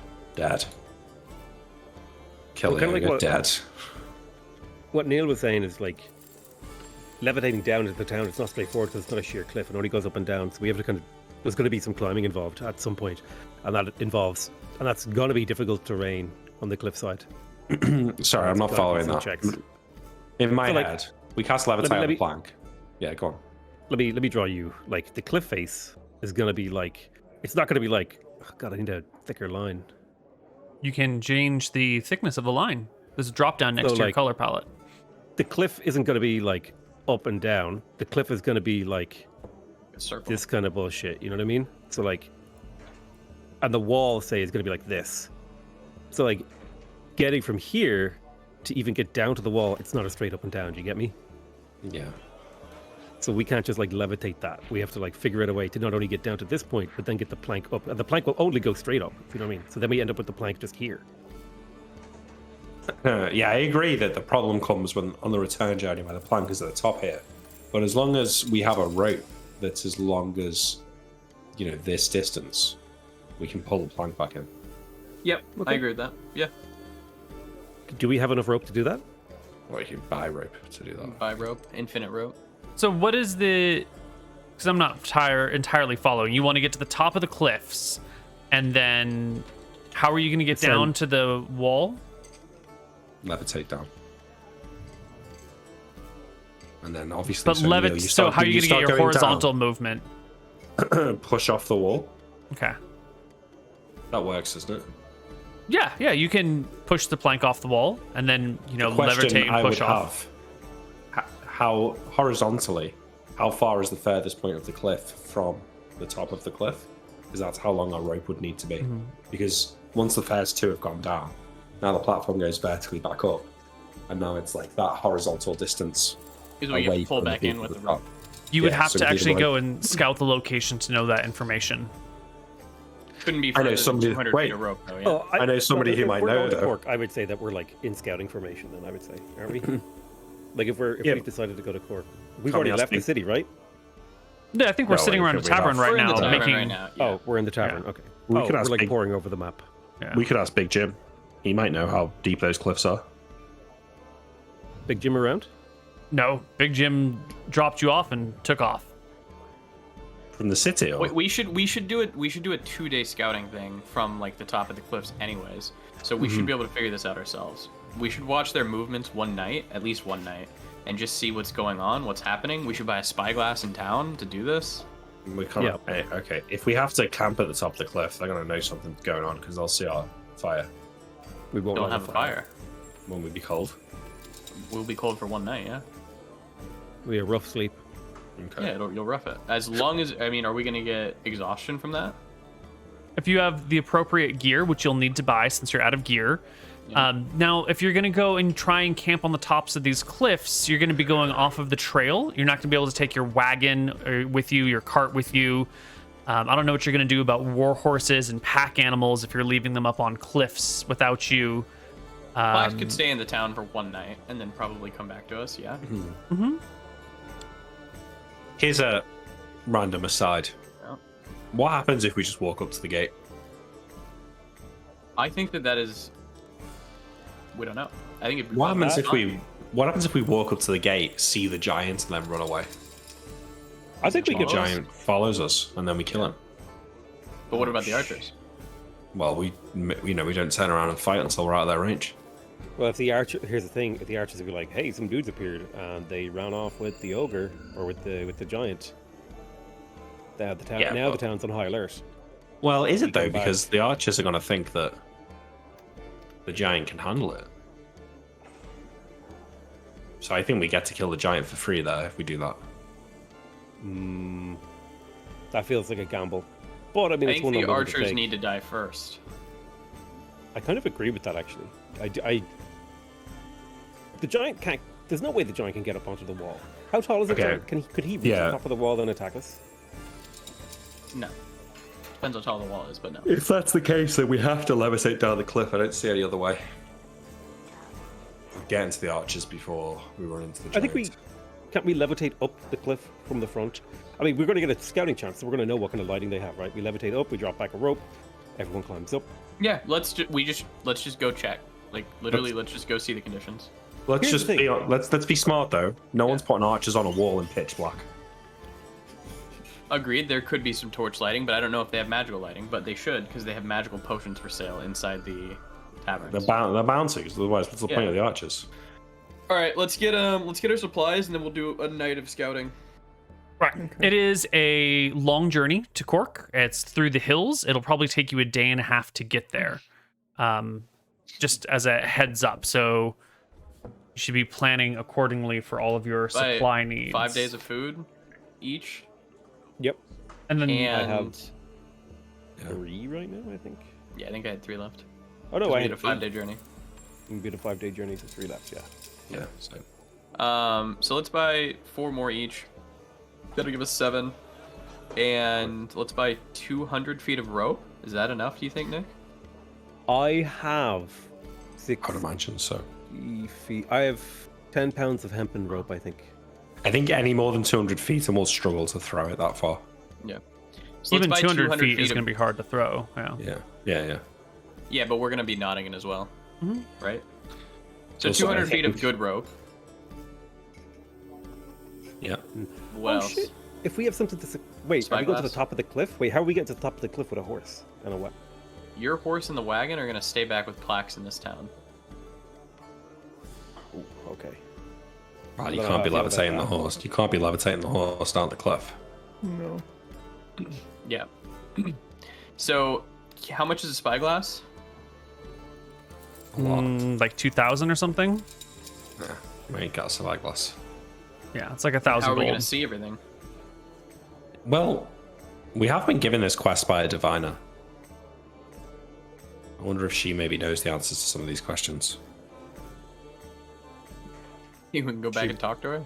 Speaker 6: Kill
Speaker 4: Well,
Speaker 6: the
Speaker 4: kinda like
Speaker 6: ogre,
Speaker 4: what-
Speaker 6: dead.
Speaker 4: What Neil was saying is like levitating down into the town. It's not straightforward because it's not a sheer cliff. It only goes up and down. So we have to kind of. There's going to be some climbing involved at some point, and that's going to be difficult terrain on the cliffside.
Speaker 6: Sorry, I'm not
Speaker 4: Gotta be
Speaker 6: following
Speaker 4: some
Speaker 6: that.
Speaker 4: checks.
Speaker 6: In my
Speaker 4: So, like,
Speaker 6: head, we cast levitate
Speaker 4: let
Speaker 6: on
Speaker 4: me-
Speaker 6: the plank. Yeah, go on.
Speaker 4: Let me draw you like the cliff face is going to be like. It's not going to be like. Oh God, I need a thicker line.
Speaker 1: You can change the thickness of the line. There's a drop down next
Speaker 4: So,
Speaker 1: to your
Speaker 4: like-
Speaker 1: color palette.
Speaker 4: The cliff isn't going to be like up and down. The cliff is going to be like
Speaker 3: A circle.
Speaker 4: this kind of bullshit. You know what I mean? So like, and the wall say is going to be like this. So like, getting from here to even get down to the wall, it's not a straight up and down. Do you get me?
Speaker 6: Yeah.
Speaker 4: So we can't just like levitate that. We have to like figure out a way to not only get down to this point, but then get the plank up. And the plank will only go straight up. If you know what I mean? So then we end up with the plank just here.
Speaker 6: Yeah, I agree that the problem comes when on the return journey where the plank is at the top here. But as long as we have a rope that's as long as, this distance, we can pull the plank back in.
Speaker 3: Yep,
Speaker 4: Okay.
Speaker 3: I agree with that. Yeah,
Speaker 4: Do we have enough rope to do that?
Speaker 6: Or you can buy rope to do that.
Speaker 3: by rope, infinite rope.
Speaker 1: So what is the? Because I'm not entirely following. You want to get to the top of the cliffs, and then how are you going to get
Speaker 4: So-
Speaker 1: down to the wall?
Speaker 6: Levitate down. And then obviously...
Speaker 1: But so how are you going to get your horizontal movement?
Speaker 6: Push off the wall.
Speaker 1: Okay.
Speaker 6: That works, doesn't it?
Speaker 1: Yeah. You can push the plank off the wall, and then
Speaker 6: The question
Speaker 1: levitate and
Speaker 6: I
Speaker 1: push
Speaker 6: would
Speaker 1: off.
Speaker 6: have how horizontally, how far is the furthest point of the cliff from the top of the cliff? Because that's how long our rope would need to be. Because once the first two have gone down, now the platform goes vertically back up, and now it's like that horizontal distance.
Speaker 3: Because we
Speaker 6: away
Speaker 3: get to pull
Speaker 6: from the
Speaker 3: back in
Speaker 6: people
Speaker 3: with
Speaker 6: at
Speaker 3: the
Speaker 6: the
Speaker 3: rope.
Speaker 6: top.
Speaker 1: You would
Speaker 6: Yeah,
Speaker 1: have
Speaker 6: so
Speaker 1: to
Speaker 6: we need
Speaker 1: actually
Speaker 6: to,
Speaker 1: go
Speaker 6: like-
Speaker 1: and scout the location to know that information.
Speaker 3: Couldn't be
Speaker 6: I know
Speaker 3: further than
Speaker 6: somebody-
Speaker 3: 200
Speaker 6: wait.
Speaker 3: feet of rope, though. Yeah.
Speaker 4: Oh,
Speaker 6: I know somebody who
Speaker 4: if
Speaker 6: might
Speaker 4: we're
Speaker 6: know,
Speaker 4: going to
Speaker 6: though.
Speaker 4: Cork, I would say that we're like in scouting formation. Then I would say, aren't we? Like if
Speaker 6: Yeah.
Speaker 4: we've decided to go to Cork, we've
Speaker 6: Can't
Speaker 4: already
Speaker 6: we
Speaker 4: left the
Speaker 6: ask
Speaker 4: city, right?
Speaker 1: Yeah, I think we're
Speaker 6: No,
Speaker 1: sitting
Speaker 6: it
Speaker 1: around a
Speaker 6: could be
Speaker 1: tavern
Speaker 6: enough.
Speaker 1: right
Speaker 3: We're in
Speaker 1: now,
Speaker 3: the tavern
Speaker 1: making.
Speaker 3: right now. Yeah.
Speaker 4: Oh, we're in the tavern. Okay.
Speaker 6: We
Speaker 4: Oh,
Speaker 6: could
Speaker 4: we're
Speaker 6: ask
Speaker 4: like
Speaker 6: Big-
Speaker 4: pouring over the map.
Speaker 1: Yeah.
Speaker 6: We could ask Big Jim. He might know how deep those cliffs are.
Speaker 4: Big Jim around?
Speaker 1: No, Big Jim dropped you off and took off.
Speaker 6: From the city, or
Speaker 3: Wait, we should do it. We should do a 2-day scouting thing from like the top of the cliffs, anyways. So we should be able to figure this out ourselves. We should watch their movements one night, at least one night, and just see what's going on, what's happening. We should buy a spyglass in town to do this.
Speaker 6: we can't. Hey, okay, if we have to camp at the top of the cliff, they're gonna know something's going on because they'll see our fire.
Speaker 4: We won't
Speaker 3: Don't
Speaker 4: light
Speaker 3: have a fire.
Speaker 6: When we be cold.
Speaker 3: We'll be cold for one night. Yeah.
Speaker 4: We have rough sleep.
Speaker 6: Okay.
Speaker 3: Yeah, you'll rough it. As long as I mean, are we gonna get exhaustion from that?
Speaker 1: If you have the appropriate gear, which you'll need to buy since you're out of gear. Now, if you're going to go and try and camp on the tops of these cliffs, you're going to be going off of the trail. You're not going to be able to take your wagon with you, your cart with you. I don't know what you're going to do about war horses and pack animals if you're leaving them up on cliffs without you.
Speaker 3: Black could stay in the town for one night and then probably come back to us. Yeah.
Speaker 6: Here's a random aside.
Speaker 3: Yeah.
Speaker 6: What happens if we just walk up to the gate?
Speaker 3: I think that is. We don't know. I think if we
Speaker 6: What
Speaker 3: follow
Speaker 6: happens
Speaker 3: that-
Speaker 6: What happens if we walk up to the gate, see the giant, and then run away?
Speaker 4: I think we
Speaker 6: The
Speaker 4: could.
Speaker 3: Follows?
Speaker 6: giant follows us, and then we kill him.
Speaker 3: But what about the archers?
Speaker 6: Well, we don't turn around and fight until we're out of their range.
Speaker 4: Well, if the archer, here's the thing: if the archers would be like, "Hey, some dudes appeared and they ran off with the ogre or with the giant," the town
Speaker 6: Yeah,
Speaker 4: now
Speaker 6: but-
Speaker 4: the town's on high alert.
Speaker 6: Well, is
Speaker 4: We
Speaker 6: it though?
Speaker 4: come back.
Speaker 6: Because the archers are going to think that the giant can handle it. So I think we get to kill the giant for free there if we do that.
Speaker 4: That feels like a gamble, but I mean,
Speaker 3: I
Speaker 4: it's
Speaker 3: think
Speaker 4: one
Speaker 3: the
Speaker 4: I'm willing to
Speaker 3: archers
Speaker 4: take.
Speaker 3: need to die first.
Speaker 4: I kind of agree with that actually. The giant can't. There's no way the giant can get up onto the wall. How tall is the
Speaker 6: Okay.
Speaker 4: giant? Could he reach
Speaker 6: Yeah.
Speaker 4: the top of the wall and attack us?
Speaker 3: No. Depends how tall the wall is, but no.
Speaker 6: If that's the case, then we have to levitate down the cliff. I don't see any other way. Get into the archers before we run into the
Speaker 4: I
Speaker 6: giant.
Speaker 4: think can't we levitate up the cliff from the front? I mean, we're going to get a scouting chance, so we're going to know what kind of lighting they have, right? We levitate up, we drop back a rope, everyone climbs up.
Speaker 3: Yeah, let's just go check. Like literally, let's just go see the conditions.
Speaker 6: Let's
Speaker 4: Here's
Speaker 6: just
Speaker 4: the thing.
Speaker 6: let's be smart though. No one's putting archers on a wall in pitch black.
Speaker 3: Agreed. There could be some torch lighting, but I don't know if they have magical lighting. But they should, because they have magical potions for sale inside the taverns.
Speaker 6: They're bound to, 'cause otherwise, what's the point of the archers?
Speaker 3: All right, let's get our supplies, and then we'll do a night of scouting.
Speaker 1: Right. It is a long journey to Cork. It's through the hills. It'll probably take you a day and a half to get there. Just as a heads up. So you should be planning accordingly for all of your
Speaker 3: Buy
Speaker 1: supply needs.
Speaker 3: 5 days of food each,
Speaker 4: Yep.
Speaker 1: And then
Speaker 3: and
Speaker 4: have- 3 right now, I think.
Speaker 3: yeah, I think I had 3 left.
Speaker 4: Oh no,
Speaker 3: 'Cause
Speaker 4: I
Speaker 3: we
Speaker 4: had
Speaker 3: had a 5-day journey.
Speaker 4: We did a 5-day journey to 3 left. Yeah.
Speaker 6: Yeah. So
Speaker 3: So let's buy 4 more each. That'll give us 7. And let's buy 200 feet of rope. Is that enough, do you think, Nick?
Speaker 4: I have 60
Speaker 6: I'd imagine so.
Speaker 4: feet. I have 10 pounds of hempen rope, I think.
Speaker 6: I think any more than 200 feet, and we'll struggle to throw it that far.
Speaker 3: Yeah. So
Speaker 1: even
Speaker 3: let's buy
Speaker 1: 200 feet is
Speaker 3: of-
Speaker 1: going to be hard to throw. Yeah.
Speaker 6: Yeah.
Speaker 3: Yeah, but we're going to be Nottingham as well. Right? So
Speaker 6: Also,
Speaker 3: 200
Speaker 6: I
Speaker 3: feet of
Speaker 6: think-
Speaker 3: good rope.
Speaker 6: Yeah.
Speaker 3: What
Speaker 4: Oh,
Speaker 3: else?
Speaker 4: shit. If we have something to wait, are we going to the
Speaker 3: Spyglass?
Speaker 4: top of the cliff? Wait, how are we getting to the top of the cliff with a horse and a what?
Speaker 3: Your horse and the wagon are going to stay back with plaques in this town.
Speaker 4: Ooh, okay.
Speaker 6: Right,
Speaker 4: I
Speaker 6: you
Speaker 4: don't know
Speaker 6: can't
Speaker 4: how
Speaker 6: be
Speaker 4: I feel about
Speaker 6: levitating the
Speaker 4: that.
Speaker 6: horse. You can't be levitating the horse down the cliff.
Speaker 7: No.
Speaker 3: Yeah. So, how much is a spyglass?
Speaker 6: A lot.
Speaker 1: Like 2,000 or something.
Speaker 6: Yeah. We ain't got a spyglass.
Speaker 1: Yeah, it's like
Speaker 3: How
Speaker 1: 1,000
Speaker 3: are we
Speaker 1: gold.
Speaker 3: gonna see everything?
Speaker 6: Well, we have been given this quest by a diviner. I wonder if she maybe knows the answers to some of these questions.
Speaker 3: You can go back
Speaker 4: She-
Speaker 3: and talk to her.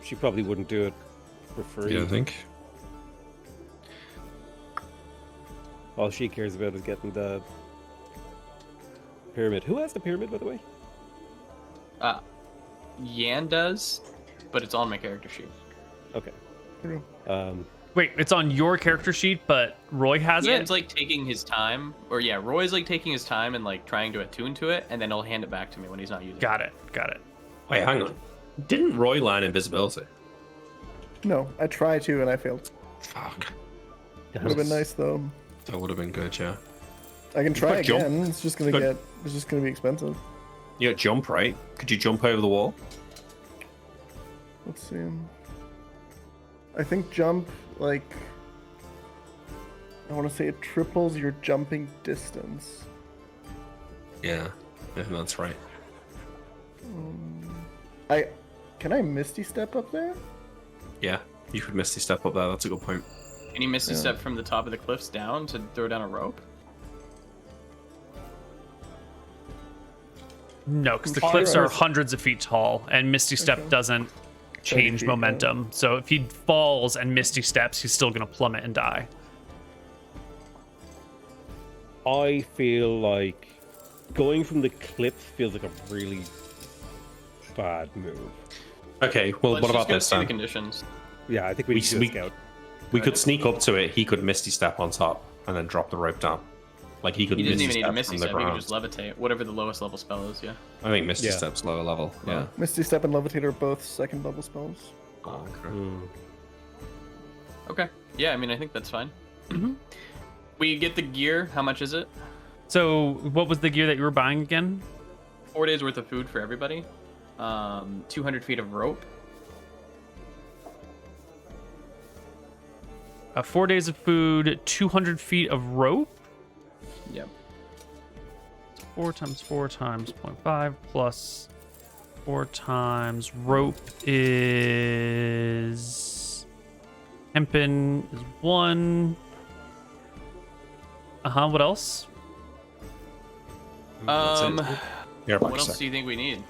Speaker 4: She probably wouldn't do it for free.
Speaker 6: You don't think?
Speaker 4: All she cares about is getting the pyramid. Who has the pyramid, by the way?
Speaker 3: Yan does, but it's on my character sheet.
Speaker 4: Okay.
Speaker 7: True.
Speaker 1: Wait, it's on your character sheet, but Roy has
Speaker 3: Yan's
Speaker 1: it?
Speaker 3: like taking his time, or yeah, Roy's like taking his time and like trying to attune to it, and then he'll hand it back to me when he's not using it.
Speaker 1: Got it.
Speaker 6: Wait, hang on. Didn't Roy learn invisibility?
Speaker 7: No, I tried to and I failed.
Speaker 6: Fuck.
Speaker 7: Would have been nice though.
Speaker 6: That would have been good, yeah.
Speaker 7: I can try
Speaker 6: got jump.
Speaker 7: again. It's just gonna
Speaker 6: Got-
Speaker 7: It's just gonna be expensive.
Speaker 6: You got jump, right? Could you jump over the wall?
Speaker 7: Let's see. I think jump like. I want to say it triples your jumping distance.
Speaker 6: Yeah, I think that's right.
Speaker 7: Can I Misty Step up there?
Speaker 6: Yeah, you could misty step up there. That's a good point.
Speaker 3: Can you misty step from the top of the cliffs down to throw down a rope?
Speaker 1: No, because the
Speaker 7: I'm
Speaker 1: cliffs
Speaker 7: sure
Speaker 1: are
Speaker 7: it's-
Speaker 1: hundreds of feet tall, and Misty Step
Speaker 7: Okay.
Speaker 1: doesn't change
Speaker 7: 30 feet,
Speaker 1: momentum. So if he falls and Misty Steps, he's still going to plummet and die.
Speaker 4: I feel like going from the cliff feels like a really bad move.
Speaker 6: Okay, well,
Speaker 3: Let's
Speaker 6: what
Speaker 3: just
Speaker 6: about
Speaker 3: go
Speaker 6: this
Speaker 3: see the
Speaker 6: then?
Speaker 3: conditions.
Speaker 4: Yeah, I think we need to do a scout.
Speaker 6: We could sneak up to it. He could misty step on top and then drop the rope down. Like he could
Speaker 3: He doesn't
Speaker 6: misty
Speaker 3: even need
Speaker 6: step
Speaker 3: a misty
Speaker 6: from the
Speaker 3: step. He can
Speaker 6: ground.
Speaker 3: just levitate. Whatever the lowest level spell is, yeah.
Speaker 6: I think misty
Speaker 4: Yeah.
Speaker 6: step's lower level. Yeah.
Speaker 7: Misty Step and Levitate are both second level spells.
Speaker 6: Oh, okay.
Speaker 4: Hmm.
Speaker 3: Okay. Yeah, I mean, I think that's fine. We get the gear. How much is it?
Speaker 1: So what was the gear that you were buying again?
Speaker 3: 4 days worth of food for everybody. 200 feet of rope.
Speaker 1: 4 days of food, 200 feet of rope.
Speaker 3: Yep.
Speaker 1: 4 times 4 times 0.5 plus 4 times rope is hempen is 1. What else?
Speaker 6: That's it. Here, back
Speaker 3: What
Speaker 6: a
Speaker 3: else
Speaker 6: sec.
Speaker 3: do you think we need?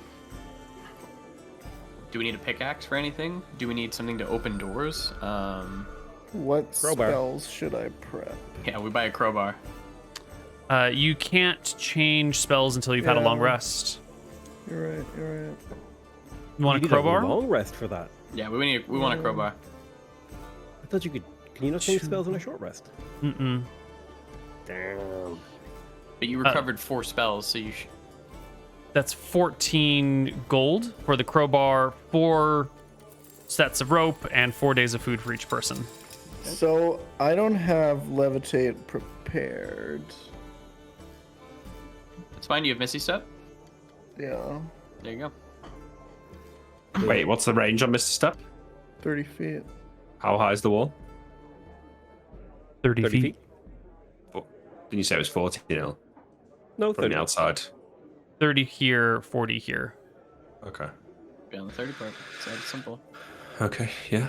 Speaker 3: Do we need a pickaxe for anything? Do we need something to open doors?
Speaker 7: What
Speaker 4: Crowbar.
Speaker 7: spells should I prep?
Speaker 3: Yeah, we buy a crowbar.
Speaker 1: You can't change spells until you've had a long
Speaker 7: Yeah.
Speaker 1: rest.
Speaker 7: You're right. You're right.
Speaker 1: You want
Speaker 4: You
Speaker 1: a
Speaker 4: need
Speaker 1: crowbar?
Speaker 4: long rest for that.
Speaker 3: Yeah, we want a crowbar.
Speaker 4: I thought you could. Can you not change spells on a short rest?
Speaker 1: Mm-mm.
Speaker 4: Damn.
Speaker 3: But you recovered 4 spells, so you should.
Speaker 1: That's 14 gold for the crowbar, 4 sets of rope, and 4 days of food for each person.
Speaker 7: So I don't have Levitate prepared.
Speaker 3: It's fine. You have Misty Step.
Speaker 7: Yeah,
Speaker 3: There you go.
Speaker 6: Wait, what's the range on misty step?
Speaker 7: 30 feet.
Speaker 6: How high is the wall?
Speaker 1: 30
Speaker 4: 30
Speaker 1: feet.
Speaker 4: feet?
Speaker 6: Didn't you say it was 40? No,
Speaker 4: No,
Speaker 6: from
Speaker 4: 30.
Speaker 6: the outside.
Speaker 1: 30 here, 40 here.
Speaker 6: Okay.
Speaker 3: Be on the 30 part. So it's simple.
Speaker 6: Okay. Yeah.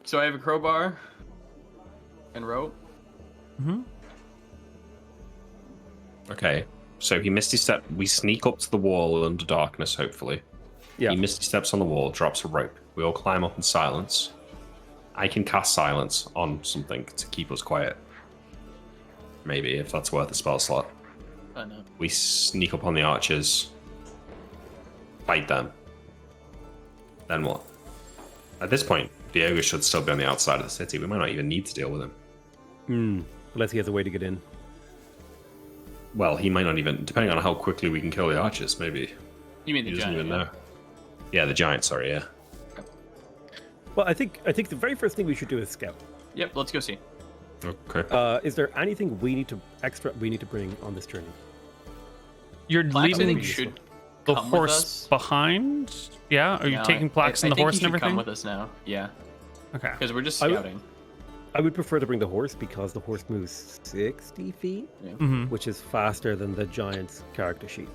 Speaker 3: So I have a crowbar and rope.
Speaker 1: Mm-hmm.
Speaker 6: Okay. So he misty step. We sneak up to the wall under darkness. Hopefully.
Speaker 4: Yeah.
Speaker 6: He misty steps on the wall, drops a rope. We all climb up in silence. I can cast silence on something to keep us quiet. Maybe if that's worth a spell slot.
Speaker 3: I know.
Speaker 6: We sneak up on the archers, fight them. Then what? At this point, the ogre should still be on the outside of the city. We might not even need to deal with him.
Speaker 4: Unless he has a way to get in.
Speaker 6: Well, he might not even, depending on how quickly we can kill the archers, maybe.
Speaker 3: You mean the
Speaker 6: He doesn't
Speaker 3: giant?
Speaker 6: even
Speaker 3: yeah.
Speaker 6: know. Yeah, the giant, sorry, yeah.
Speaker 4: Well, I think the very first thing we should do is scout.
Speaker 3: Yep. Let's go see.
Speaker 6: Okay.
Speaker 4: Is there anything we need to bring on this journey?
Speaker 1: You're
Speaker 3: Plax, I
Speaker 1: leaving
Speaker 3: think should
Speaker 1: the
Speaker 3: come with
Speaker 1: horse
Speaker 3: us.
Speaker 1: behind? Yeah? Are you
Speaker 3: No,
Speaker 1: taking Plax and the
Speaker 3: think
Speaker 1: horse
Speaker 3: he
Speaker 1: and
Speaker 3: should Come
Speaker 1: everything?
Speaker 3: with us now. Yeah,
Speaker 1: Okay.
Speaker 3: because we're just
Speaker 4: I would-
Speaker 3: scouting.
Speaker 4: I would prefer to bring the horse because the horse moves 60 feet,
Speaker 1: Mm-hmm.
Speaker 4: which is faster than the giant's character sheet.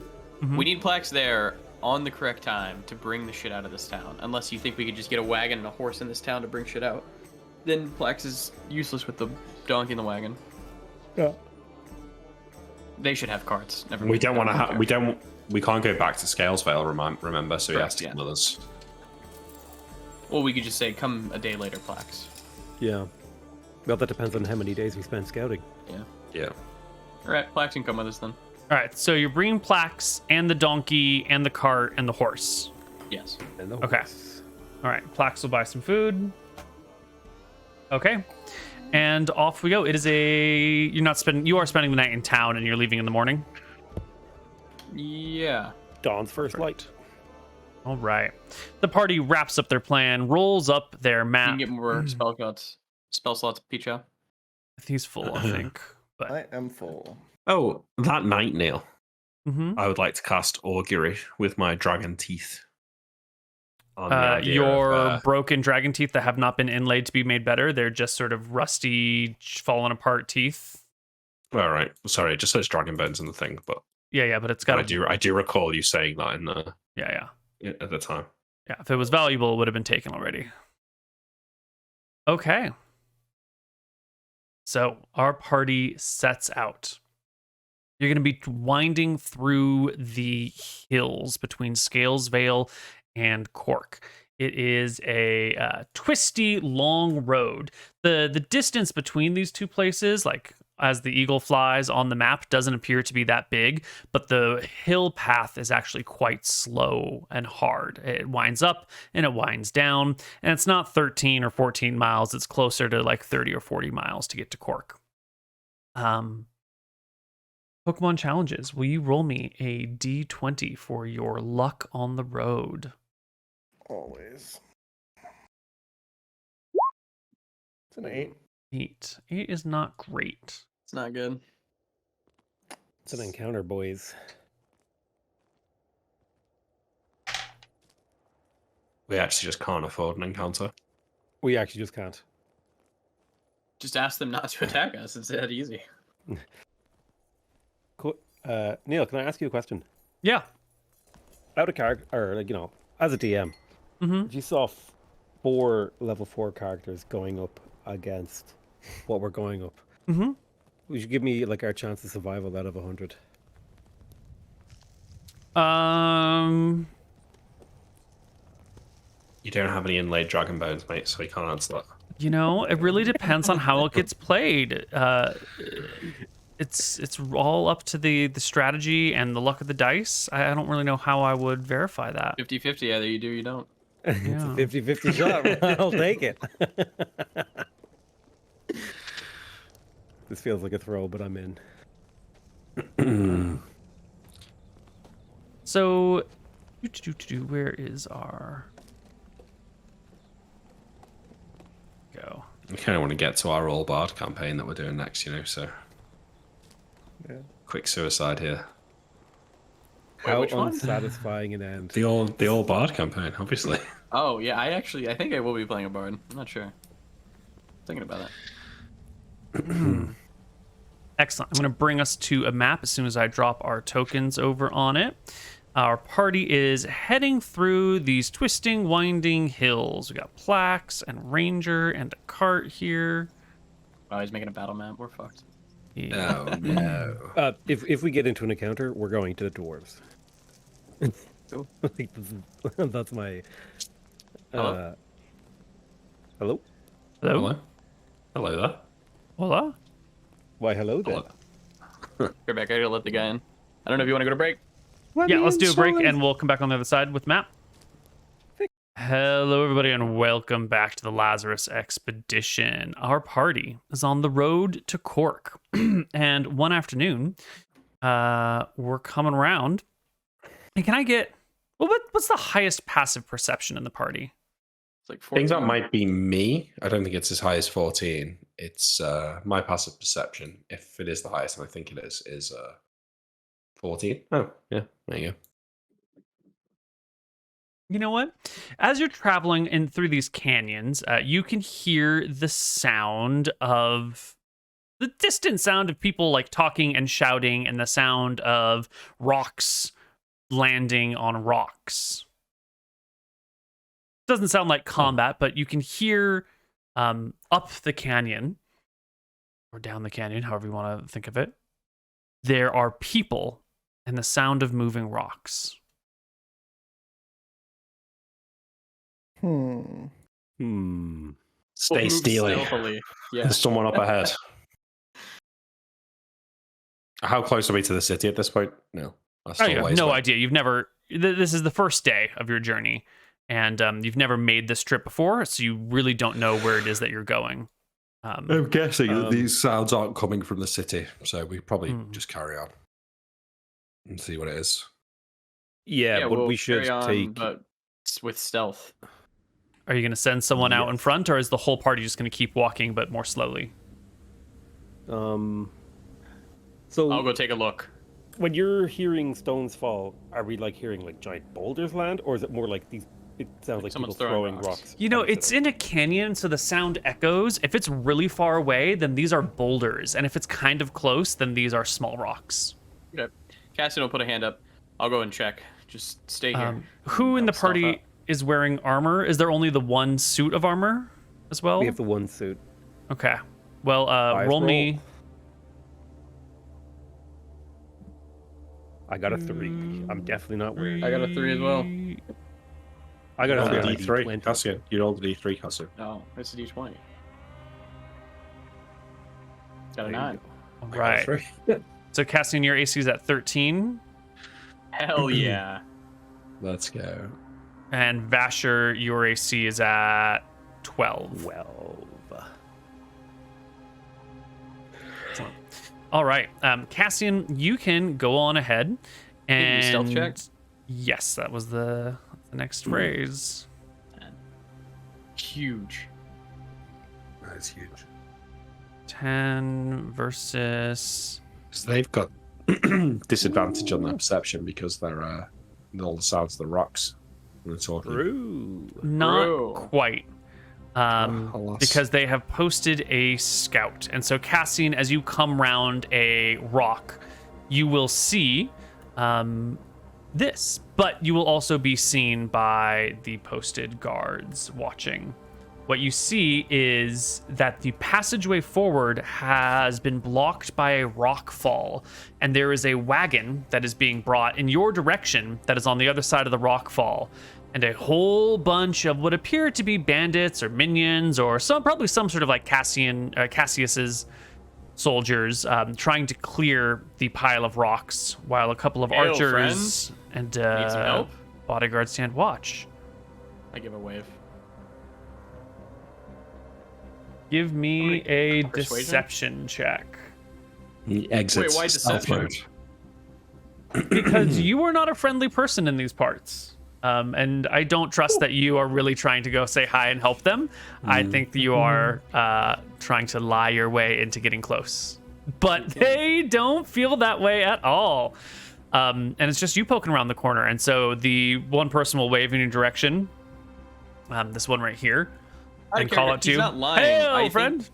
Speaker 3: We need Plax there on the correct time to bring the shit out of this town. Unless you think we could just get a wagon and a horse in this town to bring shit out. Then Plex is useless with the donkey and the wagon.
Speaker 4: Yeah.
Speaker 3: They should have carts. Never
Speaker 6: We
Speaker 3: mind.
Speaker 6: don't want to
Speaker 3: I
Speaker 6: have. We can't go back to Scalesvale. Remember, so he has
Speaker 3: Correct,
Speaker 6: to
Speaker 3: yeah.
Speaker 6: come with us.
Speaker 3: Well, we could just say, come a day later, Plex.
Speaker 4: Yeah. Well, that depends on how many days we spend scouting.
Speaker 3: Yeah.
Speaker 6: Yeah.
Speaker 3: Alright, Plex can come with us then.
Speaker 1: All right, so you're bringing Plax and the donkey and the cart and the horse.
Speaker 3: Yes.
Speaker 4: And the
Speaker 1: Okay.
Speaker 4: horse.
Speaker 1: All right, Plax will buy some food. Okay, and off we go. It is you are spending the night in town and you're leaving in the morning.
Speaker 3: Yeah.
Speaker 4: Dawn's first light.
Speaker 1: All right, the party wraps up their plan, rolls up their
Speaker 3: You
Speaker 1: map.
Speaker 3: can get more spell slots, Picha.
Speaker 1: He's full, I think. But
Speaker 7: I am full.
Speaker 6: Oh, that night, Neil.
Speaker 1: Mhm.
Speaker 6: I would like to cast Augury with my dragon teeth. On the idea
Speaker 1: your
Speaker 6: of,
Speaker 1: broken dragon teeth that have not been inlaid to be made better. They're just sort of rusty, fallen apart teeth.
Speaker 6: all right, sorry, it just says dragon bones in the thing, but
Speaker 1: Yeah, but it's got.
Speaker 6: I do recall you saying that in the
Speaker 1: Yeah.
Speaker 6: at the time.
Speaker 1: Yeah, if it was valuable, it would have been taken already. Okay. So our party sets out. You're going to be winding through the hills between Scalesvale and Cork. It is a twisty, long road. The distance between these two places, like as the eagle flies on the map, doesn't appear to be that big, but the hill path is actually quite slow and hard. It winds up and it winds down, and it's not 13 or 14 miles. It's closer to like 30 or 40 miles to get to Cork. Pokemon challenges. Will you roll me a D20 for your luck on the road?
Speaker 7: Always. It's an 8.
Speaker 1: 8. 8 is not great.
Speaker 3: It's not good.
Speaker 4: It's an encounter, boys.
Speaker 6: We actually just can't afford an encounter.
Speaker 4: We actually just can't.
Speaker 3: Just ask them not to attack us. It's that easy.
Speaker 4: Cool. Neil, can I ask you a question?
Speaker 1: Yeah.
Speaker 4: Out of character, or like, as a DM,
Speaker 1: Mm-hmm.
Speaker 4: if you saw 4 level 4 characters going up against what we're going up,
Speaker 1: Mm-hmm.
Speaker 4: would you give me like our chance of survival out of 100?
Speaker 6: You don't have any inlaid dragon bones, mate, so you can't answer that.
Speaker 1: It really depends on how it gets played. It's all up to the strategy and the luck of the dice. I don't really know how I would verify that.
Speaker 3: 50-50, either you do or you don't.
Speaker 4: It's
Speaker 1: Yeah.
Speaker 4: a 50-50 shot. I'll take it. This feels like a throw, but I'm in.
Speaker 1: So, where is our go?
Speaker 6: We kind of want to get to our all bard campaign that we're doing next, so
Speaker 7: Yeah.
Speaker 6: quick suicide here.
Speaker 4: How
Speaker 3: which one?
Speaker 4: unsatisfying an end.
Speaker 6: The all bard campaign, obviously.
Speaker 3: Oh, yeah, I think I will be playing a bard. I'm not sure. Thinking about it.
Speaker 1: Excellent. I'm going to bring us to a map as soon as I drop our tokens over on it. Our party is heading through these twisting, winding hills. We got Plax and Ranger and a cart here.
Speaker 3: Oh, he's making a battle map. We're fucked.
Speaker 1: Yeah.
Speaker 6: Oh no.
Speaker 4: If we get into an encounter, we're going to the dwarves.
Speaker 3: Cool.
Speaker 4: Like, that's my.
Speaker 3: Hello?
Speaker 4: Hello?
Speaker 1: Hello?
Speaker 6: Hello. Hello there.
Speaker 1: Hola?
Speaker 4: Why, hello there.
Speaker 6: Hello.
Speaker 3: Rebecca, I gotta let the guy in. I don't know if you want to go to break.
Speaker 1: Yeah, let's do a break and we'll come back on the other side with Matt. Hello, everybody, and welcome back to the Lazarus expedition. Our party is on the road to Cork, and one afternoon, we're coming around. And can I get what's the highest passive perception in the party?
Speaker 3: It's like
Speaker 6: I think that
Speaker 3: 14.
Speaker 6: might be me. I don't think it's as high as 14. It's my passive perception. If it is the highest, and I think it is 14. Oh, yeah. There you go.
Speaker 1: You know what? As you're traveling in through these canyons, you can hear the distant sound of people like talking and shouting, and the sound of rocks landing on rocks. Doesn't sound like combat, but you can hear up the canyon or down the canyon, however you want to think of it. There are people and the sound of moving rocks.
Speaker 7: Hmm.
Speaker 6: Stay
Speaker 3: Move
Speaker 6: steely.
Speaker 3: stealthily. Yeah.
Speaker 6: There's someone up ahead. How close are we to the city at this point? No. That's
Speaker 1: Oh,
Speaker 6: still
Speaker 1: you
Speaker 6: a
Speaker 1: have
Speaker 6: ways
Speaker 1: no
Speaker 6: away.
Speaker 1: idea. You've never. This is the first day of your journey, and you've never made this trip before, so you really don't know where it is that you're going.
Speaker 6: I'm guessing that these sounds aren't coming from the city, so we probably just carry on and see what it is.
Speaker 4: Yeah, but
Speaker 3: we'll
Speaker 4: we should
Speaker 3: carry on,
Speaker 4: take.
Speaker 3: but with stealth.
Speaker 1: Are you going to send someone out in front, or is the whole party just going to keep walking but more slowly?
Speaker 4: So
Speaker 3: I'll go take a look.
Speaker 4: when you're hearing stones fall, are we like hearing like giant boulders land, or is it more like these? It sounds like people
Speaker 3: someone's throwing
Speaker 4: throwing
Speaker 3: rocks.
Speaker 4: rocks.
Speaker 1: You know,
Speaker 4: at each
Speaker 1: it's
Speaker 4: other.
Speaker 1: in a canyon, so the sound echoes. If it's really far away, then these are boulders, and if it's kind of close, then these are small rocks.
Speaker 3: Okay. Cassian will put a hand up. I'll go and check. Just stay here.
Speaker 1: Who in the
Speaker 3: I'll stealth up.
Speaker 1: party is wearing armor? Is there only the one suit of armor as well?
Speaker 4: We have the one suit.
Speaker 1: Okay. Well, roll me.
Speaker 4: I got a 3. I'm definitely not wearing.
Speaker 3: I got a 3 as well.
Speaker 4: I got
Speaker 6: You
Speaker 4: a
Speaker 6: rolled a
Speaker 4: 3
Speaker 6: D3.
Speaker 4: D20.
Speaker 6: Cassian. You rolled a D3, Cassian.
Speaker 3: No, it's a D20. Got a
Speaker 4: There you
Speaker 3: 9.
Speaker 4: go.
Speaker 6: I got a
Speaker 1: Right.
Speaker 6: 3.
Speaker 1: So, Cassian, your AC is at 13,
Speaker 3: Hell yeah.
Speaker 6: Let's go.
Speaker 1: and Vasher, your AC is at 12.
Speaker 4: 12.
Speaker 1: All right. Cassian, you can go on ahead.
Speaker 3: Give me a
Speaker 1: And
Speaker 3: stealth check?
Speaker 1: Yes, that was the next phrase.
Speaker 3: Huge.
Speaker 6: That's huge.
Speaker 1: 10 versus.
Speaker 6: So they've got disadvantage on their perception because they're all the sounds of the rocks when they're talking.
Speaker 4: True.
Speaker 1: Not
Speaker 3: Bro.
Speaker 1: quite.
Speaker 6: Alas.
Speaker 1: Because they have posted a scout. And so, Cassian, as you come round a rock, you will see this. But you will also be seen by the posted guards watching. What you see is that the passageway forward has been blocked by a rock fall, and there is a wagon that is being brought in your direction that is on the other side of the rock fall, and a whole bunch of what appear to be bandits or minions or probably some sort of like Cassius's soldiers trying to clear the pile of rocks, while a couple of
Speaker 3: Hail,
Speaker 1: archers
Speaker 3: friends.
Speaker 1: and
Speaker 3: Need some help?
Speaker 1: bodyguards stand watch.
Speaker 3: I give a wave.
Speaker 1: Give me
Speaker 3: many-
Speaker 1: a
Speaker 3: persuasion?
Speaker 1: deception check.
Speaker 6: He exits
Speaker 3: Wait, why
Speaker 6: stealth
Speaker 3: deception?
Speaker 6: mode.
Speaker 1: Because you are not a friendly person in these parts. And I don't trust that you are really trying to go say hi and help them. I think that you are trying to lie your way into getting close. But they don't feel that way at all. And it's just you poking around the corner. And so the one person will wave in your direction. This one right here. And call out to
Speaker 3: He's
Speaker 1: you.
Speaker 3: not lying.
Speaker 1: Hey,
Speaker 3: I think-
Speaker 1: friend.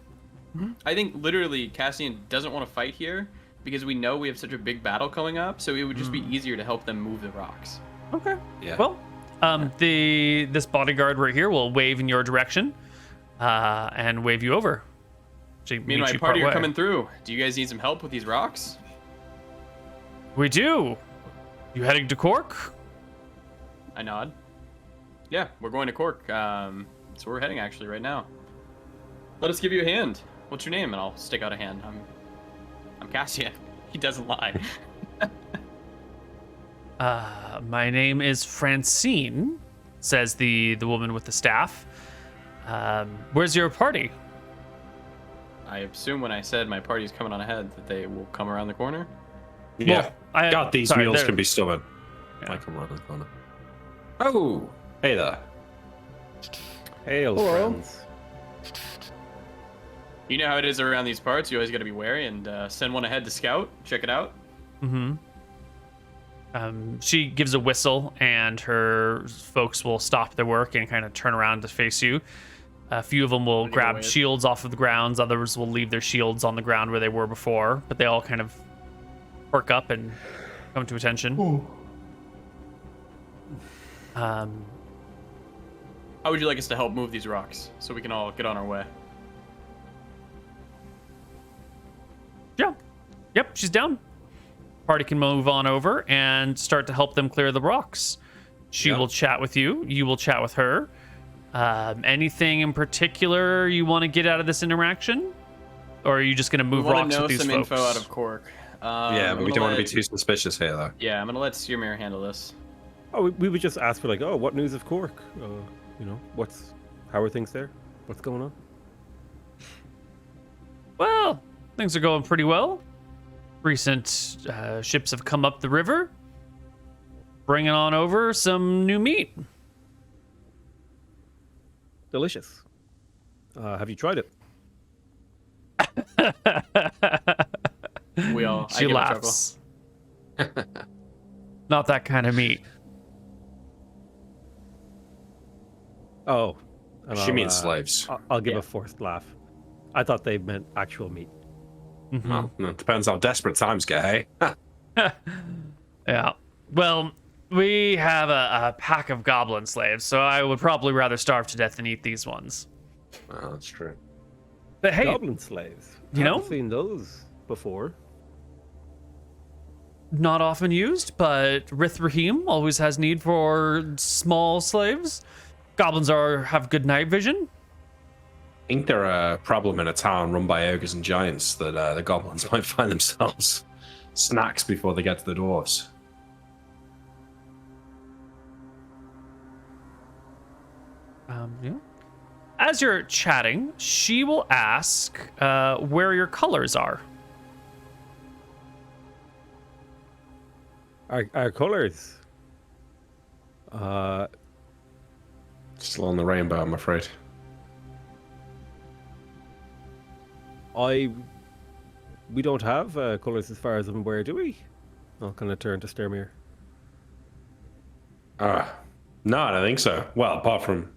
Speaker 3: I think literally Cassian doesn't want to fight here because we know we have such a big battle coming up, so it would just be easier to help them move the rocks.
Speaker 1: Okay.
Speaker 6: Yeah.
Speaker 1: Well, this bodyguard right here will wave in your direction, and wave you over.
Speaker 3: Me and my party are coming through. Do you guys need some help with these rocks?
Speaker 1: We do. You heading to Cork?
Speaker 3: I nod. Yeah, we're going to Cork. So we're heading actually right now. Let us give you a hand. What's your name? And I'll stick out a hand. I'm Cassian. He doesn't lie.
Speaker 1: My name is Francine, says the woman with the staff. Where's your party?
Speaker 3: I assume when I said my party's coming on ahead that they will come around the corner.
Speaker 6: Yeah.
Speaker 1: I-
Speaker 6: God, these
Speaker 1: sorry,
Speaker 6: mules
Speaker 1: they're-
Speaker 6: can be stubborn.
Speaker 1: Yeah.
Speaker 6: I come around the corner. Oh, hey there.
Speaker 4: Hail,
Speaker 7: Hello.
Speaker 4: friends.
Speaker 3: You know how it is around these parts. You always got to be wary and send one ahead to scout. Check it out.
Speaker 1: She gives a whistle, and her folks will stop their work and kind of turn around to face you. A few of them will
Speaker 3: give a
Speaker 1: grab
Speaker 3: wave.
Speaker 1: shields off of the grounds. Others will leave their shields on the ground where they were before, but they all kind of perk up and come to attention.
Speaker 3: How would you like us to help move these rocks so we can all get on our way?
Speaker 1: Yeah. Yep, she's down. Party can move on over and start to help them clear the rocks. She will chat with you. You will chat with her. Anything in particular you want to get out of this interaction? Or are you just going to move rocks with these folks?
Speaker 3: We want to know some info out of Cork.
Speaker 6: Yeah, but we don't want to be too suspicious here, though.
Speaker 3: Yeah, I'm going to let Steermere handle this.
Speaker 4: Oh, we would just ask for like, oh, what news of Cork? How are things there? What's going on?
Speaker 1: Well, things are going pretty well. Recent ships have come up the river, bringing on over some new meat.
Speaker 4: Delicious. Have you tried it?
Speaker 1: She laughs. Not that kind of meat.
Speaker 4: Oh.
Speaker 6: She means slaves.
Speaker 4: I'll give a forced laugh. I thought they meant actual meat.
Speaker 1: Mm-hmm.
Speaker 6: Well, it depends how desperate times get, hey?
Speaker 1: Yeah. Well, we have a pack of goblin slaves, so I would probably rather starve to death than eat these ones.
Speaker 6: Well, that's true.
Speaker 1: But hey,
Speaker 4: Goblin slaves.
Speaker 1: You know?
Speaker 4: I've seen those before.
Speaker 1: not often used, but Rith Rahim always has need for small slaves. Goblins have good night vision.
Speaker 6: I think they're a problem in a town run by ogres and giants that the goblins might find themselves snacks before they get to the dwarves.
Speaker 1: Yeah. As you're chatting, she will ask where your colors are.
Speaker 4: Our colors.
Speaker 6: Still on the rainbow, I'm afraid.
Speaker 4: We don't have colors as far as I'm aware, do we? I'll kind of turn to Stermere.
Speaker 6: No, I don't think so. Well, apart from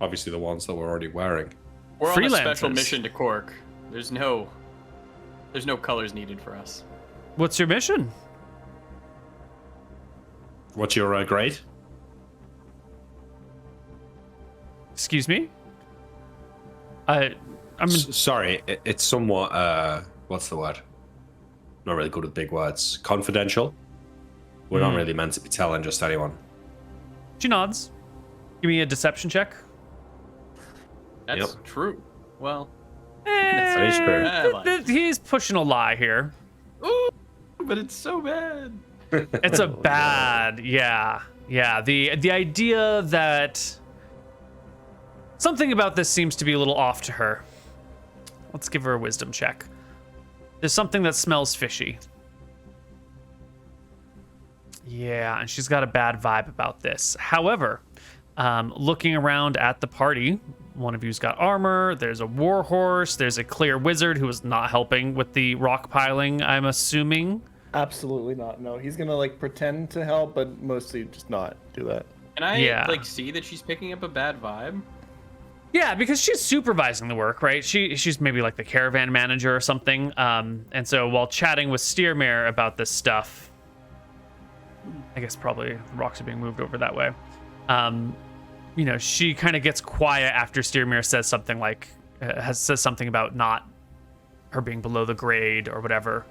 Speaker 6: obviously the ones that we're already wearing.
Speaker 3: We're on a special
Speaker 1: Freelancers.
Speaker 3: mission to Cork. There's no colors needed for us.
Speaker 1: What's your mission?
Speaker 6: What's your grade?
Speaker 1: Excuse me? I'm
Speaker 6: Sorry, it's somewhat, what's the word? Not really good with big words. Confidential. We're not really meant to be telling just anyone.
Speaker 1: She nods. Give me a deception check.
Speaker 3: That's true. Well,
Speaker 6: That is true.
Speaker 1: He's pushing a lie here.
Speaker 3: ooh, but it's so bad.
Speaker 1: It's a bad, yeah. The idea that something about this seems to be a little off to her. Let's give her a wisdom check. There's something that smells fishy. Yeah, and she's got a bad vibe about this. However, looking around at the party, one of you's got armor, there's a war horse, there's a clear wizard who is not helping with the rock piling, I'm assuming.
Speaker 7: Absolutely not. No, he's gonna like pretend to help, but mostly just not do that.
Speaker 3: Can I
Speaker 1: Yeah.
Speaker 3: see that she's picking up a bad vibe?
Speaker 1: Yeah, because she's supervising the work, right? She's maybe like the caravan manager or something. And so while chatting with Steermere about this stuff, I guess probably the rocks are being moved over that way. She kind of gets quiet after Steermere says something like, says something about not her being below the grade or whatever.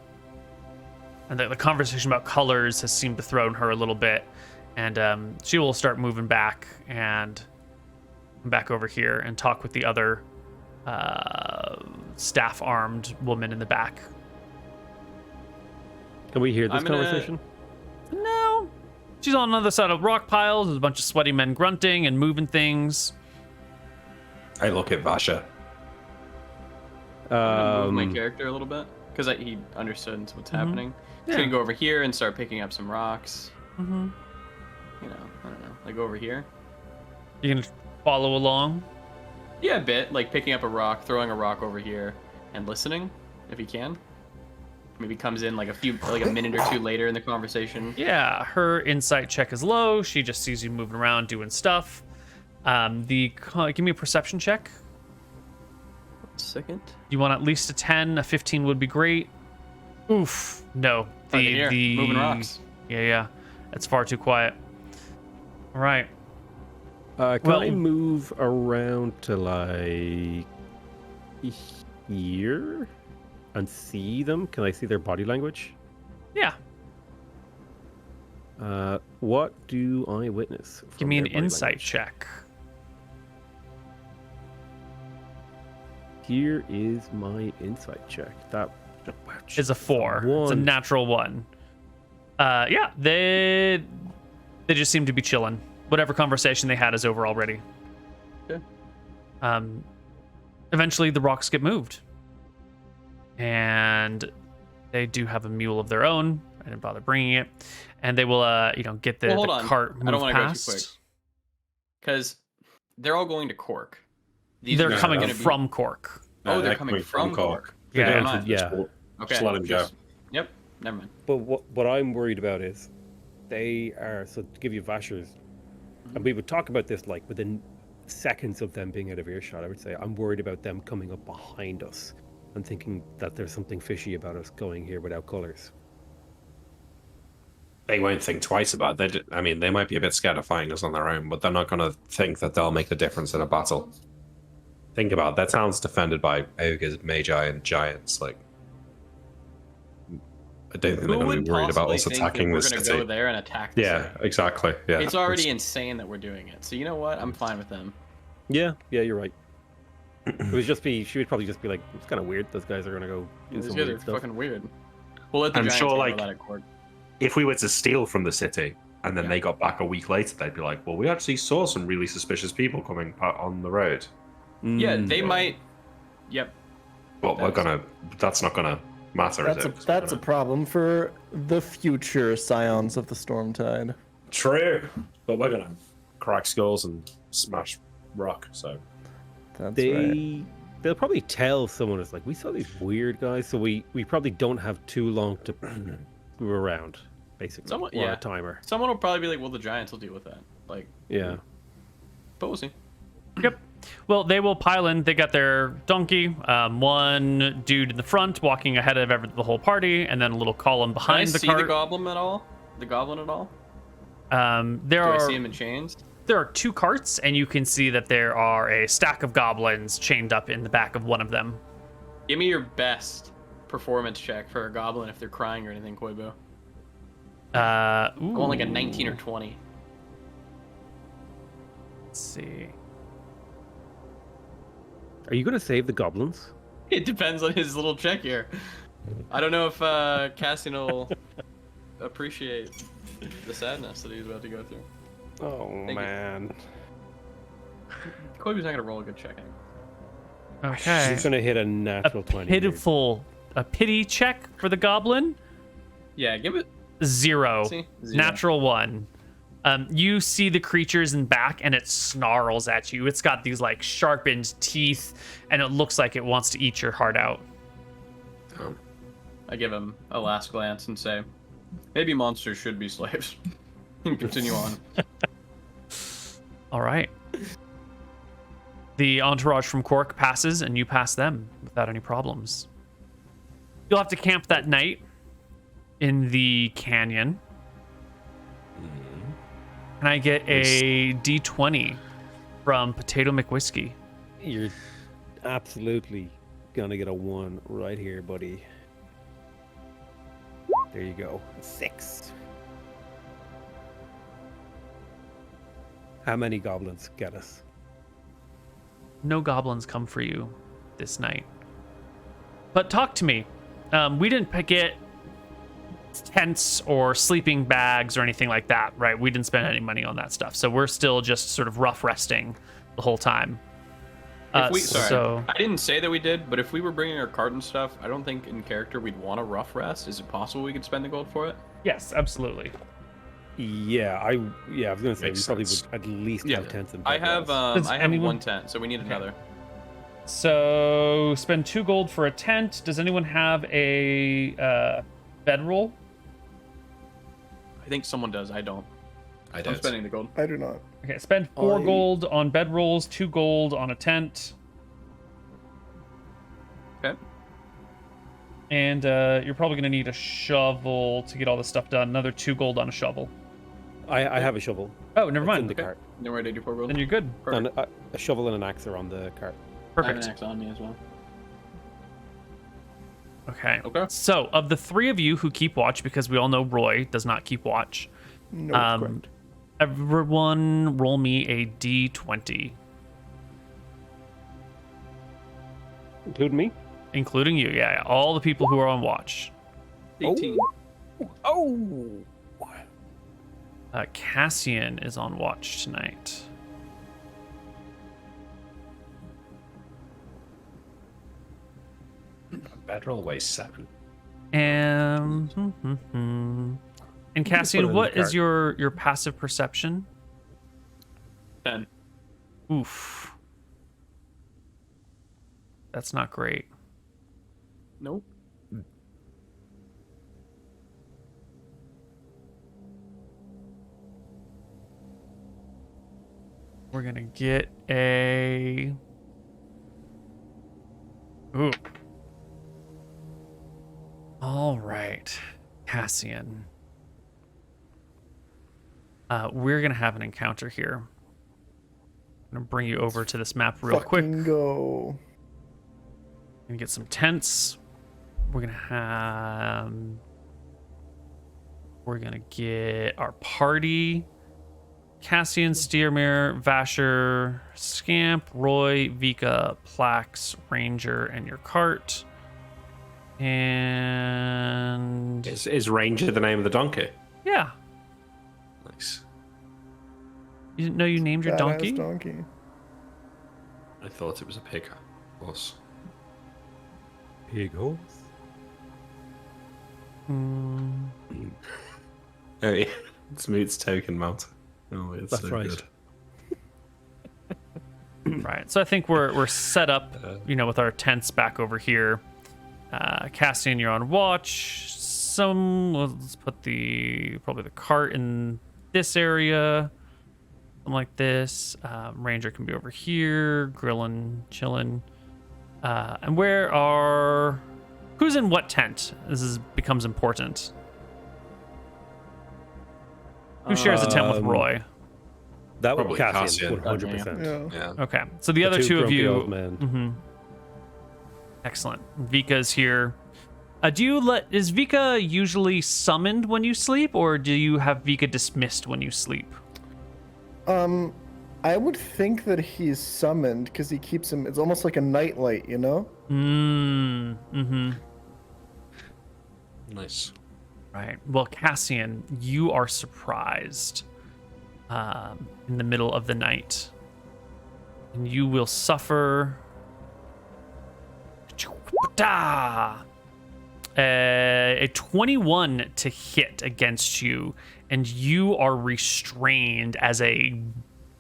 Speaker 1: And the conversation about colors has seemed to throw her a little bit. And she will start moving back and back over here and talk with the other staff-armed woman in the back.
Speaker 4: Can we hear this
Speaker 3: I'm gonna-
Speaker 4: conversation?
Speaker 1: No. She's on another side of rock piles. There's a bunch of sweaty men grunting and moving things.
Speaker 6: I look at Vasha.
Speaker 3: I'm gonna move
Speaker 4: Um,
Speaker 3: my character a little bit because he understood what's happening. He's
Speaker 1: Yeah.
Speaker 3: gonna go over here and start picking up some rocks.
Speaker 1: Mm-hmm.
Speaker 3: I don't know, like over here.
Speaker 1: You can follow along.
Speaker 3: Yeah, a bit, like picking up a rock, throwing a rock over here, and listening if he can. Maybe comes in like a minute or two later in the conversation.
Speaker 1: Yeah, her insight check is low. She just sees you moving around doing stuff. Give me a perception check.
Speaker 3: 1 second.
Speaker 1: You want at least a 10. A 15 would be great. Oof. No.
Speaker 3: Fucking here, moving rocks.
Speaker 1: Yeah. It's far too quiet. All right.
Speaker 4: Can
Speaker 1: Well-
Speaker 4: I move around to like here and see them? Can I see their body language?
Speaker 1: Yeah.
Speaker 4: What do I witness?
Speaker 1: Give
Speaker 4: from
Speaker 1: me an
Speaker 4: their body
Speaker 1: insight
Speaker 4: language?
Speaker 1: check.
Speaker 4: Here is my insight check. That
Speaker 1: Is a 4. It's a
Speaker 4: One.
Speaker 1: natural 1. Yeah, they just seem to be chilling. Whatever conversation they had is over already.
Speaker 3: Okay.
Speaker 1: Eventually the rocks get moved. And they do have a mule of their own. I didn't bother bringing it. And they will, get the,
Speaker 3: Well, hold
Speaker 1: the
Speaker 3: on.
Speaker 1: cart moved
Speaker 3: I don't want to go
Speaker 1: past.
Speaker 3: too quick. Because they're all going to Cork.
Speaker 1: They're
Speaker 3: are
Speaker 1: coming
Speaker 3: gonna be-
Speaker 1: from Cork.
Speaker 3: Oh, they're coming from Cork.
Speaker 1: Yeah.
Speaker 3: Never
Speaker 4: Yeah,
Speaker 3: mind.
Speaker 4: yeah.
Speaker 3: Okay.
Speaker 6: Just let him go.
Speaker 3: Yep. Never mind.
Speaker 4: But what I'm worried about is they are, so to give you vashers, and we would talk about this like within seconds of them being out of earshot. I would say I'm worried about them coming up behind us and thinking that there's something fishy about us going here without colors.
Speaker 6: They won't think twice about it. I mean, they might be a bit scared of fighting us on their own, but they're not going to think that they'll make the difference in a battle. Think about it. That town's defended by ogres, magi, and giants. Like, I don't think they're
Speaker 3: Who
Speaker 6: going to
Speaker 3: would
Speaker 6: be worried about
Speaker 3: possibly
Speaker 6: us
Speaker 3: think that
Speaker 6: attacking
Speaker 3: we're
Speaker 6: the
Speaker 3: gonna
Speaker 6: city.
Speaker 3: go there and attack the
Speaker 6: Yeah,
Speaker 3: city?
Speaker 6: exactly. Yeah,
Speaker 3: It's already insane that we're doing it. So you know what? I'm fine with them.
Speaker 4: Yeah, you're right. It would just be, she would probably just be like, it's kind of weird. Those guys are gonna go do
Speaker 3: These
Speaker 4: some
Speaker 3: guys
Speaker 4: weird
Speaker 3: are
Speaker 4: stuff.
Speaker 3: fucking weird. We'll let the
Speaker 6: I'm
Speaker 3: giants
Speaker 6: sure,
Speaker 3: handle
Speaker 6: like-
Speaker 3: that at Cork.
Speaker 6: If we were to steal from the city and then
Speaker 3: Yeah.
Speaker 6: they got back a week later, they'd be like, "Well, we actually saw some really suspicious people coming on the road."
Speaker 3: Yeah,
Speaker 4: Mm.
Speaker 3: they might. Yep.
Speaker 6: But that's not gonna matter,
Speaker 7: That's
Speaker 6: is
Speaker 7: a
Speaker 6: it? 'Cause
Speaker 7: that's a
Speaker 6: we're
Speaker 7: problem for the future scions of the Stormtide.
Speaker 6: true. But we're gonna crack skulls and smash rock. So
Speaker 7: That's
Speaker 4: They
Speaker 7: right.
Speaker 4: they'll probably tell someone it's like we saw these weird guys, so we probably don't have too long to go around, basically.
Speaker 3: Someone-
Speaker 4: or
Speaker 3: yeah.
Speaker 4: a timer.
Speaker 3: Someone will probably be like, "Well, the giants will deal with that." Like,
Speaker 4: Yeah.
Speaker 3: but we'll see.
Speaker 1: Yep. Well, they will pile in. They got their donkey, one dude in the front walking ahead of the whole party, and then a little column
Speaker 3: Can I
Speaker 1: behind the
Speaker 3: see
Speaker 1: cart.
Speaker 3: the goblin at all? The goblin at all?
Speaker 1: There
Speaker 3: Do I
Speaker 1: are
Speaker 3: see him in chains?
Speaker 1: there are 2 carts, and you can see that there are a stack of goblins chained up in the back of one of them.
Speaker 3: Give me your best performance check for a goblin if they're crying or anything, Koibu. I want like a 19 or 20.
Speaker 1: Let's see.
Speaker 4: Are you gonna save the goblins?
Speaker 3: It depends on his little check here. I don't know if Cassian will appreciate the sadness that he's about to go through.
Speaker 4: Oh
Speaker 3: you.
Speaker 4: man.
Speaker 3: Koibu's not gonna roll a good check.
Speaker 1: Okay.
Speaker 4: She's gonna hit a natural 20. here.
Speaker 1: A pity check for the goblin.
Speaker 3: Yeah, give it.
Speaker 1: 0.
Speaker 3: See? 0.
Speaker 1: Natural 1. You see the creatures in back, and it snarls at you. It's got these like sharpened teeth, and it looks like it wants to eat your heart out.
Speaker 3: I give him a last glance and say, maybe monsters should be slaves. And continue on.
Speaker 1: All right. The entourage from Cork passes, and you pass them without any problems. You'll have to camp that night in the canyon. Can I get a D20 from PotatoMcWhiskey?
Speaker 4: You're absolutely gonna get a 1 right here, buddy. There you go. 6. How many goblins get us?
Speaker 1: No goblins come for you this night. But talk to me. We didn't get tents or sleeping bags or anything like that, right? We didn't spend any money on that stuff. So we're still just sort of rough resting the whole time.
Speaker 3: Sorry, I didn't say that we did, but if we were bringing our cart and stuff, I don't think in character we'd want a rough rest. Is it possible we could spend the gold for it?
Speaker 1: Yes, absolutely.
Speaker 4: Yeah, I was gonna say
Speaker 6: Makes
Speaker 4: we probably
Speaker 6: sense.
Speaker 4: would at least
Speaker 3: Yeah.
Speaker 4: have tents and
Speaker 3: I have
Speaker 1: Does
Speaker 3: I have
Speaker 1: anyone-
Speaker 3: 1 tent, so we need another.
Speaker 1: So spend 2 gold for a tent. Does anyone have a bedroll?
Speaker 3: I think someone does. I don't.
Speaker 6: I
Speaker 3: I'm
Speaker 6: did.
Speaker 3: spending the gold.
Speaker 7: I do not.
Speaker 1: Okay, spend 4
Speaker 7: I-
Speaker 1: gold on bedrolls, 2 gold on a tent.
Speaker 3: Okay.
Speaker 1: And you're probably going to need a shovel to get all this stuff done. Another 2 gold on a shovel.
Speaker 4: I have a shovel.
Speaker 1: Oh, never
Speaker 4: It's
Speaker 1: mind.
Speaker 4: in the
Speaker 1: Okay.
Speaker 4: cart.
Speaker 3: Then we're at 84 gold.
Speaker 1: Then you're good.
Speaker 3: Perfect.
Speaker 4: And a shovel and an axe are on the cart.
Speaker 3: I have
Speaker 1: Perfect.
Speaker 3: an axe on me as well.
Speaker 1: Okay.
Speaker 3: Okay.
Speaker 1: So, of the three of you who keep watch, because we all know Roy does not keep watch,
Speaker 7: No, correct.
Speaker 1: everyone roll me a d20,
Speaker 4: Including me?
Speaker 1: including you. Yeah, all the people who are on watch.
Speaker 3: 18.
Speaker 4: Oh!
Speaker 1: Cassian is on watch tonight.
Speaker 6: Bedroll weighs 7.
Speaker 1: And
Speaker 4: put
Speaker 1: Cassian,
Speaker 4: it in
Speaker 1: what
Speaker 4: the
Speaker 1: is
Speaker 4: cart.
Speaker 1: your passive perception?
Speaker 3: 10.
Speaker 1: Oof. That's not great.
Speaker 3: Nope.
Speaker 1: We're gonna get a. Ooh. All right, Cassian. We're gonna have an encounter here. I'm gonna bring you over to this map real quick.
Speaker 7: Fucking go.
Speaker 1: Gonna get some tents. We're gonna have. We're gonna get our party. Cassian, Steermere, Vasher, Scamp, Roy, Vika, Plax, Ranger, and your cart. And
Speaker 6: Is Ranger the name of the donkey?
Speaker 1: yeah,
Speaker 6: Nice.
Speaker 1: you didn't know you named your
Speaker 7: Badass
Speaker 1: donkey?
Speaker 6: I thought it was a pig. Of course.
Speaker 4: Pig horse.
Speaker 6: Oh, yeah. It's Moot's token mount. Oh, it's
Speaker 4: That's
Speaker 6: so
Speaker 4: right.
Speaker 6: good.
Speaker 1: Right. So I think we're set up, with our tents back over here. Cassian, you're on watch. Let's put probably the cart in this area. Something like this. Ranger can be over here, grilling, chilling. And who's in what tent? Becomes important. Who shares a tent with Roy?
Speaker 4: That would
Speaker 6: Probably
Speaker 4: Cassian,
Speaker 6: Cassian.
Speaker 4: 100%.
Speaker 7: Yeah.
Speaker 6: Yeah.
Speaker 1: Okay, so the other two of
Speaker 4: grumpy
Speaker 1: you.
Speaker 4: old men.
Speaker 1: Excellent. Vika's here. Is Vika usually summoned when you sleep, or do you have Vika dismissed when you sleep?
Speaker 7: I would think that he's summoned because he keeps him. It's almost like a nightlight, you know?
Speaker 6: Nice.
Speaker 1: Right. Well, Cassian, you are surprised in the middle of the night, and you will suffer a 21 to hit against you, and you are restrained as a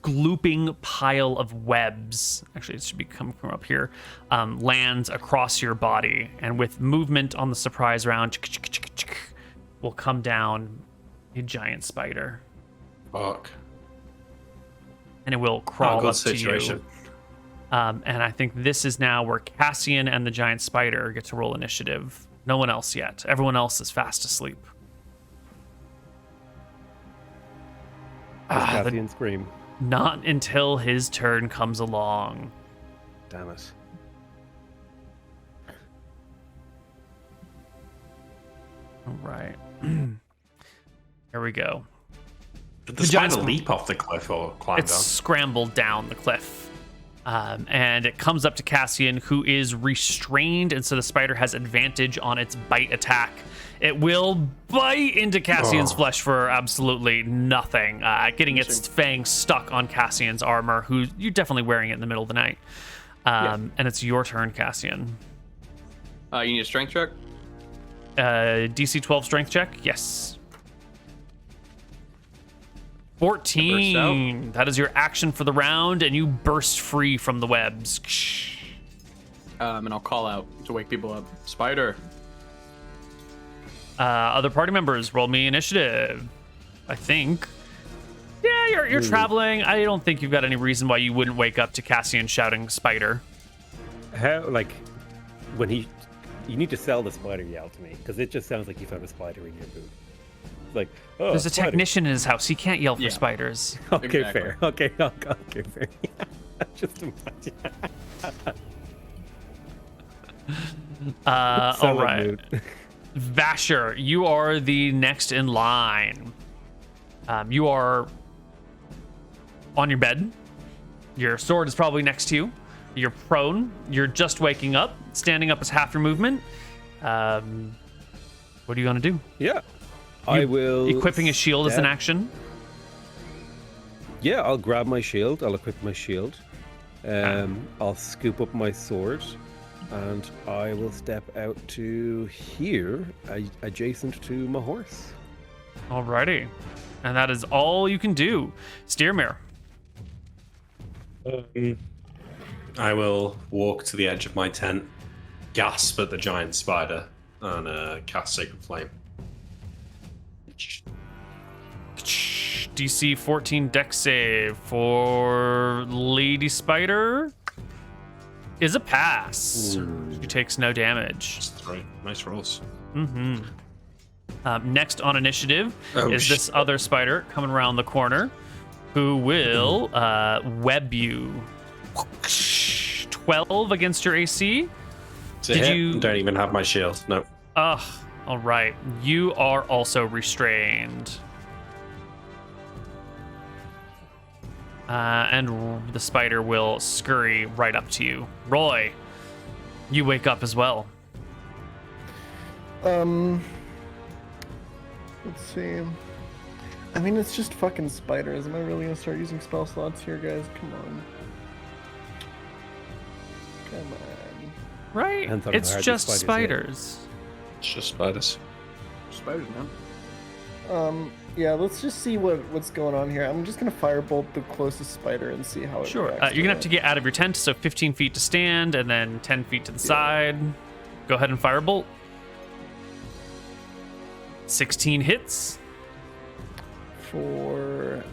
Speaker 1: glooping pile of webs. Actually, it should be coming from up here. Lands across your body, and with movement on the surprise round, will come down a giant spider,
Speaker 6: Fuck.
Speaker 1: and it will crawl
Speaker 6: good
Speaker 1: up to you.
Speaker 6: situation.
Speaker 1: And I think this is now where Cassian and the giant spider get to roll initiative. No one else yet. Everyone else is fast asleep.
Speaker 4: Does Cassian scream?
Speaker 1: Not until his turn comes along.
Speaker 4: Damn it.
Speaker 1: All right. Here we go.
Speaker 6: Did the
Speaker 1: giant
Speaker 6: spider
Speaker 1: sp-
Speaker 6: leap off the cliff or climb
Speaker 1: It's
Speaker 6: down?
Speaker 1: scrambled down the cliff. And it comes up to Cassian, who is restrained, and so the spider has advantage on its bite attack. It will bite into Cassian's flesh for absolutely nothing, getting its fangs stuck on Cassian's armor, who you're definitely wearing it in the middle of the night. And it's your turn, Cassian.
Speaker 3: You need a strength check?
Speaker 1: DC 12 strength check? Yes. 14. That is your action for the round, and you burst free from the webs.
Speaker 3: And I'll call out to wake people up. Spider.
Speaker 1: Other party members, roll me initiative. I think. Yeah, you're traveling. I don't think you've got any reason why you wouldn't wake up to Cassian shouting spider.
Speaker 4: How, when you need to sell the spider yell to me, because it just sounds like you found a spider in your boot. like, oh,
Speaker 1: There's a
Speaker 4: spider.
Speaker 1: technician in his house. He can't yell for
Speaker 3: Yeah.
Speaker 1: spiders.
Speaker 4: Okay,
Speaker 3: Exactly.
Speaker 4: fair. Okay, okay, fair. Just imagine.
Speaker 1: All
Speaker 4: Solid
Speaker 1: right.
Speaker 4: mood.
Speaker 1: Vasher, you are the next in line. You are on your bed. Your sword is probably next to you. You're prone. You're just waking up. Standing up is half your movement. What are you gonna do?
Speaker 4: Yeah, I will.
Speaker 1: Equipping a shield as an
Speaker 4: step-
Speaker 1: action.
Speaker 4: Yeah, I'll grab my shield. I'll equip my shield. I'll scoop up my sword, and I will step out to here, adjacent to my horse.
Speaker 1: Alrighty. And that is all you can do. Steermere.
Speaker 6: I will walk to the edge of my tent, gasp at the giant spider, and cast Sacred Flame.
Speaker 1: DC 14 dex save for Lady Spider is a pass. She takes no damage.
Speaker 6: Just three nice rolls.
Speaker 1: Next on initiative
Speaker 6: Oh,
Speaker 1: is this other spider coming around the corner who will web you. 12 against your AC.
Speaker 6: To
Speaker 1: Did
Speaker 6: hit,
Speaker 1: you-
Speaker 6: don't even have my shield. No.
Speaker 1: Ugh. All right. You are also restrained. And the spider will scurry right up to you. Roy, you wake up as well.
Speaker 7: Let's see. I mean, it's just fucking spiders. Am I really gonna start using spell slots here, guys? Come on. Come on.
Speaker 1: Right?
Speaker 4: Depends on
Speaker 1: It's
Speaker 4: how hard
Speaker 1: just
Speaker 4: these spiders
Speaker 1: spiders.
Speaker 6: It's just spiders.
Speaker 3: Spiders, man.
Speaker 7: Yeah, let's just see what's going on here. I'm just gonna firebolt the closest spider and see how it
Speaker 1: Sure.
Speaker 7: reacts
Speaker 1: You're going to have
Speaker 7: that.
Speaker 1: to get out of your tent, so 15 feet to stand and then 10 feet to the side. Go ahead and firebolt. 16 hits.
Speaker 7: For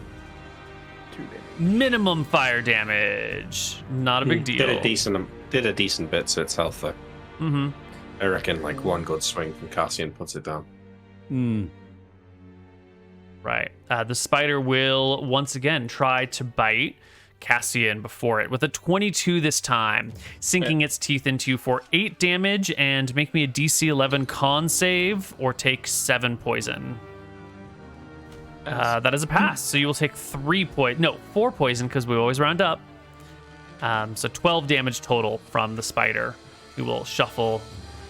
Speaker 7: 2 damage.
Speaker 1: Minimum fire damage. Not a big deal.
Speaker 6: Did a decent bit to its health though.
Speaker 1: Mm-hmm.
Speaker 6: I reckon like one good swing from Cassian puts it down.
Speaker 1: Right. The spider will once again try to bite Cassian before it with a 22 this time, sinking its teeth into you for 8 damage and make me a DC 11 con save or take 7 poison. That is a pass. So you will take 4 poison because we always round up. So 12 damage total from the spider. We will shuffle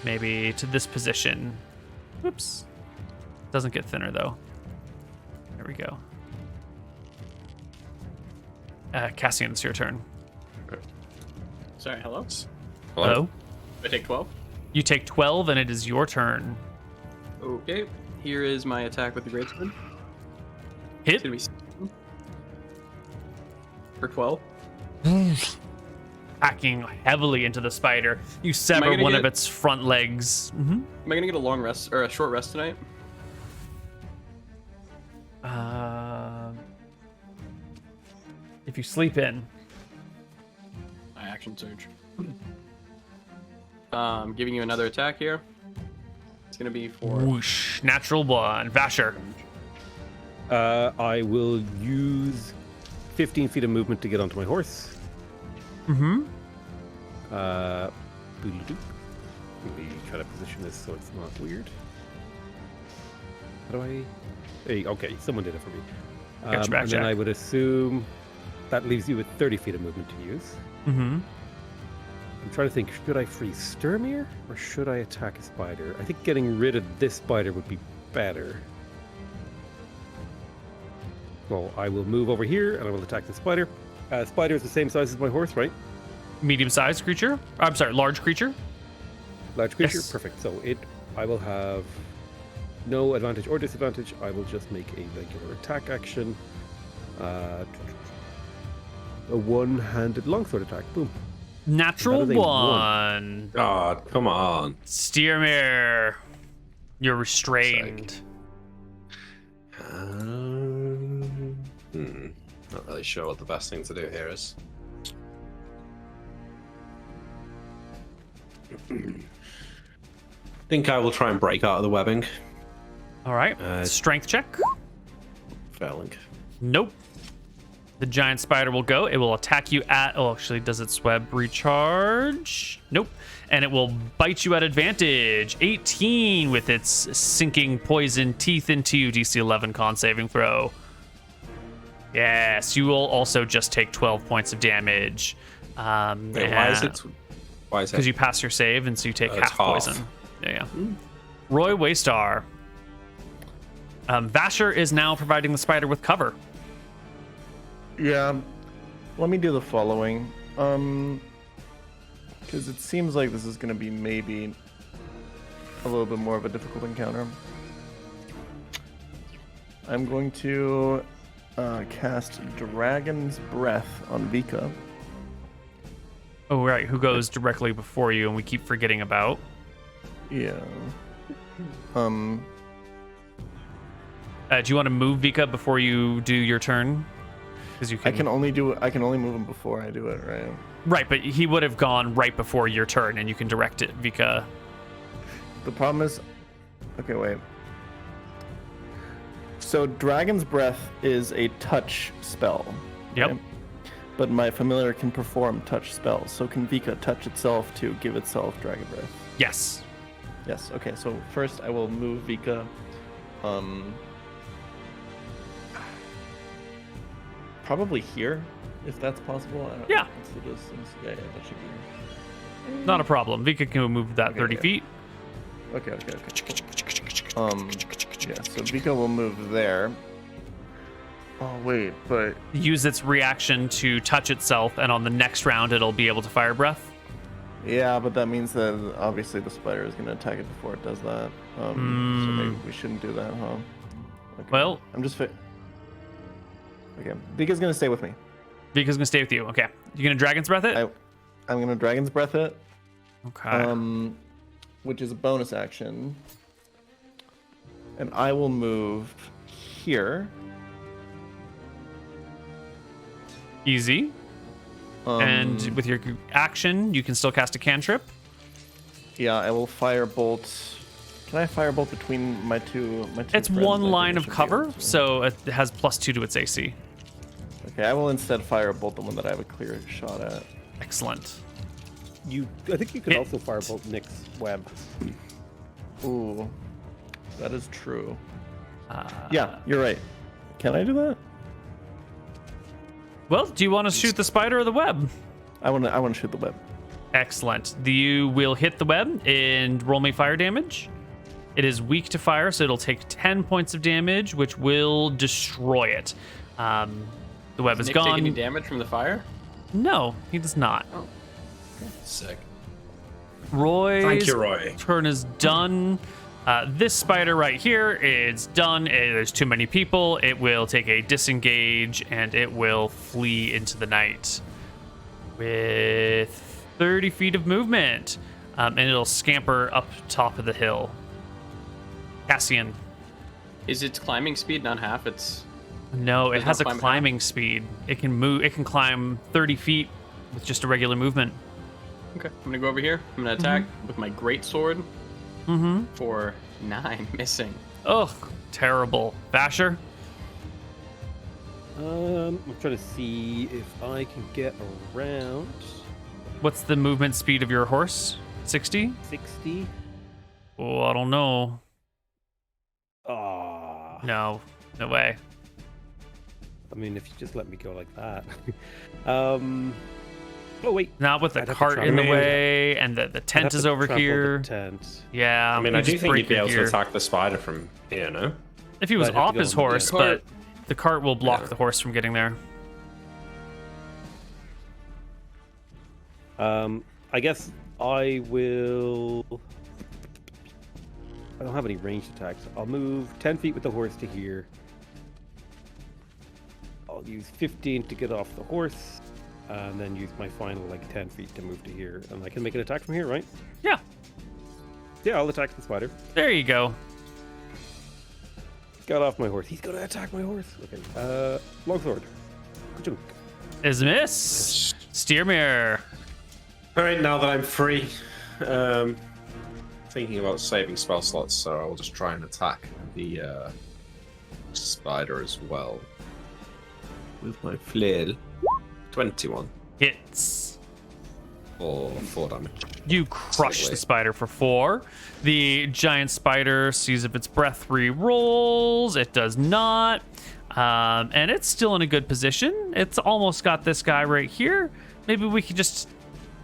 Speaker 1: maybe to this position. Whoops. Doesn't get thinner though. There we go. Cassian, it's your turn.
Speaker 3: Sorry, hello?
Speaker 1: Hello?
Speaker 3: I take 12?
Speaker 1: You take 12 and it is your turn.
Speaker 3: Okay. Here is my attack with the greatsword.
Speaker 1: Hit.
Speaker 3: It's gonna be 16 for 12.
Speaker 1: Hacking heavily into the spider. You sever
Speaker 3: gonna
Speaker 1: one of
Speaker 3: get-
Speaker 1: its front legs. Mm-hmm.
Speaker 3: Am I gonna get a long rest or a short rest tonight?
Speaker 1: If you sleep in.
Speaker 3: My action surge. Giving you another attack here. It's gonna be for
Speaker 1: Whoosh. Natural one. Vasher.
Speaker 4: I will use 15 feet of movement to get onto my horse.
Speaker 1: Mm-hmm.
Speaker 4: Boodle-doo. Let me try to position this so it's not weird. How do I? Hey, okay, someone did it for me.
Speaker 1: Got your back,
Speaker 4: and then
Speaker 1: Jack.
Speaker 4: I would assume that leaves you with 30 feet of movement to use.
Speaker 1: Mm-hmm.
Speaker 4: I'm trying to think, should I freeze Sturmir or should I attack a spider? I think getting rid of this spider would be better. Well, I will move over here and I will attack the spider. Spider is the same size as my horse, right?
Speaker 1: Medium-sized creature. I'm sorry, large creature.
Speaker 4: Large creature?
Speaker 1: Yes.
Speaker 4: Perfect. So I will have no advantage or disadvantage. I will just make a regular attack action. A one-handed longsword attack. Boom.
Speaker 1: Natural
Speaker 4: That is a
Speaker 1: one.
Speaker 6: God, come on.
Speaker 1: Steermere. You're restrained.
Speaker 6: Not really sure what the best thing to do here is. Think I will try and break out of the webbing.
Speaker 1: All right. Strength check.
Speaker 6: Failing.
Speaker 1: Nope. The giant spider will go. It will attack you at... Oh, actually, does its web recharge? Nope. And it will bite you at advantage. 18 with its sinking poison teeth into you. DC 11 con saving throw. Yes, you will also just take 12 points of damage.
Speaker 6: Wait, why is it? Why is it?
Speaker 1: Because you pass your save, and so you take
Speaker 6: It's
Speaker 1: half poison. Yeah. Roy Waystar. Vasher is now providing the spider with cover.
Speaker 7: Yeah. Let me do the following. Because it seems like this is going to be maybe a little bit more of a difficult encounter. I'm going to cast Dragon's Breath on Vika.
Speaker 1: Oh, right. Who goes directly before you and we keep forgetting about.
Speaker 7: Yeah.
Speaker 1: Do you want to move Vika before you do your turn? Because you can...
Speaker 7: I can only move him before I do it, right?
Speaker 1: Right, but he would have gone right before your turn, and you can direct it, Vika.
Speaker 7: The problem is... Okay, wait. So Dragon's Breath is a touch spell.
Speaker 1: Yep.
Speaker 7: right? But my familiar can perform touch spells. So can Vika touch itself to give itself Dragon Breath?
Speaker 1: Yes.
Speaker 7: Yes. Okay. So first I will move Vika. Probably here, if that's possible. I don't
Speaker 1: Yeah.
Speaker 7: know what's the distance. Yeah, that should be.
Speaker 1: Not a problem. Vika can move that
Speaker 7: Okay,
Speaker 1: 30
Speaker 7: yeah.
Speaker 1: feet.
Speaker 7: Okay. Cool. Yeah. So Vika will move there. Oh wait, but
Speaker 1: Use its reaction to touch itself, and on the next round, it'll be able to fire breath.
Speaker 7: yeah, but that means that obviously the spider is going to attack it before it does that. So maybe we shouldn't do that, huh? Okay.
Speaker 1: Well,
Speaker 7: I'm just Okay, Vika's going to stay with me.
Speaker 1: Vika's going to stay with you. Okay. You going to Dragon's Breath it?
Speaker 7: I'm going to Dragon's Breath it.
Speaker 1: Okay.
Speaker 7: Which is a bonus action. And I will move here.
Speaker 1: Easy. And with your action, you can still cast a cantrip.
Speaker 7: Yeah, I will firebolt. Can I firebolt between my two
Speaker 1: It's
Speaker 7: friends?
Speaker 1: one
Speaker 7: I think
Speaker 1: line
Speaker 7: I
Speaker 1: of
Speaker 7: should be
Speaker 1: cover,
Speaker 7: able to.
Speaker 1: so it has +2 to its AC.
Speaker 7: Okay, I will instead firebolt the one that I have a clear shot at.
Speaker 1: Excellent.
Speaker 4: I think you can
Speaker 1: It-
Speaker 4: also firebolt Nick's web.
Speaker 7: Ooh, that is true.
Speaker 1: Uh,
Speaker 7: Yeah, you're right. Can I do that?
Speaker 1: Well, do you want to shoot the spider or the web?
Speaker 7: I want to shoot the web.
Speaker 1: Excellent. You will hit the web and roll me fire damage. It is weak to fire, so it'll take 10 points of damage, which will destroy it. The web is
Speaker 3: Nick
Speaker 1: gone.
Speaker 3: take any damage from the fire?
Speaker 1: No, he does not.
Speaker 3: Sick.
Speaker 1: Roy's
Speaker 6: Thank you, Roy.
Speaker 1: turn is done. This spider right here is done. There's too many people. It will take a disengage and it will flee into the night with 30 feet of movement. And it'll scamper up top of the hill. Cassian.
Speaker 3: Is its climbing speed not half? It's
Speaker 1: No, it
Speaker 3: Does
Speaker 1: has a
Speaker 3: not climb
Speaker 1: climbing speed. It can move. It can climb 30 feet with just a regular movement.
Speaker 3: okay. I'm gonna go over here. I'm gonna attack with my great sword. For 9, missing.
Speaker 1: Ugh, terrible. Vasher.
Speaker 4: I'm trying to see if I can get around
Speaker 1: What's the movement speed of your horse? 60?
Speaker 4: 60.
Speaker 1: Oh, I don't know.
Speaker 4: Ah,
Speaker 1: No way.
Speaker 4: I mean, if you just let me go like that. Oh wait,
Speaker 1: Not with the
Speaker 4: I'd have to
Speaker 1: cart
Speaker 4: try
Speaker 1: in the
Speaker 6: to-
Speaker 1: way, and the
Speaker 4: I'd
Speaker 1: tent
Speaker 4: have
Speaker 1: is
Speaker 4: to
Speaker 1: over
Speaker 4: trample the
Speaker 1: here.
Speaker 4: tent.
Speaker 1: Yeah,
Speaker 6: I mean, I
Speaker 1: you
Speaker 6: do
Speaker 1: just
Speaker 6: think
Speaker 1: break
Speaker 6: you'd be
Speaker 1: your
Speaker 6: able to
Speaker 1: gear.
Speaker 6: attack the spider from here, no?
Speaker 1: If he was
Speaker 4: I'd have to
Speaker 1: off
Speaker 4: go
Speaker 1: his
Speaker 4: on the
Speaker 1: horse,
Speaker 3: cart.
Speaker 1: but the cart will block
Speaker 6: Yeah.
Speaker 1: the horse from getting there.
Speaker 4: I guess I will. I don't have any ranged attacks. I'll move 10 feet with the horse to here. I'll use 15 to get off the horse, and then use my final 10 feet to move to here, and I can make an attack from here, right?
Speaker 1: Yeah,
Speaker 4: Yeah, I'll attack the spider.
Speaker 1: there you go.
Speaker 4: Got off my horse. He's gonna attack my horse. Okay. Longsword. Ka-chunk.
Speaker 1: Is miss. Steermere.
Speaker 6: All right, now that I'm free, I thinking about saving spell slots, so I will just try and attack the spider as well with my flail. 21
Speaker 1: Hits.
Speaker 6: for 4 damage.
Speaker 1: You crush
Speaker 6: Slightly.
Speaker 1: the spider for 4. The giant spider sees if its breath re-rolls. It does not. And it's still in a good position. It's almost got this guy right here. Maybe we could just...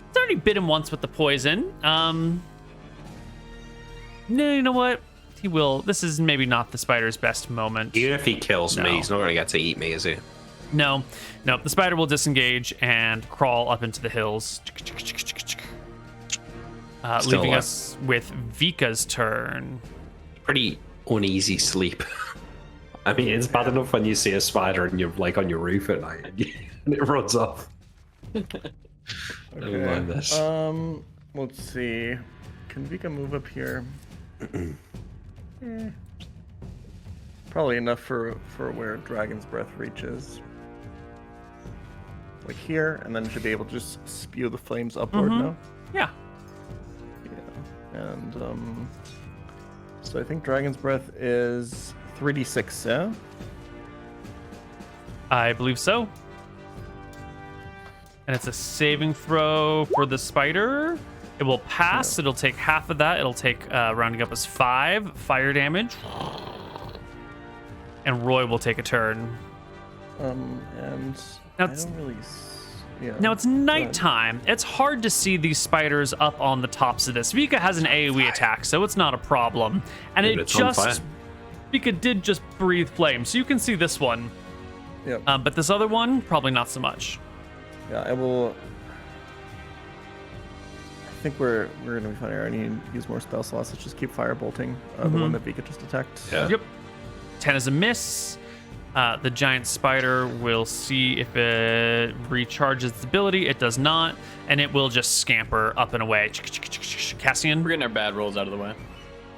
Speaker 1: It's already bit him once with the poison. No, you know what? He will. This is maybe not the spider's best moment.
Speaker 6: Even if he kills
Speaker 1: No.
Speaker 6: me, he's not going to get to eat me, is he?
Speaker 1: No. The spider will disengage and crawl up into the hills.
Speaker 6: Still
Speaker 1: Leaving
Speaker 6: alive.
Speaker 1: us with Vika's turn.
Speaker 6: Pretty uneasy sleep. I mean, it's bad enough when you see a spider and you're like on your roof at night and it runs off. Never mind this.
Speaker 7: Let's see. Can Vika move up here? Probably enough for where Dragon's Breath reaches. Like here, and then should be able to just spew the flames upward now.
Speaker 1: Yeah.
Speaker 7: Yeah. And so I think Dragon's Breath is 3d6, yeah?
Speaker 1: I believe so. And it's a saving throw for the spider. It will pass. It'll take half of that. It'll take, rounding up as 5 fire damage. And Roy will take a turn.
Speaker 7: And
Speaker 1: Now
Speaker 7: I
Speaker 1: it's-
Speaker 7: don't really yeah.
Speaker 1: Now it's nighttime. It's hard to see these spiders up on the tops of this. Vika has an AoE attack, so it's not a problem. And
Speaker 6: Yeah, but
Speaker 1: it
Speaker 6: it's on fire.
Speaker 1: just... Vika did just breathe flame, so you can see this one.
Speaker 7: Yep.
Speaker 1: But this other one, probably not so much.
Speaker 7: Yeah, I will. I think we're gonna be fine here. I need to use more spell slots. Let's just keep fire bolting the one that Vika just attacked.
Speaker 6: Yeah.
Speaker 1: Yep. 10 is a miss. The giant spider will see if it recharges its ability. It does not, and it will just scamper up and away. Cassian.
Speaker 3: We're getting our bad rolls out of the way.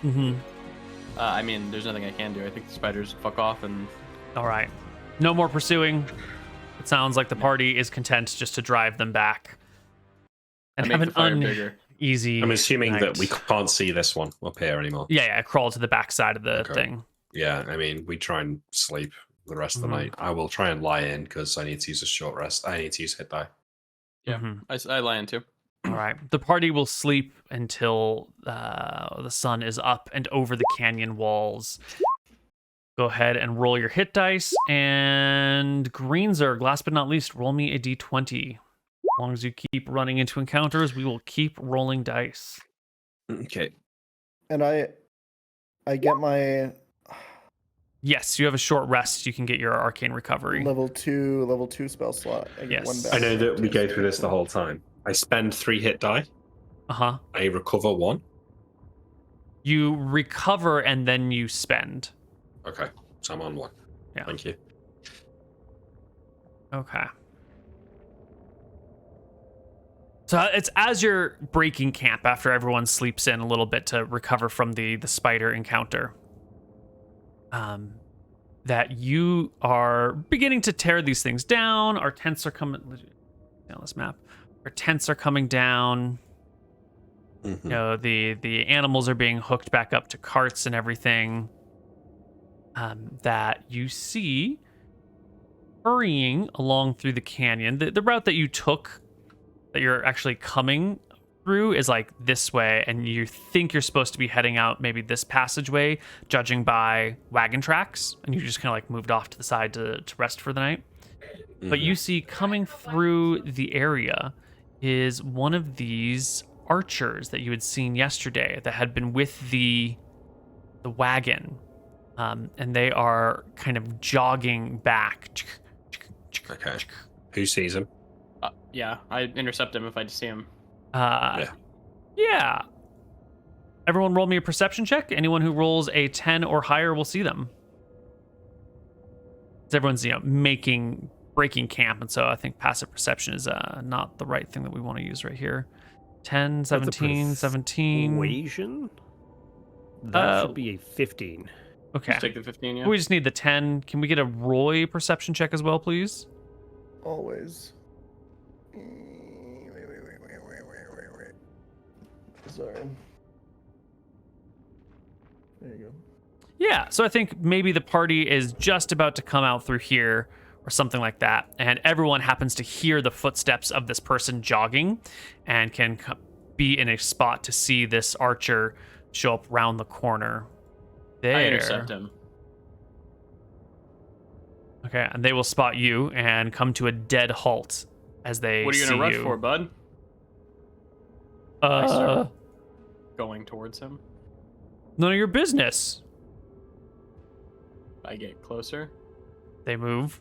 Speaker 1: Mm-hmm.
Speaker 3: I mean, there's nothing I can do. I think the spiders fuck off and
Speaker 1: All right. No more pursuing. It sounds like the party is content just to drive them back. And
Speaker 3: I
Speaker 1: have
Speaker 3: make
Speaker 1: an
Speaker 3: the fire bigger.
Speaker 1: uneasy.
Speaker 6: I'm assuming that
Speaker 1: night.
Speaker 6: we can't see this one up here anymore.
Speaker 1: Yeah, crawl to the back side of the
Speaker 6: Okay.
Speaker 1: thing.
Speaker 6: Yeah, I mean, we try and sleep the rest of the
Speaker 1: Mhm.
Speaker 6: night. I will try and lie in because I need to use a short rest. I need to use hit die.
Speaker 3: Yeah.
Speaker 1: Mhm.
Speaker 3: I lie in too.
Speaker 1: All right. The party will sleep until the sun is up and over the canyon walls. Go ahead and roll your hit dice. And Greenzer, last but not least, roll me a d20. As long as you keep running into encounters, we will keep rolling dice.
Speaker 6: Okay.
Speaker 7: And I get my
Speaker 1: Yes, you have a short rest. You can get your arcane recovery.
Speaker 7: level two spell slot. I get
Speaker 1: Yes.
Speaker 7: one back.
Speaker 6: I know that we go through this the whole time. I spend 3 hit die.
Speaker 1: Uh-huh.
Speaker 6: I recover 1.
Speaker 1: You recover and then you spend.
Speaker 6: Okay, so I'm on 1.
Speaker 1: Yeah.
Speaker 6: Thank you.
Speaker 1: Okay. So it's as you're breaking camp after everyone sleeps in a little bit to recover from the spider encounter, that you are beginning to tear these things down. Our tents are coming down this map. Our tents are coming down.
Speaker 6: Mhm.
Speaker 1: You know, the animals are being hooked back up to carts and everything. That you see hurrying along through the canyon. The route that you took, that you're actually coming through, is like this way, and you think you're supposed to be heading out maybe this passageway, judging by wagon tracks, and you just kind of like moved off to the side to rest for the night. But you see coming through the area is one of these archers that you had seen yesterday that had been with the wagon. And they are kind of jogging back.
Speaker 6: Okay. Who sees him?
Speaker 3: Yeah, I intercept him if I see him.
Speaker 1: Yeah. Everyone roll me a perception check. Anyone who rolls a 10 or higher will see them. 'Cause everyone's, breaking camp, and so I think passive perception is not the right thing that we want to use right here. 10, 17, 17.
Speaker 4: Persuasion? That
Speaker 1: Uh,
Speaker 4: should be a 15.
Speaker 1: Okay.
Speaker 3: Just take the 15, yeah.
Speaker 1: We just need the 10. Can we get a Roy perception check as well, please?
Speaker 7: Always. Wait. Sorry.
Speaker 1: Yeah, so I think maybe the party is just about to come out through here or something like that, and everyone happens to hear the footsteps of this person jogging and can be in a spot to see this archer show up round the corner. There.
Speaker 8: I intercept him.
Speaker 1: Okay, and they will spot you and come to a dead halt as they
Speaker 8: What are you
Speaker 1: see
Speaker 8: gonna rush
Speaker 1: you.
Speaker 8: for, bud? Going towards him.
Speaker 1: None of your business.
Speaker 8: I get closer.
Speaker 1: They move.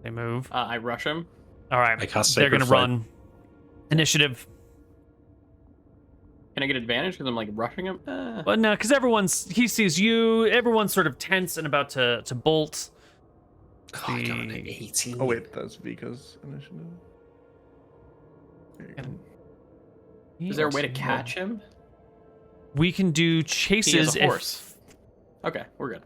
Speaker 1: They move.
Speaker 8: I rush him.
Speaker 1: All right,
Speaker 6: I cast
Speaker 1: they're
Speaker 6: Sacred
Speaker 1: gonna
Speaker 6: Flame.
Speaker 1: run. Initiative.
Speaker 8: Can I get advantage because I'm like rushing him?
Speaker 1: Well, no, because he sees you. Everyone's sort of tense and about to bolt.
Speaker 6: Oh, I got an 18.
Speaker 7: Oh wait, that's Vika's initiative. There you go.
Speaker 8: Is there a way to catch him?
Speaker 1: We can do
Speaker 8: He
Speaker 1: chases
Speaker 8: is a horse. Okay, we're good.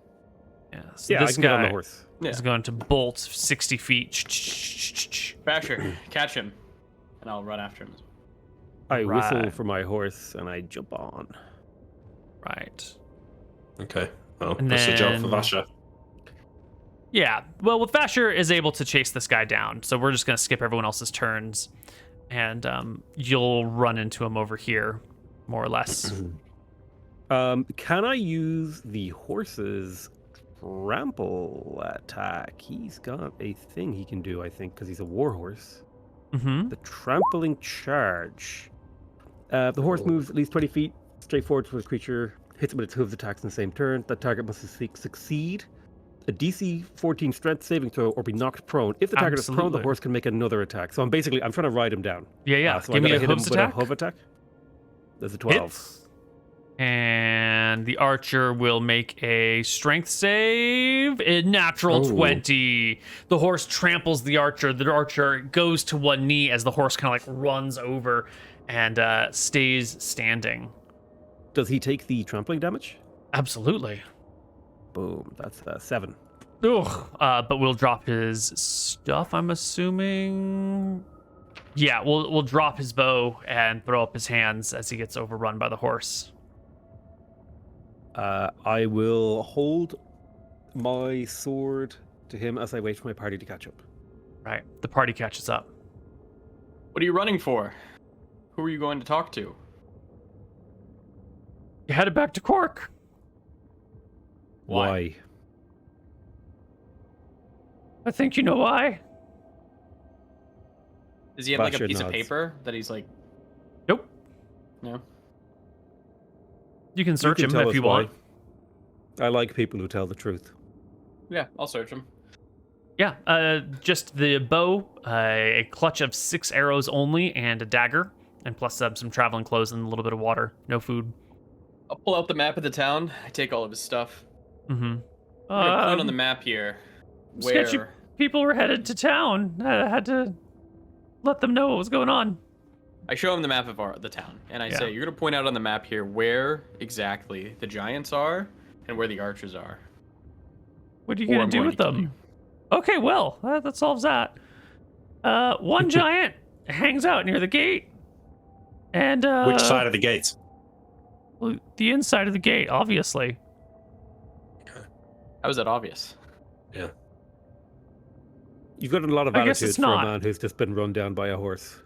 Speaker 1: Yeah, so
Speaker 4: Yeah, I
Speaker 1: this
Speaker 4: can get on the
Speaker 1: guy
Speaker 4: horse.
Speaker 8: Yeah.
Speaker 1: is going to bolt 60 feet.
Speaker 8: Basher, catch him, and I'll run after him.
Speaker 4: I whistle
Speaker 1: Right.
Speaker 4: for my horse and I jump on.
Speaker 1: Right.
Speaker 6: Okay. Well,
Speaker 1: And
Speaker 6: that's the job for
Speaker 1: then-
Speaker 6: Vasha.
Speaker 1: Yeah. Well, with Vasher is able to chase this guy down, so we're just gonna skip everyone else's turns, and you'll run into him over here, more or less.
Speaker 4: Can I use the horse's trample attack? He's got a thing he can do, I think, because he's a war horse.
Speaker 1: Mm-hmm.
Speaker 4: The trampling charge. The horse moves at least 20 feet straight forward towards the creature, hits it with its hooves, attacks in the same turn. That target must succeed a DC 14 strength saving throw or be knocked prone. If the target is prone, the
Speaker 1: Absolutely.
Speaker 4: horse can make another attack. So I'm trying to ride him down.
Speaker 1: Yeah.
Speaker 4: So
Speaker 1: Give
Speaker 4: I
Speaker 1: me a
Speaker 4: gotta hit him
Speaker 1: hooves
Speaker 4: with
Speaker 1: attack.
Speaker 4: a hoof attack. There's a 12.
Speaker 1: Hits. And the archer will make a strength save. A natural 20. The horse tramples the archer. The archer goes to one knee as the horse kind of like runs over and stays standing.
Speaker 4: Does he take the trampling damage?
Speaker 1: Absolutely.
Speaker 4: Boom. That's 7.
Speaker 1: Ugh. But we'll drop his stuff, I'm assuming. Yeah, we'll drop his bow and throw up his hands as he gets overrun by the horse.
Speaker 4: I will hold my sword to him as I wait for my party to catch up.
Speaker 1: Right. The party catches up.
Speaker 8: What are you running for? Who are you going to talk to?
Speaker 1: You headed back to Cork.
Speaker 4: Why?
Speaker 1: I think you know why.
Speaker 8: Does he have like a
Speaker 4: Basher
Speaker 8: piece of
Speaker 4: nods.
Speaker 8: paper that he's like,
Speaker 1: Nope.
Speaker 8: no?
Speaker 1: You can search
Speaker 4: can
Speaker 1: him
Speaker 4: tell
Speaker 1: if
Speaker 4: us
Speaker 1: you
Speaker 4: why.
Speaker 1: want.
Speaker 4: I like people who tell the truth.
Speaker 8: Yeah, I'll search him.
Speaker 1: Yeah, just the bow, a clutch of 6 arrows only, and a dagger, and plus some traveling clothes and a little bit of water. No food.
Speaker 8: I'll pull out the map of the town. I take all of his stuff.
Speaker 1: Mm-hmm.
Speaker 8: I'm gonna point on the map here. Where?
Speaker 1: Sketchy people were headed to town. I had to let them know what was going on.
Speaker 8: I show him the map of the town, and I
Speaker 1: Yeah.
Speaker 8: say, "You're gonna point out on the map here where exactly the giants are and where the archers are."
Speaker 1: What are you
Speaker 8: Or
Speaker 1: gonna
Speaker 8: I'm
Speaker 1: do
Speaker 8: going
Speaker 1: with
Speaker 8: to kill
Speaker 1: them? Okay, well, that solves that. One giant hangs out near the gate, and
Speaker 6: Which side of the gate?
Speaker 1: well, the inside of the gate, obviously.
Speaker 8: How is that obvious?
Speaker 4: You've got a lot of
Speaker 1: I guess
Speaker 4: attitude
Speaker 1: it's
Speaker 4: for
Speaker 1: not.
Speaker 4: a man who's just been run down by a horse.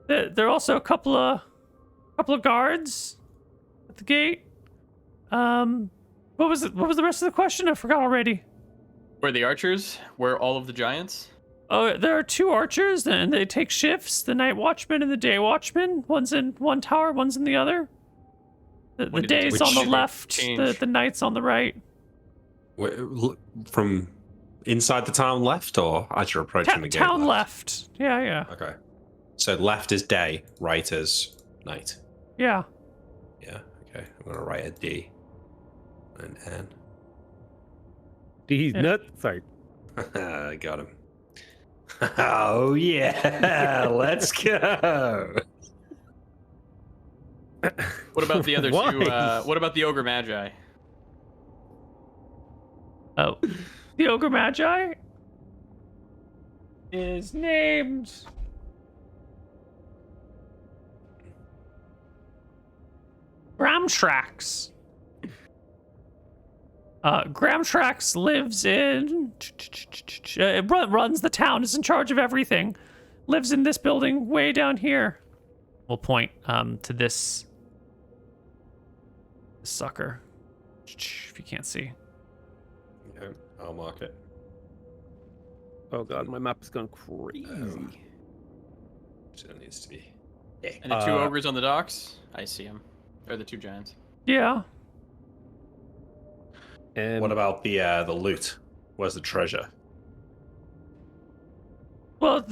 Speaker 1: There are also a couple of guards at the gate. What was it? What was the rest of the question? I forgot already.
Speaker 8: Where the archers? Where all of the giants?
Speaker 1: Oh, there are 2 archers, and they take shifts: the night watchman and the day watchman. One's in one tower, one's in the other. The
Speaker 8: When did it
Speaker 1: day's
Speaker 8: change?
Speaker 1: on the
Speaker 8: Which
Speaker 1: left,
Speaker 8: change?
Speaker 1: the night's on the right.
Speaker 6: From inside the town left or as you're approaching the gate?
Speaker 1: Town left. Yeah.
Speaker 6: Okay. So left is day, right is night.
Speaker 1: Yeah.
Speaker 6: Yeah, okay. I'm going to write a D. An N.
Speaker 4: He's nut. Sorry.
Speaker 6: I got him. Oh, yeah. Let's go.
Speaker 8: What about the other
Speaker 4: Why?
Speaker 8: 2? What about the ogre magi?
Speaker 1: Oh, the ogre magi is named Bramtrax. Gramtrax lives in... runs the town, is in charge of everything. Lives in this building way down here. We'll point to this sucker, if you can't see.
Speaker 6: Yeah, I'll mark it.
Speaker 4: Oh god, my map is gone crazy.
Speaker 6: So it needs to be.
Speaker 8: And the two ogres on the docks, I see them. Or the two giants.
Speaker 1: Yeah.
Speaker 6: What about the loot? Where's the treasure?
Speaker 1: Well,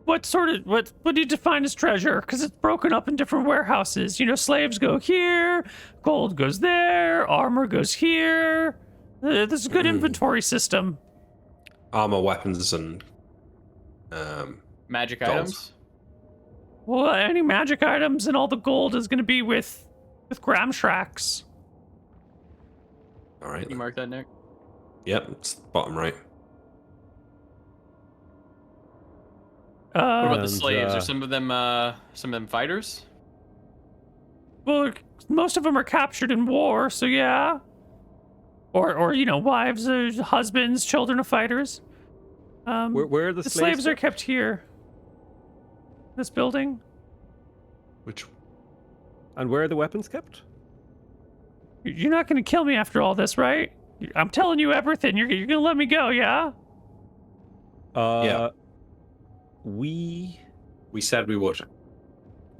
Speaker 1: what do you define as treasure? Because it's broken up in different warehouses. You know, slaves go here, gold goes there, armor goes here. There's a good inventory system.
Speaker 6: Armor, weapons, and
Speaker 8: Magic
Speaker 6: Gold.
Speaker 8: items.
Speaker 1: Well, any magic items and all the gold is going to be with Gramtrax.
Speaker 6: all right.
Speaker 8: Can you mark that, Nick?
Speaker 6: Yep, it's bottom right.
Speaker 8: What about the
Speaker 4: And,
Speaker 8: slaves? Are some of them fighters?
Speaker 1: Well, most of them are captured in war, so yeah. Or you know, wives, husbands, children of fighters.
Speaker 4: Where are the
Speaker 1: slaves are kept here. This building.
Speaker 6: Which?
Speaker 4: And where are the weapons kept?
Speaker 1: You're not going to kill me after all this, right? I'm telling you everything. You're going to let me go, yeah?
Speaker 6: Yeah.
Speaker 4: We
Speaker 6: said we would.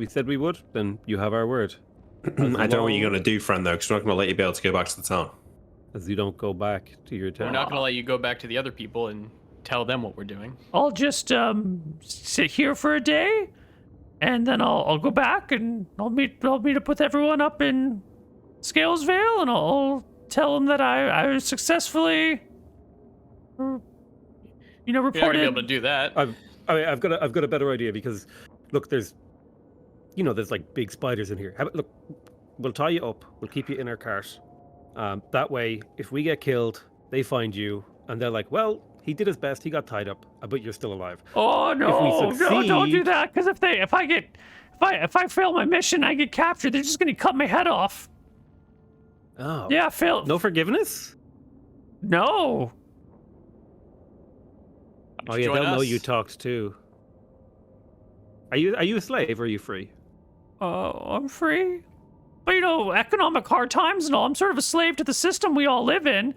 Speaker 4: said we would. Then you have our word.
Speaker 6: I don't know what you're gonna do, friend. Though, because we're not gonna let you be able to go back to the town.
Speaker 4: As you don't go back to your
Speaker 8: We're
Speaker 4: town.
Speaker 8: not going to let you go back to the other people and tell them what we're doing.
Speaker 1: I'll just sit here for a day, and then I'll go back and I'll meet up with everyone up in Scalesvale, and I'll tell them that I successfully,
Speaker 8: You're not going to
Speaker 1: reported.
Speaker 8: be able to do that.
Speaker 4: I've got a better idea because, look, there's like big spiders in here. Look, we'll tie you up. We'll keep you in our cart. That way, if we get killed, they find you, and they're like, "Well, he did his best. He got tied up, but you're still alive."
Speaker 1: Oh no! No, don't do
Speaker 4: succeed-
Speaker 1: that. Because if I fail my mission, I get captured. They're just gonna cut my head off.
Speaker 4: Oh.
Speaker 1: Yeah, fail.
Speaker 4: No forgiveness?
Speaker 1: No.
Speaker 4: Oh yeah,
Speaker 8: Join
Speaker 4: they'll know
Speaker 8: us.
Speaker 4: you talked too. Are you a slave or are you free?
Speaker 1: I'm free. But you know, economic hard times and all. I'm sort of a slave to the system we all live in.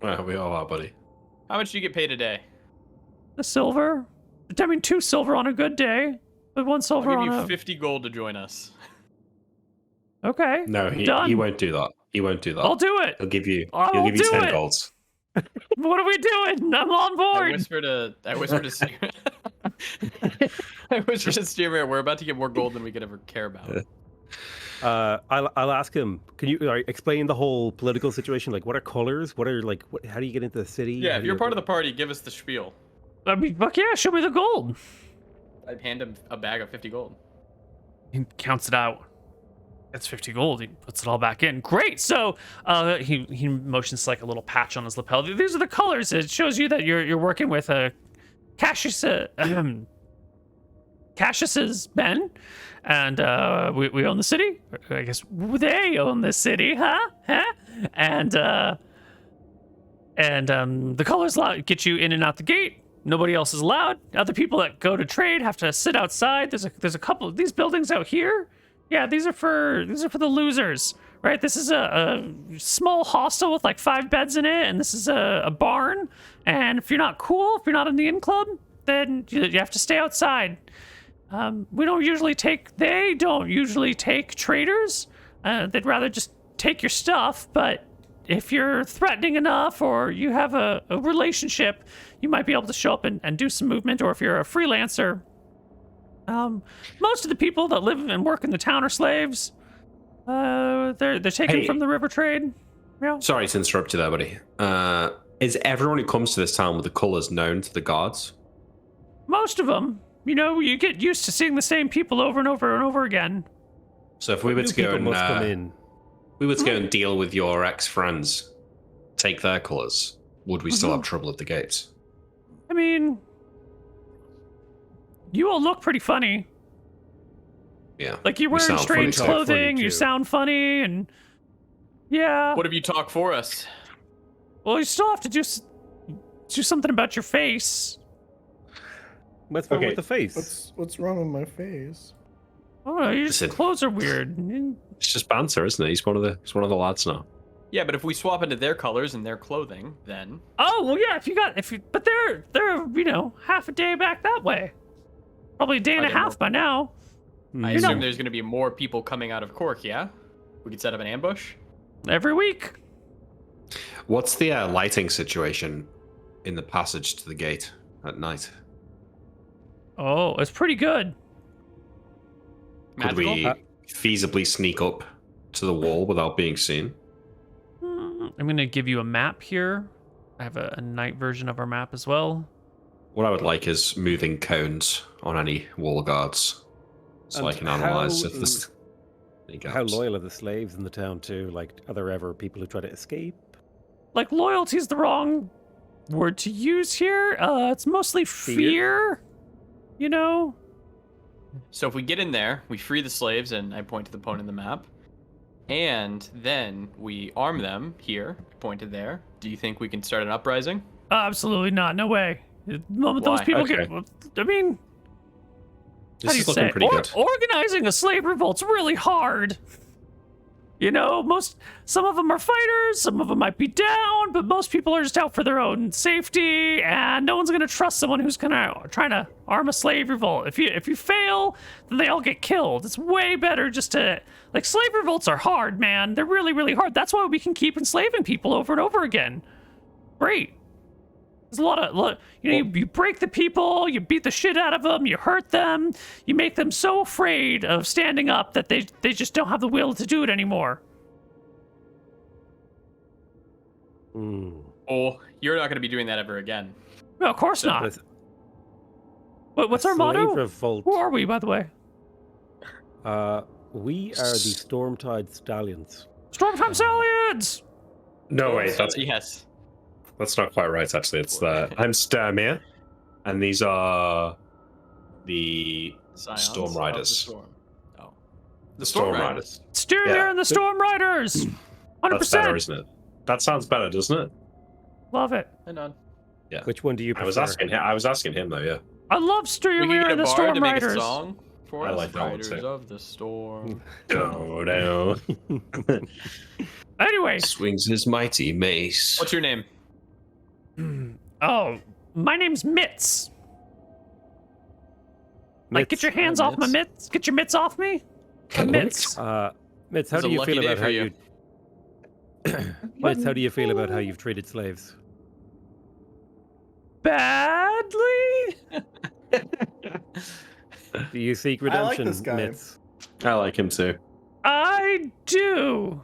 Speaker 6: Well, we all are, buddy.
Speaker 8: How much do you get paid a day?
Speaker 1: The silver. I mean, 2 silver on a good day, but 1 silver
Speaker 8: I'll
Speaker 1: on
Speaker 8: give you
Speaker 1: a.
Speaker 8: 50 gold to join us.
Speaker 1: Okay.
Speaker 6: No,
Speaker 1: Done.
Speaker 6: he won't do that. He won't do that.
Speaker 1: I'll do it.
Speaker 6: He'll give you.
Speaker 1: I'll
Speaker 6: He'll give you
Speaker 1: do
Speaker 6: 10
Speaker 1: it.
Speaker 6: golds.
Speaker 1: What are we doing? I'm on
Speaker 8: I
Speaker 1: board.
Speaker 8: whispered to Steer. I whispered to Steer, we're about to get more gold than we could ever care about.
Speaker 4: I'll ask him. Can you explain the whole political situation? Like, what are colors? How do you get into the city?
Speaker 8: Yeah, if you're part of the party, give us the spiel.
Speaker 1: I mean, fuck yeah, show me the gold.
Speaker 8: I'd hand him a bag of 50 gold.
Speaker 1: He counts it out. That's 50 gold. He puts it all back in. Great. So he motions like a little patch on his lapel. These are the colors. It shows you that you're working with Cassius's men, and we own the city. I guess they own the city, huh? And the colors get you in and out the gate. Nobody else is allowed. Other people that go to trade have to sit outside. There's a couple of these buildings out here. Yeah, these are for the losers, right? This is a small hostel with like 5 beds in it, and this is a barn. And if you're not cool, if you're not in the inn club, then you have to stay outside. They don't usually take traders. They'd rather just take your stuff. But if you're threatening enough or you have a relationship, you might be able to show up and do some movement. Or if you're a freelancer. Most of the people that live and work in the town are slaves. They're taken from the river trade. Yeah.
Speaker 6: Sorry to interrupt you there, buddy. Is everyone who comes to this town with the colours known to the guards?
Speaker 1: Most of them. You know, you get used to seeing the same people over and over and over again.
Speaker 6: So if we were to go and
Speaker 4: come in.
Speaker 6: we were to go and deal with your ex-friends, take their colours, would we still have trouble at the gates?
Speaker 1: I mean, you all look pretty funny.
Speaker 6: Yeah.
Speaker 1: Like you're
Speaker 6: we
Speaker 1: wearing
Speaker 6: sound
Speaker 1: strange
Speaker 6: funny too.
Speaker 1: clothing,
Speaker 4: Funny
Speaker 1: you
Speaker 4: too.
Speaker 1: sound funny, and yeah.
Speaker 8: What if you talk for us?
Speaker 1: Well, you still have to do something about your face.
Speaker 4: What's wrong
Speaker 6: Okay.
Speaker 4: with the face?
Speaker 7: What's wrong with my face?
Speaker 1: Oh, your
Speaker 6: Listen.
Speaker 1: clothes are weird.
Speaker 6: It's just banter, isn't it? He's one of the lads now.
Speaker 3: Yeah, but if we swap into their colors and their clothing, then
Speaker 1: Oh well, yeah. But they're half a day back that way. Probably a day and
Speaker 3: Are
Speaker 1: a
Speaker 3: they
Speaker 1: half
Speaker 3: more-
Speaker 1: by now.
Speaker 3: I
Speaker 1: You know-
Speaker 3: assume there's going to be more people coming out of Cork. Yeah, we could set up an ambush.
Speaker 1: Every week.
Speaker 6: What's the lighting situation in the passage to the gate at night?
Speaker 1: Oh, it's pretty good.
Speaker 6: Could
Speaker 3: Magical?
Speaker 6: we feasibly sneak up to the wall without being seen?
Speaker 1: I'm gonna give you a map here. I have a night version of our map as well.
Speaker 6: What I would like is moving cones on any wall guards, so I
Speaker 4: And
Speaker 6: can analyze
Speaker 4: how-
Speaker 6: if there's any
Speaker 4: How
Speaker 6: gaps.
Speaker 4: loyal are the slaves in the town too? Like, are there ever people who try to escape?
Speaker 1: Like loyalty's the wrong word to use here. It's mostly fear. You know.
Speaker 3: So if we get in there, we free the slaves, and I point to the point in the map, and then we arm them here, pointed there. Do you think we can start an uprising?
Speaker 1: Absolutely not. No way. The moment those
Speaker 3: Why?
Speaker 1: people
Speaker 6: Okay.
Speaker 1: get, I mean, how
Speaker 6: This
Speaker 1: do you
Speaker 6: is looking
Speaker 1: say?
Speaker 6: pretty good.
Speaker 1: Organizing a slave revolt's really hard. You know, some of them are fighters, some of them might be down, but most people are just out for their own safety, and no one's gonna trust someone who's trying to arm a slave revolt. If you fail, then they all get killed. It's way better just to slave revolts are hard, man. They're really, really hard. That's why we can keep enslaving people over and over again. Great. There's a lot of, you break the people, you beat the shit out of them, you hurt them, you make them so afraid of standing up that they just don't have the will to do it anymore.
Speaker 3: Oh, you're not going to be doing that ever again.
Speaker 1: No, of course not.
Speaker 4: With
Speaker 1: What's
Speaker 4: a
Speaker 1: our
Speaker 4: slave
Speaker 1: motto?
Speaker 4: revolt.
Speaker 1: Who are we, by the way?
Speaker 4: We are the Stormtide Stallions.
Speaker 1: Stormtime Stallions!
Speaker 6: No, wait,
Speaker 3: Yes.
Speaker 6: that's not quite right. Actually, it's I'm Sturmir, and these are the
Speaker 3: Scions
Speaker 6: Storm
Speaker 3: of the
Speaker 6: Riders.
Speaker 3: Storm. Oh.
Speaker 6: The Storm Riders.
Speaker 1: Steer
Speaker 6: Yeah.
Speaker 1: and the Storm Riders! 100%!
Speaker 6: That's better, isn't it? That sounds better, doesn't it?
Speaker 1: Love it.
Speaker 3: Hang on.
Speaker 6: Yeah.
Speaker 4: Which one do you prefer?
Speaker 6: I was asking him though. Yeah.
Speaker 1: I love
Speaker 3: We
Speaker 1: Steer
Speaker 3: can get
Speaker 1: and
Speaker 3: a
Speaker 1: the
Speaker 3: bard
Speaker 1: Storm
Speaker 3: to make a
Speaker 1: Riders.
Speaker 3: song for
Speaker 6: I
Speaker 3: us.
Speaker 6: like that one
Speaker 3: Riders
Speaker 6: too.
Speaker 3: of the Storm.
Speaker 6: Oh no.
Speaker 1: Anyway,
Speaker 6: Swings his mighty mace.
Speaker 3: What's your name?
Speaker 1: oh, my name's Mitts. Like, get your hands off my
Speaker 3: Mitts.
Speaker 1: mitts. Get your mitts off me. My mitts.
Speaker 4: Mitz, how
Speaker 3: It's
Speaker 4: do
Speaker 3: a
Speaker 4: you
Speaker 3: lucky
Speaker 4: feel
Speaker 3: day
Speaker 4: about
Speaker 3: for
Speaker 4: how
Speaker 3: you.
Speaker 4: Mitz, how do you feel about how you've treated slaves?
Speaker 1: Badly?
Speaker 4: Do you seek
Speaker 7: I like
Speaker 4: redemption,
Speaker 7: this guy.
Speaker 4: Mitz?
Speaker 6: I like him too.
Speaker 1: I do.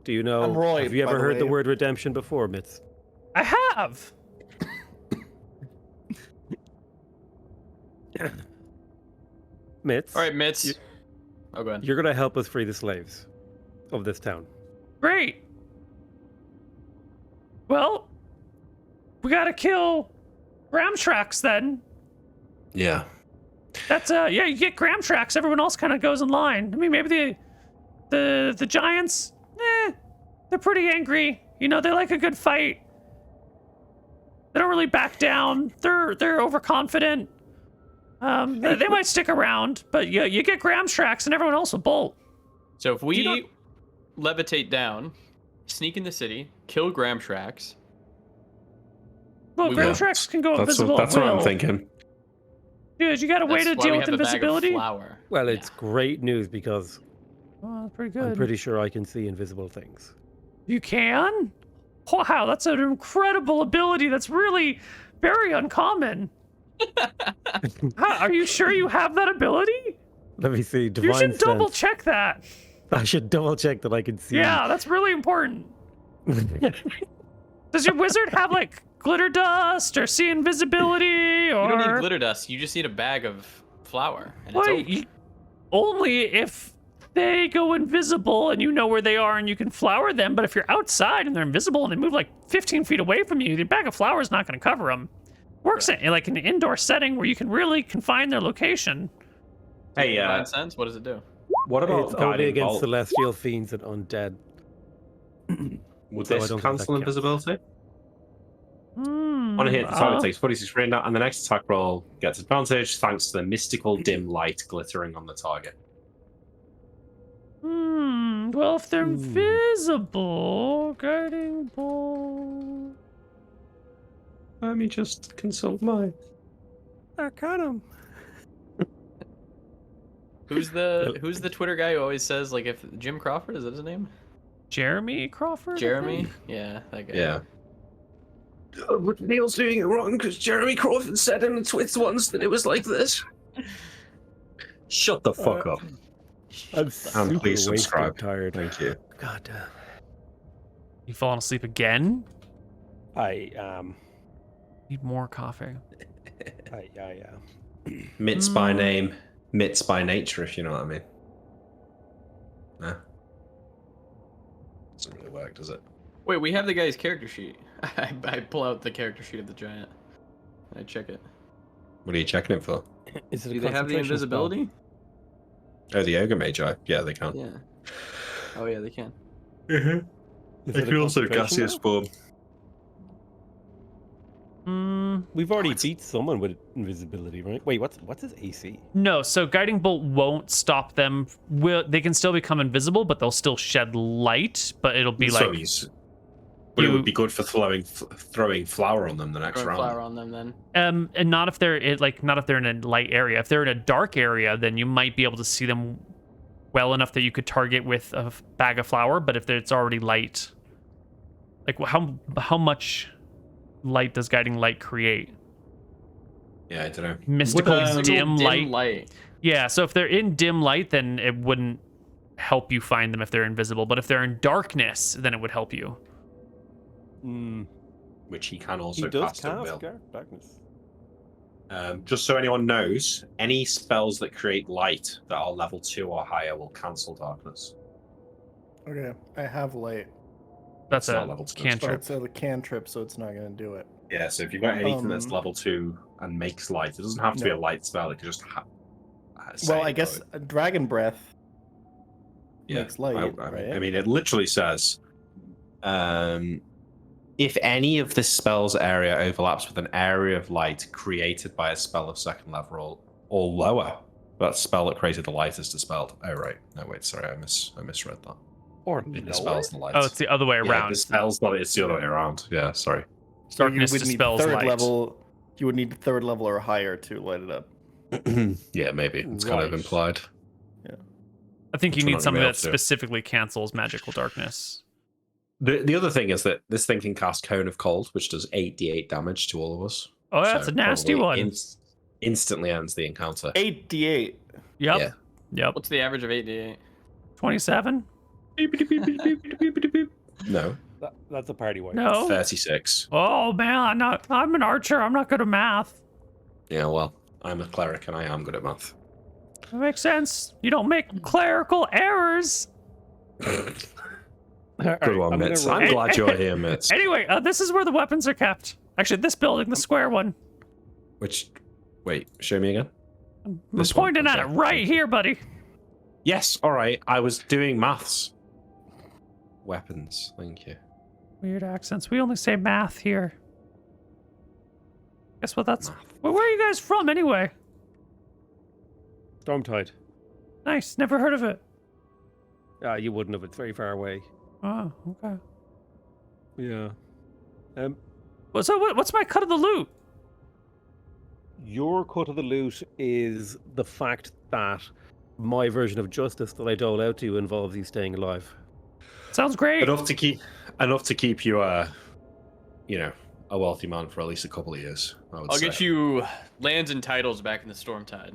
Speaker 4: Do you know?
Speaker 7: I'm Roy,
Speaker 4: have you
Speaker 7: by
Speaker 4: ever
Speaker 7: the
Speaker 4: heard the
Speaker 7: way.
Speaker 4: word redemption before, Mitz?
Speaker 1: I have.
Speaker 4: Mitz,
Speaker 3: All right, Mitts.
Speaker 4: You-
Speaker 3: Oh, go ahead.
Speaker 4: you're gonna help us free the slaves of this town.
Speaker 1: Great. Well, we gotta kill Gramtrax then.
Speaker 6: Yeah.
Speaker 1: That's yeah, you get Gramtrax, everyone else kind of goes in line. I mean, maybe the giants, they're pretty angry. You know, they like a good fight. They don't really back down. They're overconfident. They might stick around, but you get Gramtrax and everyone else will bolt.
Speaker 3: So if we
Speaker 1: you
Speaker 3: levitate down, sneak in the city, kill Gramtrax.
Speaker 1: Well,
Speaker 3: We will.
Speaker 1: Gramtrax can go
Speaker 6: That's
Speaker 1: invisible.
Speaker 6: what,
Speaker 1: at
Speaker 6: that's what I'm
Speaker 1: will.
Speaker 6: thinking.
Speaker 1: Dude, you got a way
Speaker 3: That's
Speaker 1: to
Speaker 3: why
Speaker 1: deal
Speaker 3: we
Speaker 1: with
Speaker 3: have a bag of
Speaker 1: invisibility?
Speaker 3: flour.
Speaker 4: Well, it's great news because
Speaker 1: Oh, that's pretty good.
Speaker 4: I'm pretty sure I can see invisible things.
Speaker 1: You can? Wow, that's an incredible ability. That's really very uncommon. Are you sure you have that ability?
Speaker 4: Let me see. Divine
Speaker 1: You should double
Speaker 4: sense.
Speaker 1: check that.
Speaker 4: I should double check that I can see.
Speaker 1: Yeah, that's really important. Does your wizard have like glitter dust or see invisibility or?
Speaker 3: You don't need glitter dust. You just need a bag of flour. And it's
Speaker 1: Wait,
Speaker 3: over.
Speaker 1: only if they go invisible and you know where they are and you can flour them. But if you're outside and they're invisible and they move like 15 feet away from you, the bag of flour is not going to cover them. Works in like an indoor setting where you can really confine their location.
Speaker 6: Hey,
Speaker 3: Divine sense? What does it do?
Speaker 6: what about
Speaker 4: It's only
Speaker 6: guiding
Speaker 4: against
Speaker 6: bolt?
Speaker 4: celestial fiends and undead.
Speaker 6: Would
Speaker 4: So I
Speaker 6: this
Speaker 4: don't think that
Speaker 6: cancel
Speaker 4: counts.
Speaker 6: invisibility?
Speaker 1: Hmm,
Speaker 6: On a hit, the target takes 46 rain down, and the next attack roll gets advantage thanks to the mystical dim light glittering on the target.
Speaker 1: Well, if they're
Speaker 4: Hmm.
Speaker 1: invisible, guiding bolt.
Speaker 6: Let me just consult my
Speaker 4: Arcanum.
Speaker 3: Who's the Twitter guy who always says like if Jim Crawford, is that his name?
Speaker 1: Jeremy Crawford? I
Speaker 3: Jeremy?
Speaker 1: think?
Speaker 3: Yeah, that guy.
Speaker 6: Yeah. But Neil's doing it wrong because Jeremy Crawford said in the tweets once that it was like this. Shut the fuck up.
Speaker 4: I'm
Speaker 6: And
Speaker 4: super
Speaker 6: please
Speaker 4: wasted,
Speaker 6: subscribe.
Speaker 4: tired.
Speaker 6: Thank you.
Speaker 4: God damn.
Speaker 1: You falling asleep again?
Speaker 4: I am.
Speaker 1: Need more coffee.
Speaker 4: I am.
Speaker 6: Mitts by name, mitts by nature, if you know what I mean. Nah. Doesn't really work, does it?
Speaker 3: Wait, we have the guy's character sheet. I pull out the character sheet of the giant. I check it.
Speaker 6: What are you checking it for?
Speaker 4: Is it a
Speaker 3: Do they have the
Speaker 4: concentration spell?
Speaker 3: invisibility?
Speaker 6: Oh, the Ogre Magi. Yeah, they can.
Speaker 3: Yeah. Oh yeah, they can.
Speaker 6: Mm-hmm.
Speaker 4: Is
Speaker 6: They
Speaker 4: it a
Speaker 6: can also
Speaker 4: concentration
Speaker 6: gaseous
Speaker 4: spell?
Speaker 6: form.
Speaker 4: We've already beat someone with invisibility, right? Wait, what's his AC?
Speaker 1: No, so guiding bolt won't stop them. They can still become invisible, but they'll still shed light. But it'll be like
Speaker 6: But it
Speaker 1: you-
Speaker 6: would be good for throwing flour on them the next
Speaker 3: Throw
Speaker 6: round.
Speaker 3: flour on them then.
Speaker 1: and not if they're not if they're in a light area. If they're in a dark area, then you might be able to see them well enough that you could target with a bag of flour. But if it's already light, like how much light does guiding light create?
Speaker 6: Yeah, I don't know.
Speaker 1: Mystical dim light.
Speaker 3: light.
Speaker 1: Yeah, so if they're in dim light, then it wouldn't help you find them if they're invisible. But if they're in darkness, then it would help you.
Speaker 6: Which he can
Speaker 4: He
Speaker 6: also
Speaker 4: does
Speaker 6: cast at
Speaker 4: cast
Speaker 6: will.
Speaker 4: darkness.
Speaker 6: Just so anyone knows, any spells that create light that are level 2 or higher will cancel darkness.
Speaker 7: Okay, I have light,
Speaker 1: That's
Speaker 6: It's not
Speaker 1: a
Speaker 6: level 2.
Speaker 7: but
Speaker 1: cantrip.
Speaker 7: it's a cantrip, so it's not gonna do it.
Speaker 6: Yeah, so if you've got anything that's
Speaker 7: Um,
Speaker 6: level 2 and makes light, it doesn't have to be
Speaker 7: no.
Speaker 6: a light spell, it could just
Speaker 7: Well, I guess dragon breath
Speaker 6: yeah,
Speaker 7: makes light, right?
Speaker 6: I mean, it literally says, if any of this spell's area overlaps with an area of light created by a spell of second level or lower, that spell that created the light is dispelled. Oh, right. No, wait, sorry, I misread that.
Speaker 4: Or
Speaker 6: It dispels the light.
Speaker 1: Oh, it's the other way
Speaker 6: Yeah,
Speaker 1: around.
Speaker 6: it dispels the light. It's the other way around. Yeah, sorry.
Speaker 7: So
Speaker 1: Darkness
Speaker 7: you would need
Speaker 1: dispels
Speaker 7: third
Speaker 1: light.
Speaker 7: level. You would need third level or higher to light it up.
Speaker 6: Yeah, maybe. It's kind of
Speaker 4: Right.
Speaker 6: implied.
Speaker 1: I think you
Speaker 6: Which we're
Speaker 1: need
Speaker 6: not gonna
Speaker 1: something
Speaker 6: be able
Speaker 1: that
Speaker 6: to do.
Speaker 1: specifically cancels magical darkness.
Speaker 6: The other thing is that this thing can cast Cone of Cold, which does 8d8 damage to all of us.
Speaker 1: Oh, that's
Speaker 6: So
Speaker 1: a nasty
Speaker 6: probably
Speaker 1: one.
Speaker 6: Instantly ends the encounter.
Speaker 7: 8d8.
Speaker 1: Yep.
Speaker 6: Yeah.
Speaker 1: Yep.
Speaker 3: What's the average of 8d8?
Speaker 1: 27?
Speaker 6: No,
Speaker 4: that's a party wipe.
Speaker 1: No.
Speaker 6: 36.
Speaker 1: Oh man, I'm an archer. I'm not good at math.
Speaker 6: Yeah, well, I'm a cleric and I am good at math.
Speaker 1: That makes sense. You don't make clerical errors.
Speaker 6: Good
Speaker 4: Alright,
Speaker 6: one,
Speaker 4: I'm gonna
Speaker 6: Mitts.
Speaker 4: roll-
Speaker 6: I'm glad you're here, Mitts.
Speaker 1: Anyway, this is where the weapons are kept. Actually, this building, the square one.
Speaker 6: Which, wait, show me again.
Speaker 1: I'm
Speaker 6: This one,
Speaker 1: pointing at it
Speaker 6: okay.
Speaker 1: right here, buddy.
Speaker 6: Yes, all right. I was doing maths. Weapons, thank you.
Speaker 1: Weird accents. We only say math here. Guess what? That's.
Speaker 6: Math.
Speaker 1: Where are you guys from, anyway?
Speaker 4: Stormtide.
Speaker 1: Nice. Never heard of it.
Speaker 4: You wouldn't have. It's very far away.
Speaker 1: Oh, okay.
Speaker 4: Yeah.
Speaker 1: Well, so what's my cut of the loot?
Speaker 4: Your cut of the loot is the fact that my version of justice that I dole out to you involves you staying alive.
Speaker 1: Sounds great.
Speaker 6: Enough to keep you, you know, a wealthy man for at least a couple of years. I would
Speaker 3: I'll
Speaker 6: say.
Speaker 3: get you lands and titles back in the Stormtide.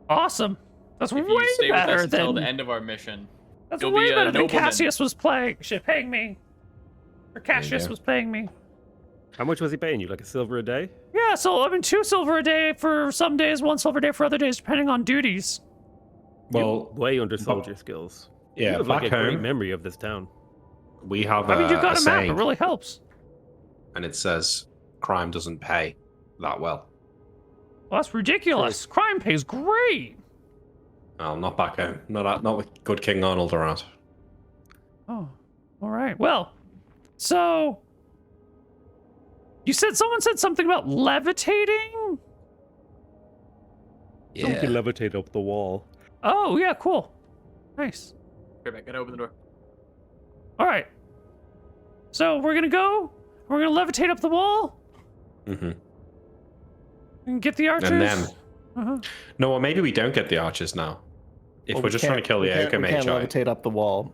Speaker 1: Awesome. That's
Speaker 3: If
Speaker 1: way
Speaker 3: you stay with us
Speaker 1: better
Speaker 3: until
Speaker 1: than.
Speaker 3: the end of our mission.
Speaker 1: That's
Speaker 3: you'll
Speaker 1: way
Speaker 3: be a
Speaker 1: better than
Speaker 3: nobleman.
Speaker 1: Cassius was paying me. Or Cassius
Speaker 6: go.
Speaker 1: was paying me.
Speaker 4: How much was he paying you? Like a silver a day?
Speaker 1: Yeah, so I mean, 2 silver a day for some days, 1 silver a day for other days, depending on duties.
Speaker 6: Well,
Speaker 4: You way undersold your skills.
Speaker 6: yeah,
Speaker 4: You have like
Speaker 6: back
Speaker 4: a great
Speaker 6: home
Speaker 4: memory of this town.
Speaker 6: we have
Speaker 1: I mean, you've got a map.
Speaker 6: saying,
Speaker 1: It really helps.
Speaker 6: and it says crime doesn't pay that well.
Speaker 1: Well, that's ridiculous. Crime pays great.
Speaker 6: Well, not back home. Not with good King Arnold around.
Speaker 1: Oh, all right. Well, So, you said someone said something about levitating?
Speaker 4: Someone can levitate up the wall.
Speaker 1: Oh, yeah, cool. Nice.
Speaker 8: Right back. Gotta open the door.
Speaker 1: All right. So, we're going to go. We're going to levitate up the wall
Speaker 6: Mm-hmm.
Speaker 1: and get the archers.
Speaker 6: And then,
Speaker 1: Uh-huh.
Speaker 6: no, well, maybe we don't get the archers now. If
Speaker 7: Well,
Speaker 6: we're
Speaker 7: we
Speaker 6: just trying to
Speaker 7: can't-
Speaker 6: kill the
Speaker 7: we can't-
Speaker 6: ogre
Speaker 7: we can't
Speaker 6: mage, right?
Speaker 7: levitate up the wall.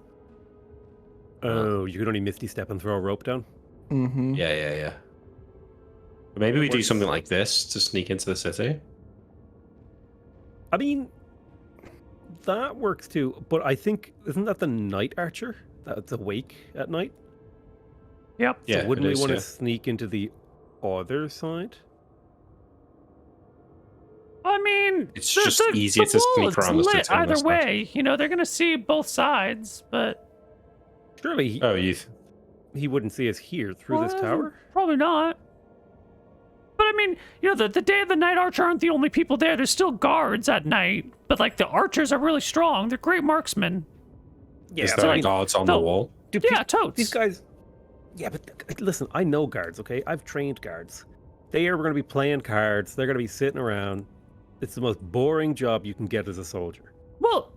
Speaker 4: Oh, you can only misty step and throw a rope down?
Speaker 7: Mm-hmm.
Speaker 6: Yeah. But maybe we do
Speaker 7: Works.
Speaker 6: something like this to sneak into the city.
Speaker 4: I mean, that works too, but I think, isn't that the night archer that's awake at night?
Speaker 1: Yep.
Speaker 6: Yeah,
Speaker 4: So wouldn't
Speaker 6: it
Speaker 4: we
Speaker 6: is,
Speaker 4: want to
Speaker 6: yeah.
Speaker 4: sneak into the other side?
Speaker 1: I mean,
Speaker 6: It's just easier to
Speaker 1: wall
Speaker 6: sneak
Speaker 1: is
Speaker 6: around the
Speaker 1: lit
Speaker 6: city on
Speaker 1: either
Speaker 6: this side.
Speaker 1: way. You know, they're going to see both sides, but
Speaker 4: Surely he,
Speaker 6: Oh,
Speaker 4: he wouldn't see us here through this
Speaker 1: Well,
Speaker 4: tower?
Speaker 1: Probably not. But I mean, you know, the day and the night archer aren't the only people there. There's still guards at night, but like the archers are really strong. They're great marksmen.
Speaker 4: Yeah,
Speaker 6: is
Speaker 4: but
Speaker 6: there
Speaker 4: I mean,
Speaker 6: guards on the
Speaker 1: no.
Speaker 6: wall?
Speaker 4: do
Speaker 1: Yeah,
Speaker 4: pe-
Speaker 1: totes.
Speaker 4: These guys. Yeah, but listen, I know guards, okay? I've trained guards. They are going to be playing cards. They're going to be sitting around. It's the most boring job you can get as a soldier.
Speaker 1: Well,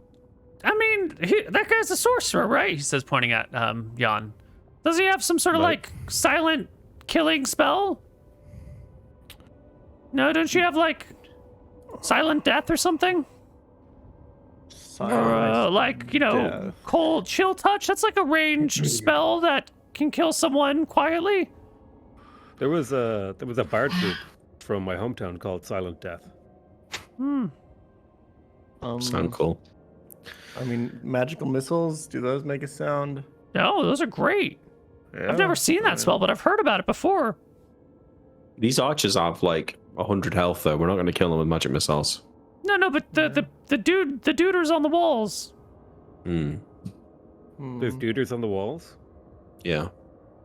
Speaker 1: I mean, that guy's a sorcerer, right? He says, pointing at Jan. Does he have some sort of
Speaker 4: Right.
Speaker 1: like silent killing spell? No, don't you have like silent death or something? Or like, you know,
Speaker 7: death.
Speaker 1: cold chill touch? That's like a ranged spell that can kill someone quietly.
Speaker 4: There was a bard group from my hometown called Silent Death.
Speaker 6: Sound cool.
Speaker 7: I mean, magical missiles, do those make a sound?
Speaker 1: No, those are great. I've never seen that spell, but I've heard about it before.
Speaker 6: These archers have like 100 health, though. We're not going to kill them with magic missiles.
Speaker 1: No, but the duders on the walls.
Speaker 6: Hmm.
Speaker 4: There's duders on the walls.
Speaker 6: Yeah.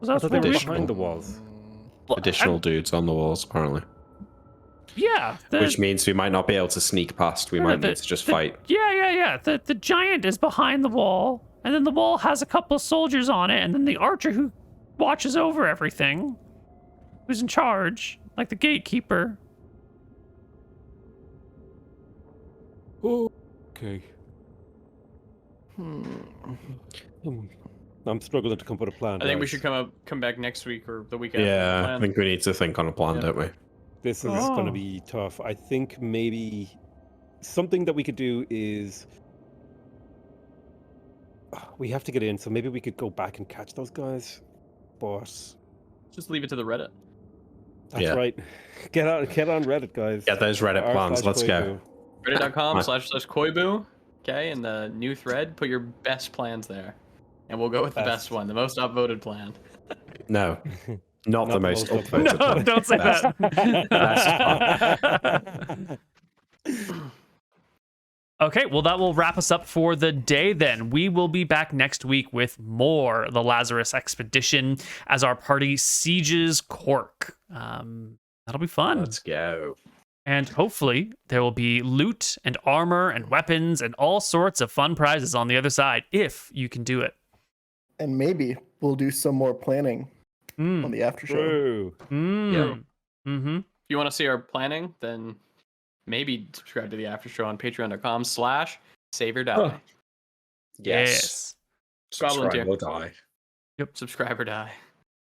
Speaker 1: Was
Speaker 4: I
Speaker 1: that
Speaker 4: thought they were
Speaker 6: Additional.
Speaker 4: behind the walls.
Speaker 6: Additional dudes on the walls, apparently.
Speaker 1: Yeah.
Speaker 6: Which means we might not be able to sneak past. We might need to just fight.
Speaker 1: Yeah. The giant is behind the wall, and then the wall has a couple of soldiers on it, and then the archer who watches over everything, who's in charge, like the gatekeeper.
Speaker 4: Okay. I'm struggling to come up with a plan.
Speaker 8: I think we
Speaker 4: guys.
Speaker 8: should come back next week or the weekend.
Speaker 6: Yeah, I think we need to think on a plan, don't we?
Speaker 4: This is going
Speaker 1: Oh.
Speaker 4: to be tough. I think maybe something that we could do is we have to get in, so maybe we could go back and catch those guys. But
Speaker 8: Just leave it to the Reddit.
Speaker 4: that's
Speaker 6: Yeah.
Speaker 4: right. Get on Reddit, guys.
Speaker 6: Get those Reddit plans. Let's go.
Speaker 8: Reddit.com/Koibu. Okay, in the new thread, put your best plans there, and we'll go with the best one, the most upvoted plan.
Speaker 6: No, not the most
Speaker 4: most
Speaker 6: upvoted.
Speaker 1: No, don't say
Speaker 6: Best.
Speaker 1: that. Okay, well, that will wrap us up for the day then. We will be back next week with more The Lazarus Expedition as our party sieges Cork. That'll be fun.
Speaker 6: Let's go.
Speaker 1: And hopefully there will be loot and armor and weapons and all sorts of fun prizes on the other side, if you can do it.
Speaker 7: And maybe we'll do some more planning on the after show.
Speaker 4: True.
Speaker 1: Mm-hmm.
Speaker 8: If you want to see our planning, then maybe subscribe to the after show on patreon.com/SaveOrDie.
Speaker 6: Oh.
Speaker 1: Yes.
Speaker 6: Subscribe
Speaker 8: tier.
Speaker 6: or die.
Speaker 8: Subscribe or die.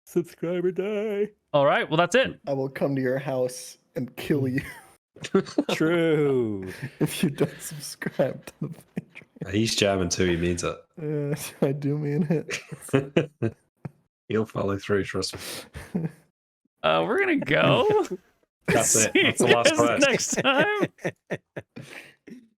Speaker 4: Subscriber die.
Speaker 1: All right, well, that's it.
Speaker 7: I will come to your house and kill you
Speaker 4: True.
Speaker 7: if you don't subscribe to the Patreon.
Speaker 6: He's German too. He means it.
Speaker 7: I do mean it.
Speaker 6: He'll follow through. Trust me.
Speaker 1: We're going to go.
Speaker 6: That's it.
Speaker 1: See
Speaker 6: That's the
Speaker 1: you
Speaker 6: last
Speaker 1: guys
Speaker 6: word.
Speaker 1: next time.